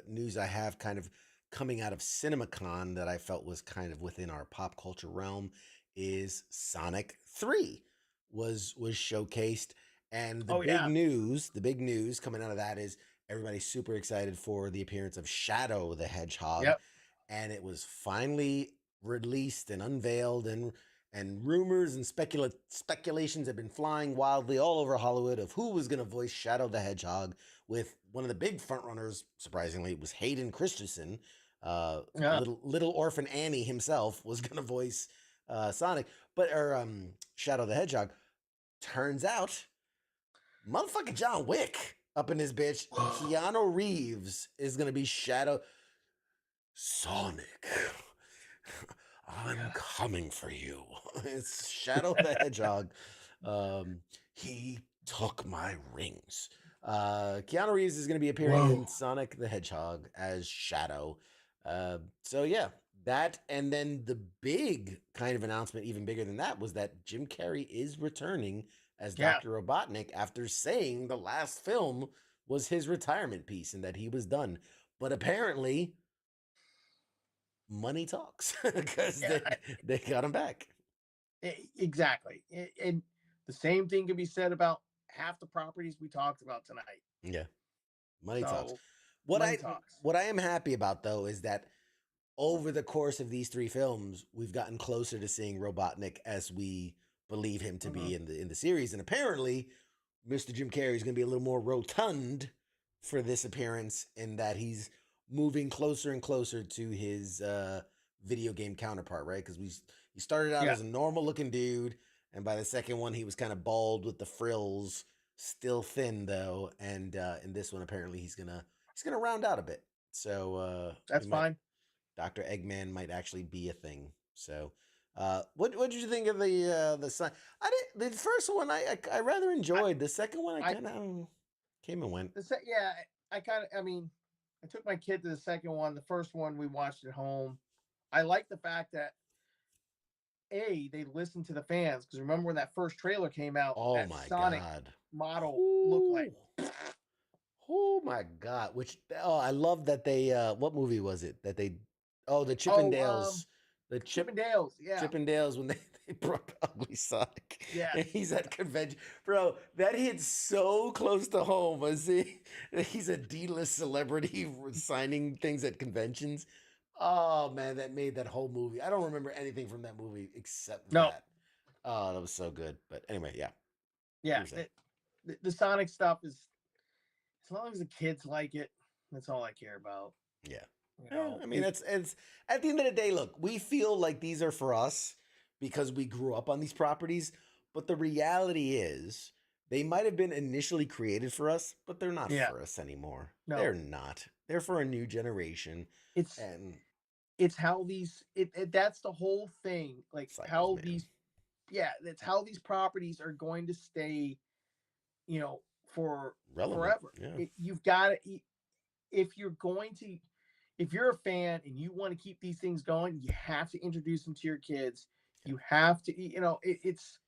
news I have kind of coming out of CinemaCon that I felt was kind of within our pop culture realm is Sonic 3 was showcased, and the big news coming out of that is everybody's super excited for the appearance of Shadow the Hedgehog. Yep. And it was finally released and unveiled, and rumors and speculations have been flying wildly all over Hollywood of who was going to voice Shadow the Hedgehog, with one of the big frontrunners, surprisingly, was Hayden Christensen. Little orphan Annie himself was going to voice Sonic, or Shadow the Hedgehog. Turns out, motherfucking John Wick up in this bitch. Keanu Reeves is going to be Shadow. Sonic, I'm coming for you. It's Shadow the Hedgehog. He took my rings. Keanu Reeves is going to be appearing in Sonic the Hedgehog as Shadow. So yeah, that, and then the big kind of announcement, even bigger than that, was that Jim Carrey is returning as Dr. Robotnik after saying the last film was his retirement piece and that he was done. But apparently, money talks, because they got him back. Exactly. And the same thing can be said about half the properties we talked about tonight. Yeah. Money talks. What I am happy about, though, is that over the course of these 3 films, we've gotten closer to seeing Robotnik as we believe him to be in the series. And apparently, Mr. Jim Carrey is going to be a little more rotund for this appearance, in that he's moving closer and closer to his video game counterpart, right? Because he started out as a normal looking dude, and by the second one he was kind of bald with the frills, still thin though, and in this one apparently he's gonna round out a bit. So that's fine. Dr. Eggman might actually be a thing. So what did you think of the sign? The first one I rather enjoyed. The second one I kind of came and went. I took my kid to the second one. The first one we watched at home. I like the fact that they listened to the fans, because remember when that first trailer came out? Oh that my Sonic God! Model looked like. Oh my God! I love that they. What movie was it that they? Oh, the Chippendales. Chippendales, yeah. Chippendales, when they brought Ugly Sonic. Yeah. And he's at convention. Bro, that hit so close to home. He's a D-list celebrity signing things at conventions. Oh, man, that made that whole movie. I don't remember anything from that movie except that. Oh, that was so good. But anyway, yeah. Yeah. The Sonic stuff is, as long as the kids like it, that's all I care about. Yeah. You know, I mean, it's at the end of the day, look, we feel like these are for us because we grew up on these properties, but the reality is they might have been initially created for us, but they're not for us anymore. No. They're not. They're for a new generation. It's how these that's the whole thing. Like how these that's how these properties are going to stay, for relevant. Forever. Yeah. You've got to, if you're a fan and you want to keep these things going, you have to introduce them to your kids. You have to, it's.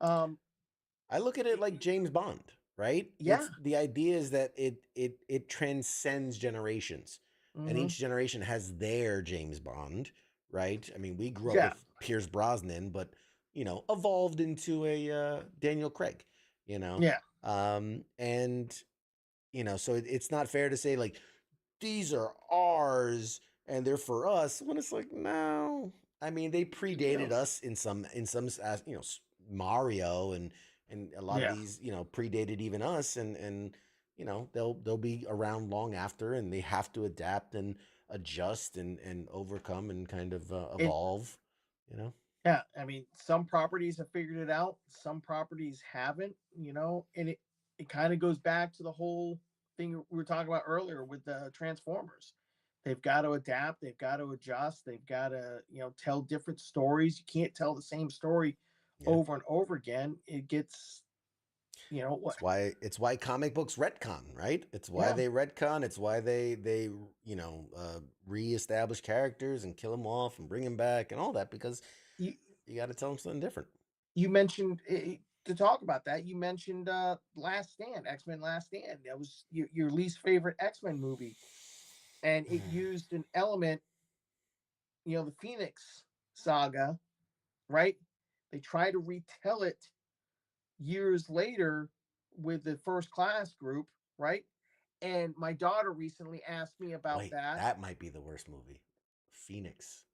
I look at it like James Bond, right? Yeah. The idea is that it transcends generations, and each generation has their James Bond, right? I mean, we grew up with Pierce Brosnan, but evolved into a Daniel Craig, Yeah. And so it's not fair to say like, these are ours and they're for us, when it's like, no. I mean, they predated us in some Mario and a lot of these predated even us, and they'll be around long after, and they have to adapt and adjust and overcome and kind of evolve. Yeah, I mean, some properties have figured it out, some properties haven't. And it kind of goes back to the whole thing we were talking about earlier with the Transformers. They've got to adapt, they've got to adjust, they've got to tell different stories. You can't tell the same story over and over again. It gets You know what? It's why comic books retcon, right? It's why Yeah. they retcon. It's why they reestablish characters and kill them off and bring them back and all that, because You you got to tell them something different. you mentioned to talk about that. You mentioned Last Stand, X-Men Last Stand. That was your least favorite X-Men movie, and it used an element, the Phoenix saga, right? They try to retell it years later with the First Class group, right? And my daughter recently asked me about Wait, that. that might be the worst movie. Phoenix.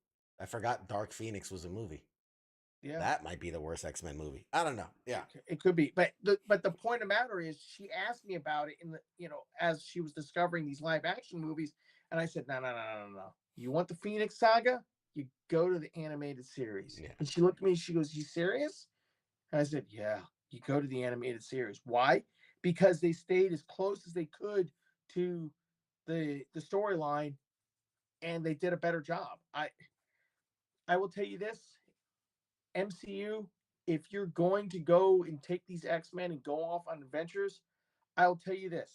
I forgot Dark Phoenix was a movie. Yeah. That might be the worst X-Men movie. I don't know. Yeah. It could be, but the point of matter is, she asked me about it in the as she was discovering these live action movies, and I said, no. You want the Phoenix Saga? You go to the animated series. Yeah. And she looked at me. She goes, "You serious?" And I said, "Yeah. You go to the animated series. Why? Because they stayed as close as they could to the storyline, and they did a better job. I will tell you this, MCU, if you're going to go and take these X-Men and go off on adventures, I'll tell you this.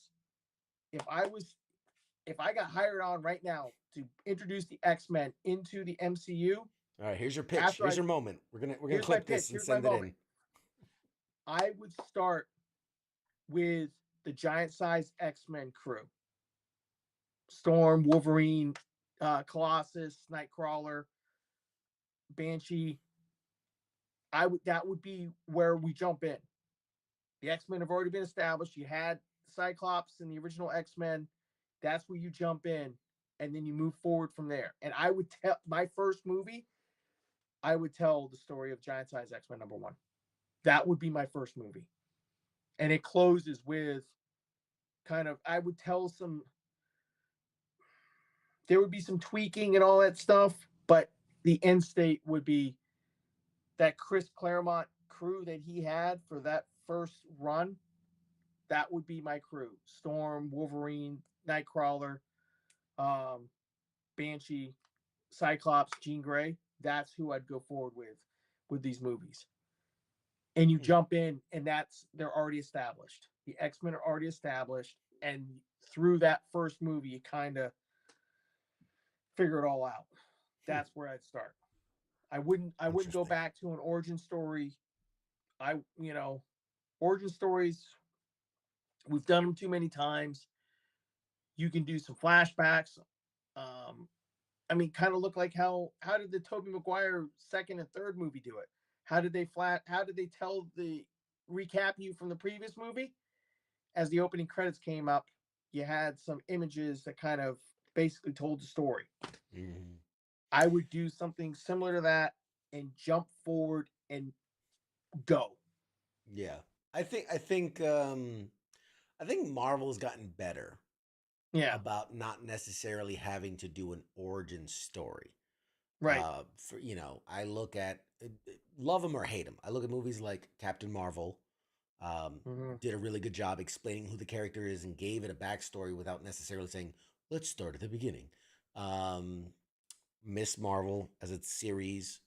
If I got hired on right now to introduce the X-Men into the MCU, All right, here's your pitch. Here's your moment. We're gonna here's clip my this pitch. and Here's my send it in. moment. I would start with the giant-sized X-Men crew. Storm, Wolverine, Colossus, Nightcrawler, Banshee. That would be where we jump in. The X-Men have already been established. You had Cyclops in the original X-Men. That's where you jump in, and then you move forward from there. And I would tell my first movie, I would tell the story of Giant Size X-Men #1. That would be my first movie. And it closes with I would tell there would be some tweaking and all that stuff, but the end state would be that Chris Claremont crew that he had for that first run. That would be my crew. Storm, Wolverine, Nightcrawler, Banshee, Cyclops, Jean Grey. That's who I'd go forward with these movies. And you jump in, and they're already established. The X-Men are already established, and through that first movie, you kind of figure it all out. That's where I'd start. I wouldn't go back to an origin story. Origin stories, we've done them too many times. You can do some flashbacks. Kind of look like how did the Tobey Maguire second and third movie do it? How did they recap you from the previous movie? As the opening credits came up, you had some images that kind of basically told the story. Mm-hmm. I would do something similar to that and jump forward and go. Yeah. I think Marvel's gotten better. Yeah. About not necessarily having to do an origin story. Right. I look at, love them or hate them, I look at movies like Captain Marvel, did a really good job explaining who the character is and gave it a backstory without necessarily saying, let's start at the beginning. Miss Marvel as a series,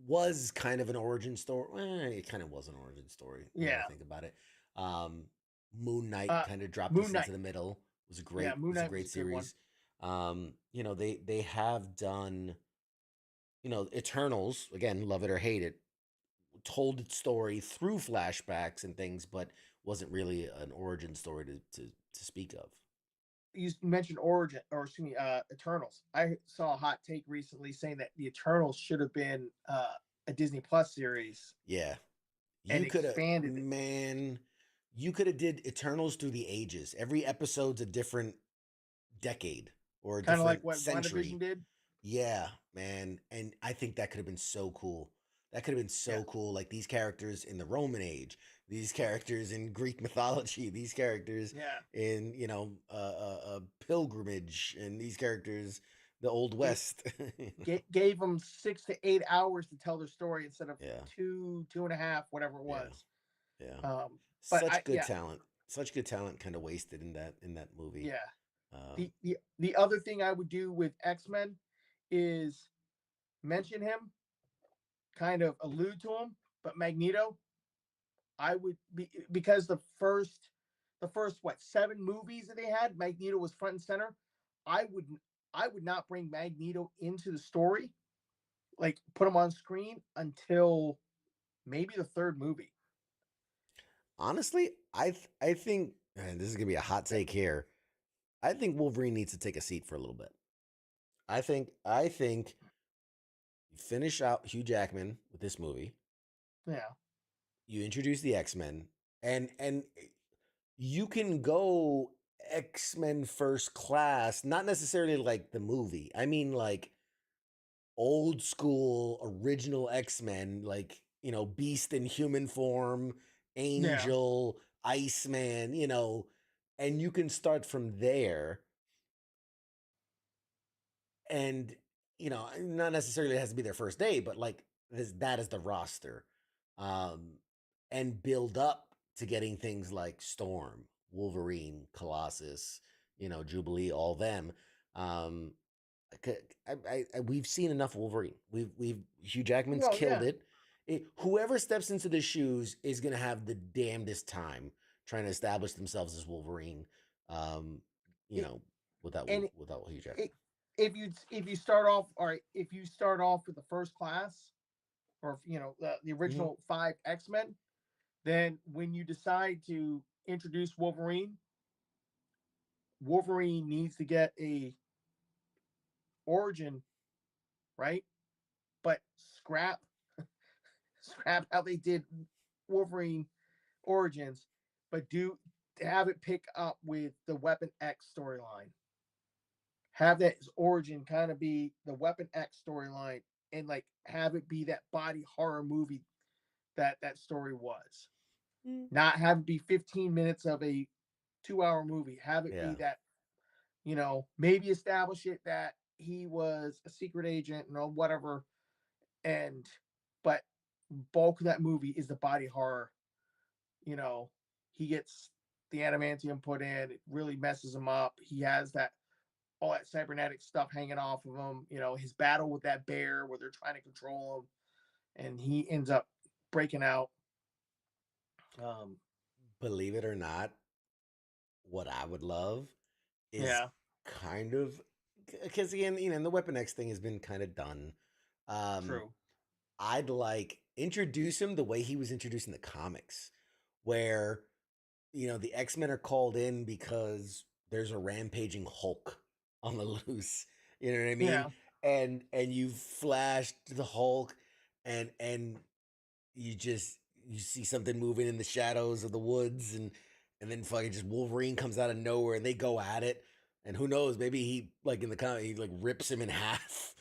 was kind of an origin story. It kind of was an origin story. Yeah. I think about it. Moon Knight kind of dropped Moon us Knight. into the middle. It was a great, Yeah, Moon Knight great was a good one. series. They have done, Eternals, again, love it or hate it, told its story through flashbacks and things, but wasn't really an origin story to speak of. You mentioned Eternals. I saw a hot take recently saying that the Eternals should have been a Disney Plus series. Yeah. And expanded it. Man, you could have did Eternals through the ages. Every episode's a different decade or a kind of different like what century. WandaVision did. Yeah, man. And I think that could have been so cool. That could have been so cool. Like these characters in the Roman age, these characters in Greek mythology, these characters in, pilgrimage, and these characters, the Old West. Gave them 6 to 8 hours to tell their story instead of 2.5, whatever it was. Yeah. But Such good talent kind of wasted in that movie. Yeah. The other thing I would do with X-Men is mention him, kind of allude to him, but Magneto, I would be because the first what 7 movies that they had, Magneto was front and center. I would not bring Magneto into the story, like put him on screen until maybe the 3rd movie. Honestly, I think, and this is gonna be a hot take here. I think Wolverine needs to take a seat for a little bit. I think you finish out Hugh Jackman with this movie. Yeah. You introduce the X-Men, and you can go X-Men First Class, not necessarily like the movie. I mean like old school original X-Men, like, you know, Beast in human form, Angel, Iceman, you know, and you can start from there. And, you know, not necessarily it has to be their first day, but like that is the roster. And build up to getting things like Storm, Wolverine, Colossus, you know, Jubilee, all them. We've seen enough Wolverine. We've Hugh Jackman's killed it. Whoever steps into the shoes is gonna have the damnedest time trying to establish themselves as Wolverine. You know, without Hugh Jackman. If you start off, all right, if you start off with the First Class, or you know the original 5 X-Men, then when you decide to introduce Wolverine needs to get a origin, right? But scrap how they did Wolverine origins, but do have it pick up with the Weapon X storyline. Have that origin kind of be the Weapon X storyline, and like have it be that body horror movie that story was. Not have it be 15 minutes of a 2-hour movie. Have it be that, you know, maybe establish it that he was a secret agent and whatever. But bulk of that movie is the body horror. You know, he gets the adamantium put in, it really messes him up. He has all that cybernetic stuff hanging off of him. You know, his battle with that bear where they're trying to control him, and he ends up breaking out. Believe it or not, what I would love is kind of, because again, you know, the Weapon X thing has been kind of done. True. I'd like introduce him the way he was introduced in the comics, where, you know, the X-Men are called in because there's a rampaging Hulk on the loose. You know what I mean? Yeah. And you flashed the Hulk, and you see something moving in the shadows of the woods, and then fucking just Wolverine comes out of nowhere, and they go at it, and who knows, maybe he, like in the comic, he like rips him in half,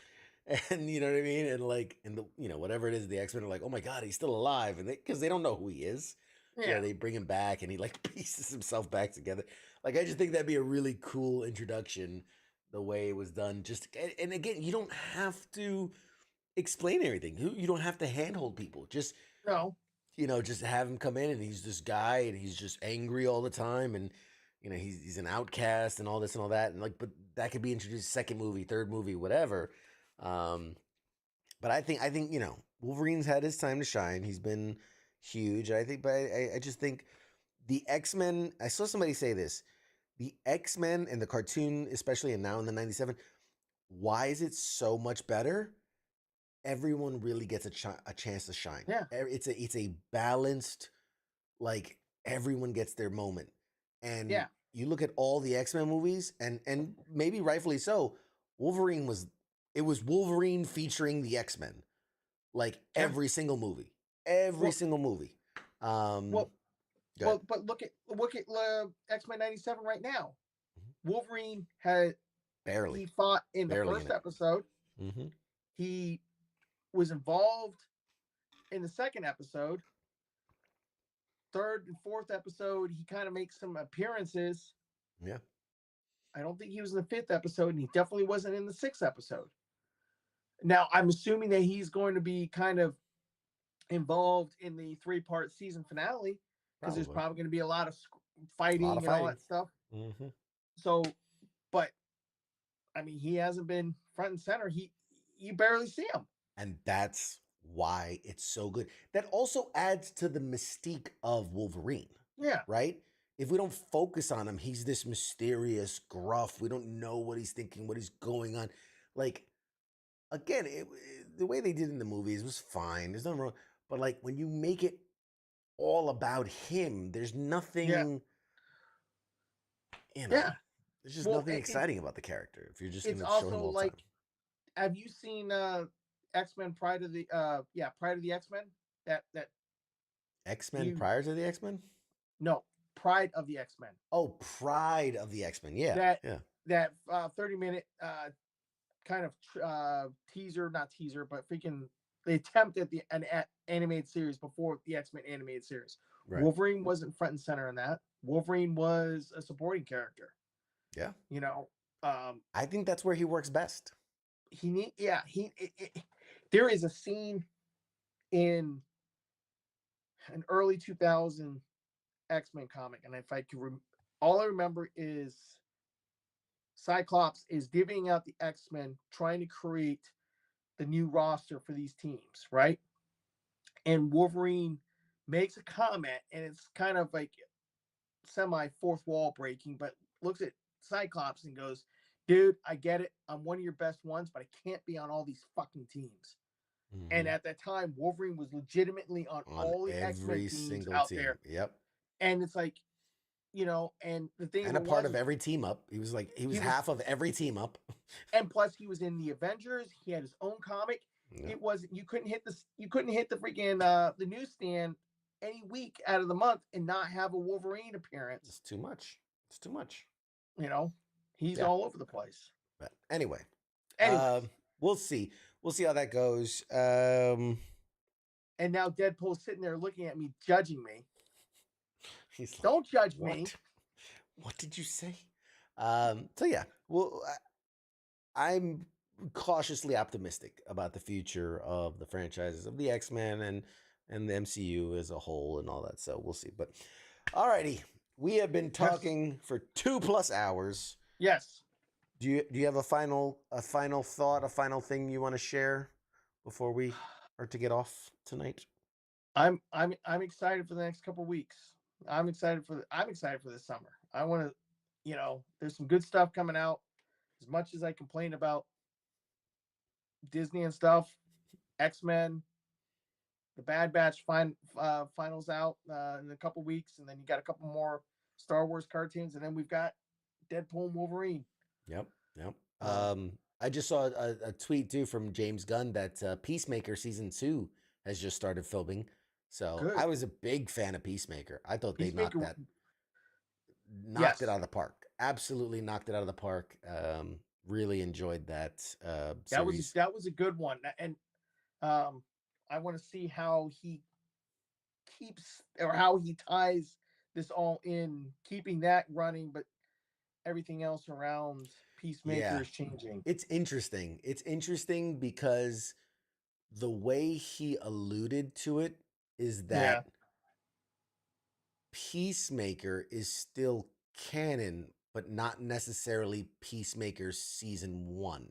and you know what I mean, and like in the, you know, whatever it is, the X-Men are like, oh my god, he's still alive, and because they don't know who he is. Yeah, they bring him back, and he like pieces himself back together. Like, I just think that'd be a really cool introduction, the way it was done. Just, and again, you don't have to explain everything. You don't have to handhold people. Just you know, just have him come in, and he's this guy, and he's just angry all the time, and you know, he's an outcast and all this and all that, and like, but that could be introduced 2nd movie, 3rd movie, whatever. But I think you know, Wolverine's had his time to shine. He's been huge, I think, but I just think the X-Men, I saw somebody say this, the X-Men and the cartoon, especially, and now in the 97, why is it so much better? Everyone really gets a chance to shine. Yeah. It's a balanced, like, everyone gets their moment. And you look at all the X-Men movies, and maybe rightfully so, Wolverine was Wolverine featuring the X-Men. Like, every single movie. Single movie. But look at X-Men 97 right now. Wolverine he fought in the first episode. He was involved in the 2nd episode. 3rd and 4th episode, he kind of makes some appearances. Yeah. I don't think he was in the 5th episode, and he definitely wasn't in the 6th episode. Now, I'm assuming that he's going to be kind of involved in the 3-part season finale, because there's probably going to be a lot of fighting and all that stuff. So, but I mean, he hasn't been front and center. You barely see him, and that's why it's so good. That also adds to the mystique of Wolverine, Yeah. right? If we don't focus on him, he's this mysterious, gruff. We don't know what he's thinking, what he's going on. Like, again, the way they did in the movies was fine. There's nothing wrong. But like when you make it all about him, there's nothing, you know, Yeah. there's just Well, nothing it- exciting about the character if you're just going It's to show him also all the like, time. have you seen X-Men Pride of the Pride of the X-Men? That X-Men you- prior to the X-Men? no, Pride of the X-Men. Oh, Pride of the X-Men. Yeah. That yeah. that 30-minute kind of teaser, not teaser, but freaking they attempt at an animated series before the X-Men animated series. Right. Wolverine wasn't front and center in that. Wolverine was a supporting character. Yeah. You know, I think that's where he works best. There is a scene in an early 2000 X-Men comic, and if I can, all I remember is Cyclops is divvying out the X-Men, trying to create the new roster for these teams, right? And Wolverine makes a comment, and it's kind of like semi fourth wall breaking, but looks at Cyclops and goes, "Dude, I get it. I'm one of your best ones, but I can't be on all these fucking teams." And at that time, Wolverine was legitimately on all the X-Men every teams single out team. there. Yep. And it's like, you know, and the thing And a part of every team up. He was half of every team up. And plus, he was in the Avengers. He had his own comic. Yeah. It was you couldn't hit the freaking the newsstand any week out of the month and not have a Wolverine appearance. It's too much. It's too much. You know, he's Yeah. all over the place. But anyway, Anyways. we'll see. We'll see how that goes. And now Deadpool's sitting there looking at me, judging me. He's like, Don't judge what? me. What did you say? So yeah, well, I'm cautiously optimistic about the future of the franchises of the X-Men and the MCU as a whole and all that. So we'll see. But alrighty, we have been talking for 2+ hours. Yes. Do you have a final thought, a final thing you want to share before we are to get off tonight? I'm excited for the next couple weeks. I'm excited for this summer. I want to, you know, there's some good stuff coming out. As much as I complain about Disney and stuff, X-Men, the Bad Batch finals out in a couple weeks, and then you got a couple more Star Wars cartoons, and then we've got Deadpool and Wolverine. Yep. I just saw a tweet too from James Gunn that Peacemaker season 2 has just started filming. So Good. I was a big fan of Peacemaker. I thought they knocked Peacemaker- it out of the park. Absolutely knocked it out of the park. Really enjoyed that series. That was a good one, and I want to see how he keeps or how he ties this all in, keeping that running, but everything else around Peacemaker is changing. It's interesting. It's interesting because the way he alluded to it is that Peacemaker is still canon, but not necessarily Peacemaker season 1.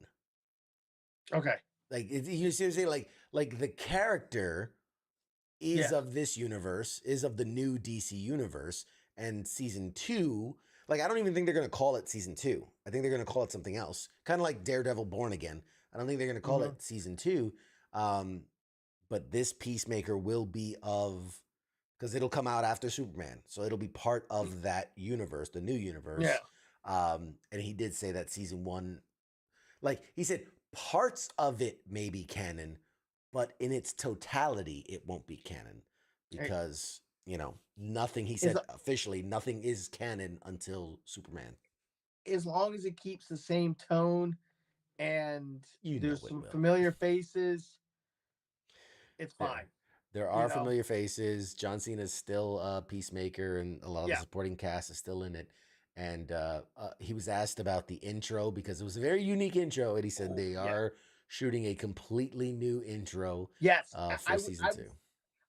Okay. Like you see what I'm saying? Like the character is of this universe, is of the new DC universe, and season 2. Like I don't even think they're gonna call it season 2. I think they're gonna call it something else, kind of like Daredevil Born Again. I don't think they're gonna call it season 2. But this Peacemaker will be because it'll come out after Superman, so it'll be part of that universe, the new universe. Yeah. And he did say that season 1, like he said, parts of it may be canon, but in its totality, it won't be canon because nothing. He said officially nothing is canon until Superman. As long as it keeps the same tone and there's some will. familiar faces, it's fine. There are familiar faces. John Cena is still Peacemaker, and a lot of the supporting cast is still in it. And he was asked about the intro because it was a very unique intro, and he said they are shooting a completely new intro. Yes, for season 2.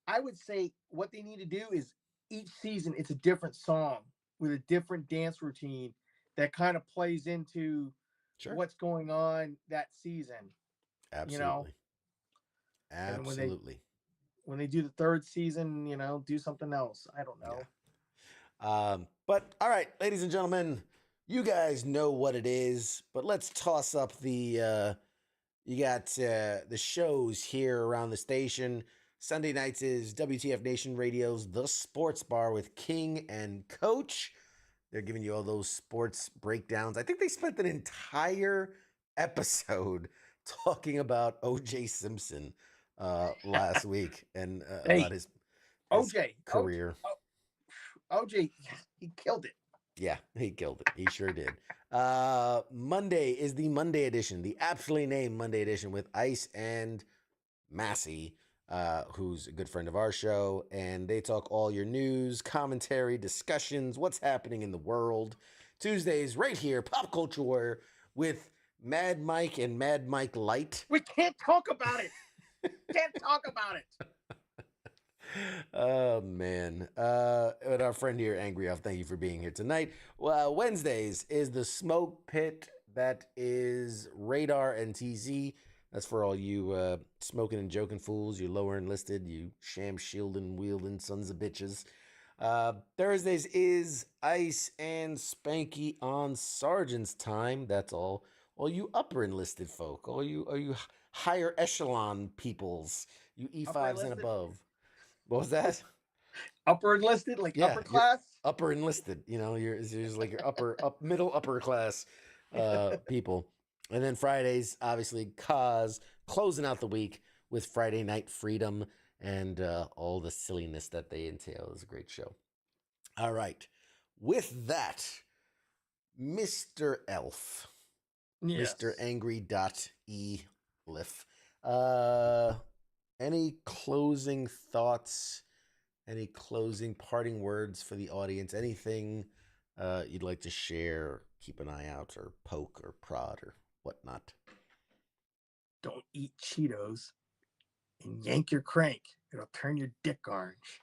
I would say what they need to do is each season it's a different song with a different dance routine that kind of plays into what's going on that season. Absolutely. And Absolutely. when they do the third season, do something else. I don't know. But all right, ladies and gentlemen, you guys know what it is, but let's toss up the you got the shows here around the station. Sunday nights is WTF Nation Radio's The Sports Bar with King and Coach. They're giving you all those sports breakdowns. I think they spent an entire episode talking about O.J. Simpson last week and about his OJ career. OJ, he killed it. Yeah, he killed it. He sure did. Monday is the Monday edition, the aptly named Monday edition with Ice and Massey, who's a good friend of our show. And they talk all your news, commentary, discussions, what's happening in the world. Tuesdays, right here, Pop Culture Warrior with Mad Mike and Mad Mike Light. We can't talk about it. Can't talk about it. Oh man. And our friend here, Angry Elf, thank you for being here tonight. Well, Wednesdays is the Smoke Pit. That is Radar and TZ. That's for all you smoking and joking fools, you lower enlisted, you sham shielding wielding sons of bitches. Thursdays is Ice and Spanky on Sergeant's time. That's all you upper enlisted folk, all you higher echelon peoples, you E5s and above. What was that? Upper enlisted, like upper class? Upper enlisted, you're just like your middle upper class people. And then Fridays, obviously, Cause closing out the week with Friday Night Freedom and all the silliness that they entail. It was a great show. All right. With that, Mr. Elf, Yes. Mr. Angry.elif, any closing thoughts, any closing parting words for the audience, anything you'd like to share, keep an eye out, or poke or prod or whatnot? Don't eat Cheetos and yank your crank. It'll turn your dick orange.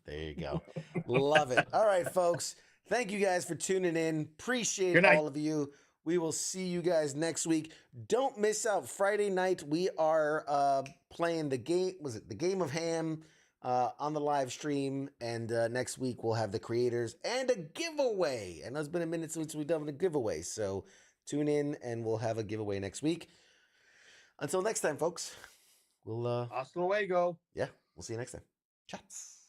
There you go. Love it. All right, folks. Thank you guys for tuning in. Appreciate all of you. We will see you guys next week. Don't miss out. Friday night, we are playing the game. Was it the Game of Ham on the live stream? And next week, we'll have the creators and a giveaway. And it's been a minute since we've done a giveaway. So tune in and we'll have a giveaway next week. Until next time, folks. We'll hasta luego. Yeah, we'll see you next time. Chats.